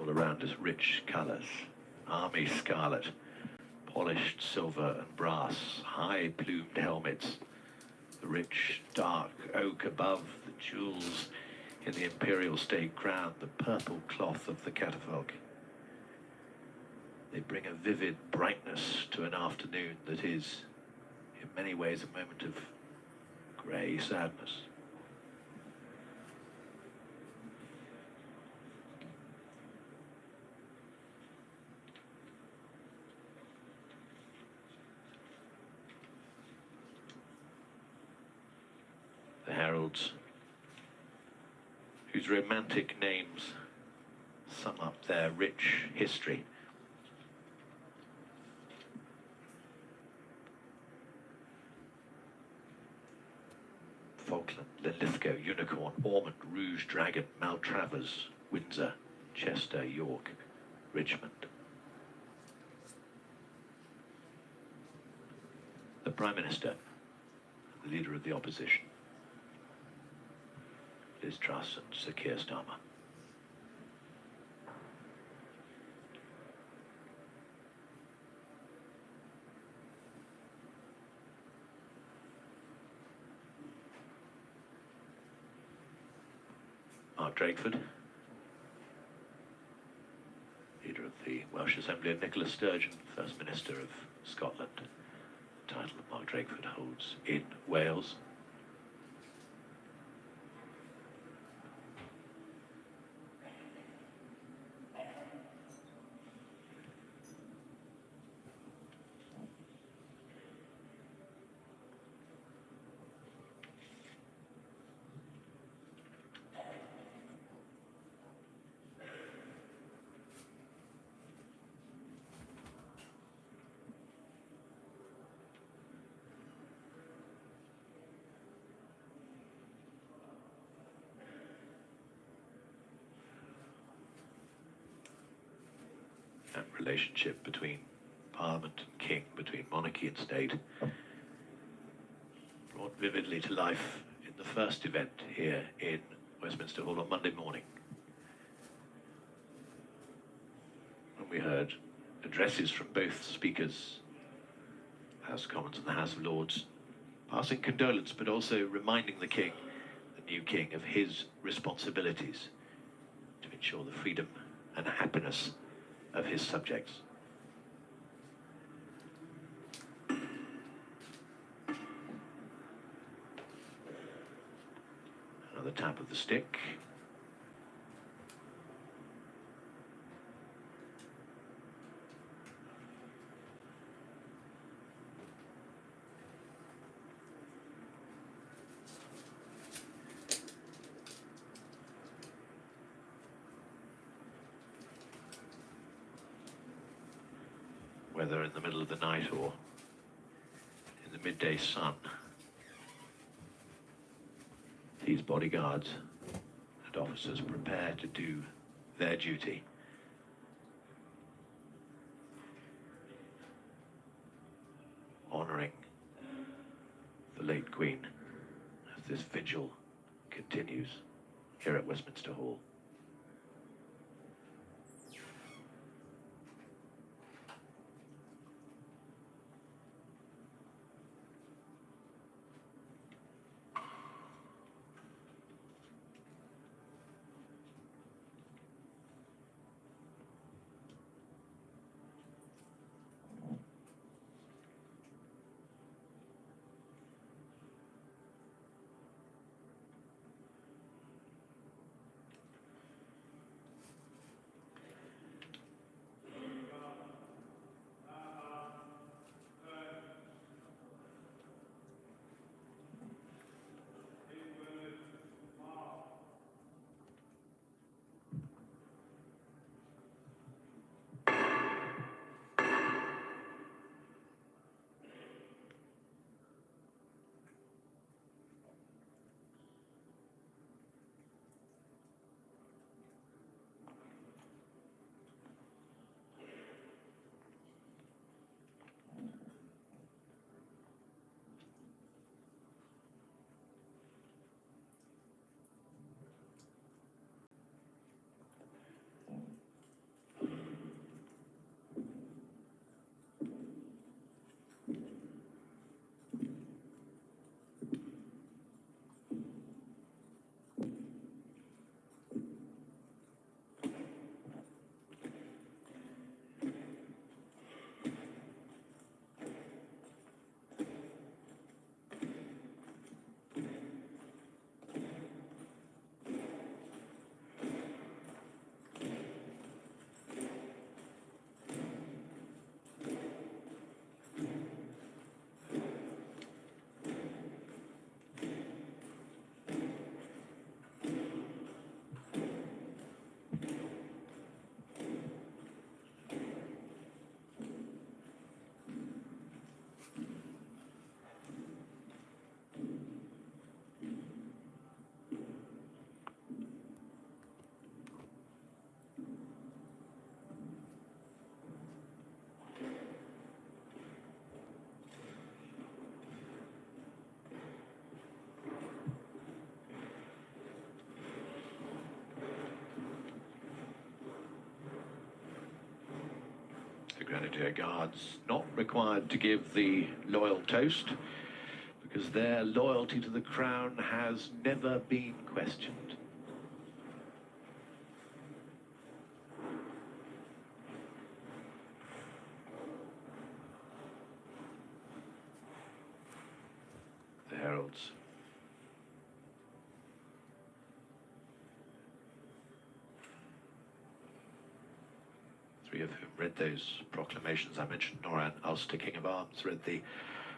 [SPEAKER 17] All around us, rich colours, army scarlet, polished silver and brass, high-plumed helmets, the rich, dark oak above, the jewels in the imperial state crown, the purple cloth of the catafalque. They bring a vivid brightness to an afternoon that is, in many ways, a moment of grey sadness. The heralds, whose romantic names sum up their rich history. Falkland, Linlithgow, Unicorn, Ormond, Rouge, Dragon, Maltravers, Windsor, Chester, York, Richmond. The Prime Minister, the Leader of the Opposition, Liz Truss and Sir Keir Starmer. Mark Drakeford, Leader of the Welsh Assembly, and Nicola Sturgeon, First Minister of Scotland. The title that Mark Drakeford holds in Wales. That relationship between Parliament and King, between monarchy and state, brought vividly to life in the first event here in Westminster Hall on Monday morning, when we heard addresses from both speakers, House of Commons and the House of Lords, passing condolence but also reminding the King, the new King, of his responsibilities to ensure the freedom and happiness of his subjects. Another tap of the stick. Whether in the middle of the night or in the midday sun, these bodyguards and officers prepare to do their duty. Honouring the late Queen as this vigil continues here at Westminster Hall. Grenadier Guards not required to give the loyal toast because their loyalty to the crown has never been questioned. The heralds. Three of whom read those proclamations I mentioned. Noran Ulster, King of Arms, read the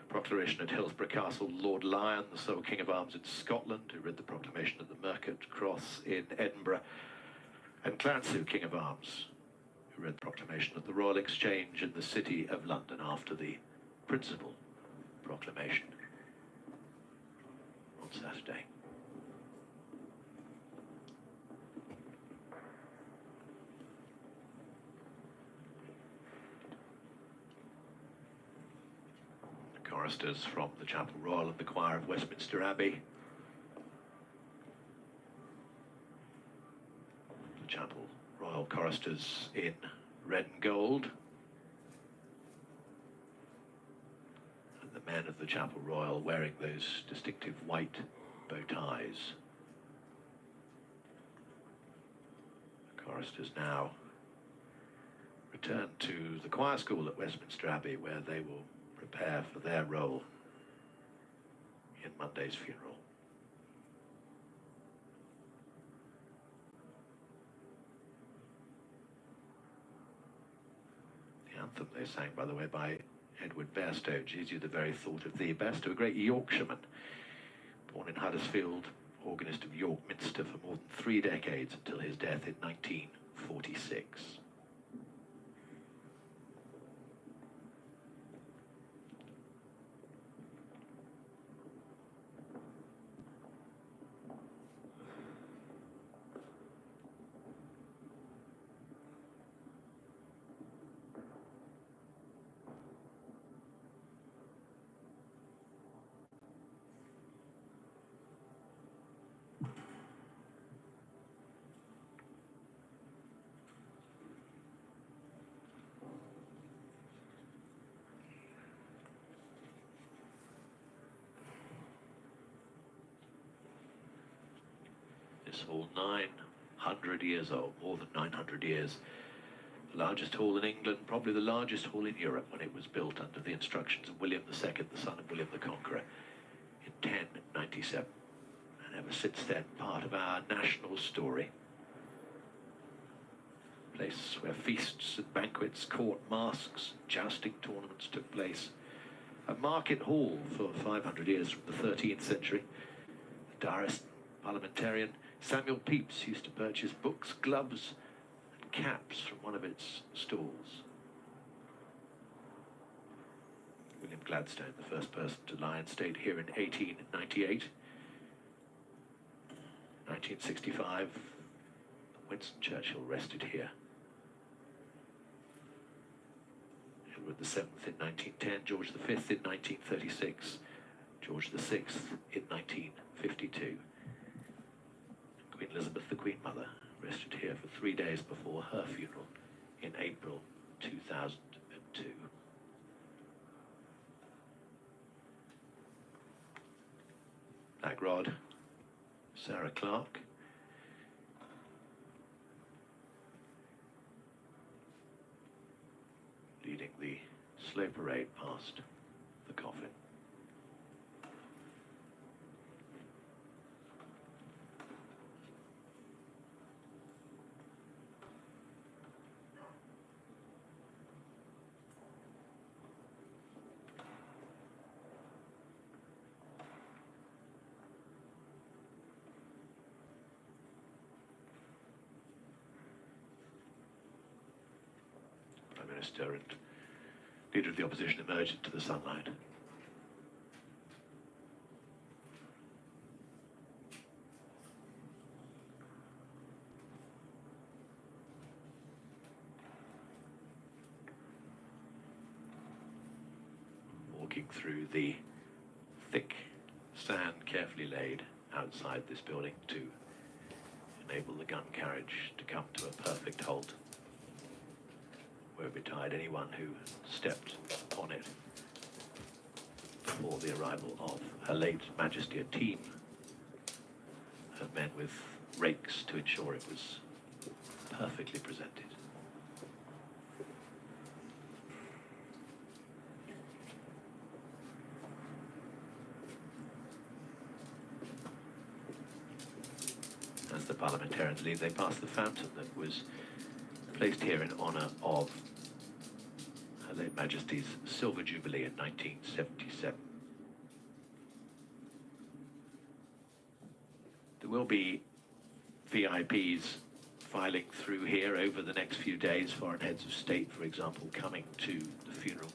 [SPEAKER 17] proclamation at Hillsborough Castle. Lord Lyon, the sole King of Arms in Scotland, who read the proclamation at the Mercat Cross in Edinburgh. And Clanceux, King of Arms, who read the proclamation at the Royal Exchange in the City of London after the principal proclamation on Saturday. Choristers from the Chapel Royal and the Choir of Westminster Abbey. The Chapel Royal choristers in red and gold. And the men of the Chapel Royal wearing those distinctive white bow ties. The choristers now return to the choir school at Westminster Abbey, where they will prepare for their role in Monday's funeral. The anthem they sang, by the way, by Edward Bairstow, "Jesu, you the very thought of thee." Bairstow, a great Yorkshireman, born in Huddersfield, organist of York Minster for more than 3 decades until his death in 1946. This hall, 900 years old, more than 900 years. The largest hall in England, probably the largest hall in Europe when it was built under the instructions of William II, the son of William the Conqueror, in 1097. And ever since then, part of our national story. A place where feasts and banquets, court masques, jousting tournaments took place. A market hall for 500 years from the 13th century. The diarist parliamentarian Samuel Pepys used to purchase books, gloves, and caps from one of its stalls. William Gladstone, the first person to lie in state here in 1898. 1965, Winston Churchill rested here. Edward VII in 1910, George V in 1936, George VI in 1952. Queen Elizabeth, the Queen Mother, rested here for 3 days before her funeral in April 2002. Black Rod, Sarah Clark. Leading the slow parade past the coffin. Prime Minister and Leader of the Opposition emerged into the sunlight. Walking through the thick sand carefully laid outside this building to enable the gun carriage to come to a perfect halt. woe betide anyone who stepped on it before the arrival of Her late Majesty, a team of men with rakes to ensure it was perfectly presented. As the parliamentarians leave, they pass the fountain that was placed here in honour of Her late Majesty's Silver Jubilee in 1977. There will be VIPs filing through here over the next few days, foreign heads of state, for example, coming to the funeral.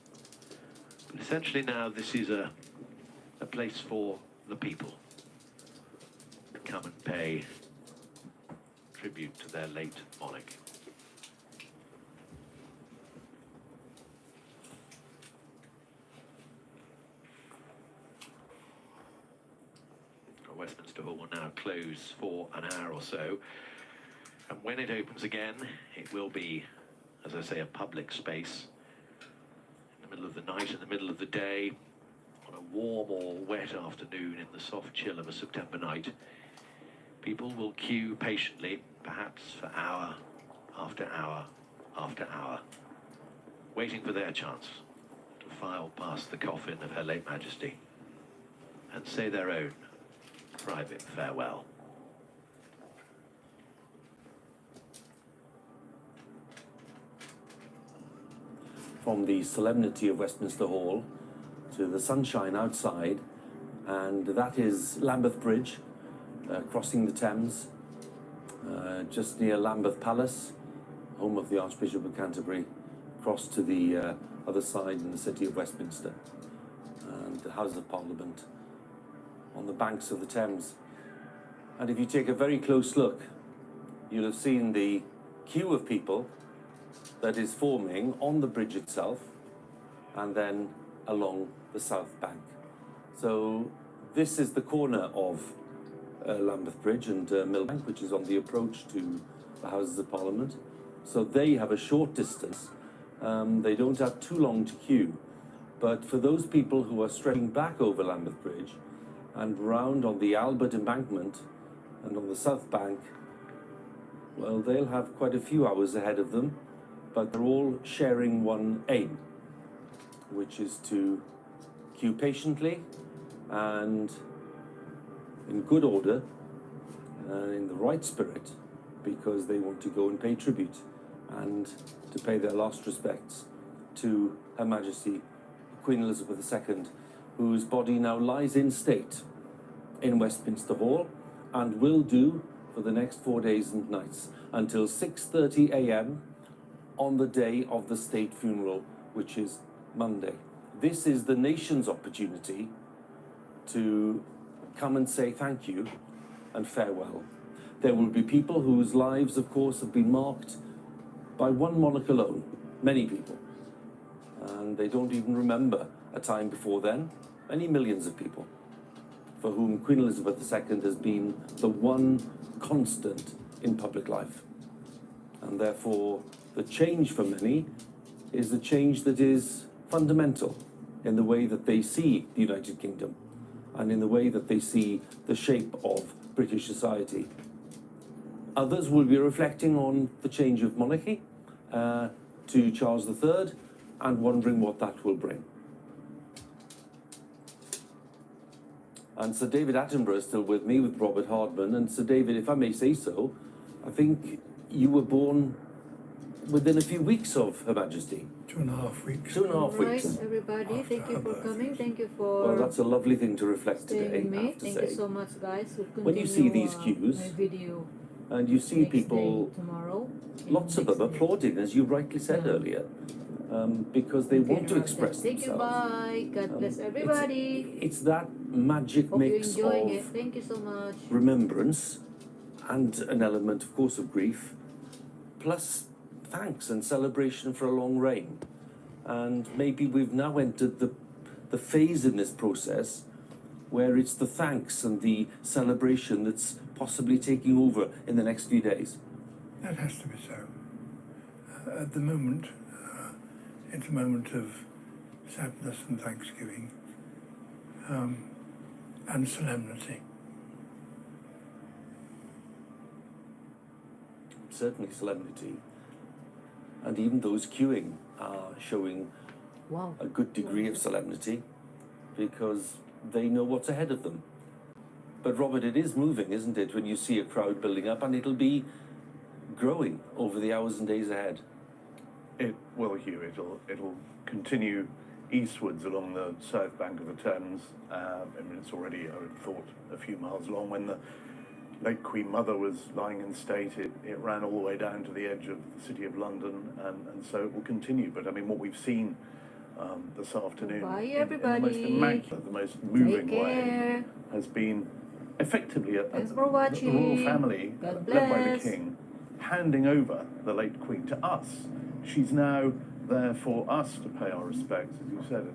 [SPEAKER 17] But essentially now this is a place for the people to come and pay tribute to their late monarch. Westminster Hall will now close for an hour or so, and when it opens again, it will be, as I say, a public space in the middle of the night, in the middle of the day, on a warm or wet afternoon in the soft chill of a September night. People will queue patiently, perhaps for hour after hour after hour, waiting for their chance to file past the coffin of Her late Majesty and say their own private farewell.
[SPEAKER 5] From the solemnity of Westminster Hall to the sunshine outside, and that is Lambeth Bridge, crossing the Thames, just near Lambeth Palace, home of the Archbishop of Canterbury, across to the other side in the city of Westminster, and the House of Parliament on the banks of the Thames. And if you take a very close look, you'll have seen the queue of people that is forming on the bridge itself and then along the south bank. So this is the corner of Lambeth Bridge and Millbank, which is on the approach to the Houses of Parliament. So they have a short distance. They don't have too long to queue. But for those people who are stretching back over Lambeth Bridge and round on the Albert Embankment and on the south bank, well, they'll have quite a few hours ahead of them, but they're all sharing one aim, which is to queue patiently and in good order and in the right spirit, because they want to go and pay tribute and to pay their last respects to Her Majesty Queen Elizabeth II, whose body now lies in state in Westminster Hall and will do for the next 4 days and nights until 6:30 a.m. on the day of the state funeral, which is Monday. This is the nation's opportunity to come and say thank you and farewell. There will be people whose lives, of course, have been marked by one monarch alone, many people, and they don't even remember a time before then. Many millions of people for whom Queen Elizabeth II has been the one constant in public life. And therefore, the change for many is a change that is fundamental in the way that they see the United Kingdom and in the way that they see the shape of British society. Others will be reflecting on the change of monarchy to Charles III and wondering what that will bring. And Sir David Attenborough is still with me, with Robert Hardman. And Sir David, if I may say so, I think you were born within a few weeks of Her Majesty.
[SPEAKER 3] 2.5 weeks.
[SPEAKER 5] 2.5 weeks.
[SPEAKER 8] Right, everybody, thank you for coming. Thank you for
[SPEAKER 5] Well, that's a lovely thing to reflect
[SPEAKER 8] staying
[SPEAKER 5] today,
[SPEAKER 8] with
[SPEAKER 5] I
[SPEAKER 8] me.
[SPEAKER 5] have to
[SPEAKER 8] Thank
[SPEAKER 5] say.
[SPEAKER 8] you so much, guys. We'll
[SPEAKER 5] When you see
[SPEAKER 8] continue,
[SPEAKER 5] these queues,
[SPEAKER 8] my video
[SPEAKER 5] and you see
[SPEAKER 8] next
[SPEAKER 5] people,
[SPEAKER 8] day, tomorrow,
[SPEAKER 5] lots of them applauding, as you rightly said earlier, because they want to express
[SPEAKER 8] Thank you,
[SPEAKER 5] themselves.
[SPEAKER 8] bye. God bless everybody.
[SPEAKER 5] It's that magic
[SPEAKER 8] Hope you're
[SPEAKER 5] mix
[SPEAKER 8] enjoying
[SPEAKER 5] of
[SPEAKER 8] it. Thank you so much.
[SPEAKER 5] remembrance and an element, of course, of grief, plus thanks and celebration for a long reign. And maybe we've now entered the phase in this process where it's the thanks and the celebration that's possibly taking over in the next few days.
[SPEAKER 3] That has to be so. At the moment, It's a moment of sadness and thanksgiving and solemnity.
[SPEAKER 5] Certainly solemnity. And even those queuing are showing a good degree of solemnity because they know what's ahead of them. But Robert, it is moving, isn't it, when you see a crowd building up, and it'll be growing over the hours and days ahead.
[SPEAKER 21] It will, Hugh. It'll continue eastwards along the south bank of the Thames. I mean, it's already, I would have thought, a few miles long. When the late Queen Mother was lying in state, it ran all the way down to the edge of the City of London, and so it will continue. But I mean, what we've seen this afternoon
[SPEAKER 8] Bye,
[SPEAKER 21] in the most immaculate, the most moving way has been effectively
[SPEAKER 8] Thanks for
[SPEAKER 21] the
[SPEAKER 8] watching.
[SPEAKER 21] royal family,
[SPEAKER 8] God
[SPEAKER 21] led by the
[SPEAKER 8] bless.
[SPEAKER 21] King, handing over the late Queen to us. She's now there for us to pay our respects, as you said,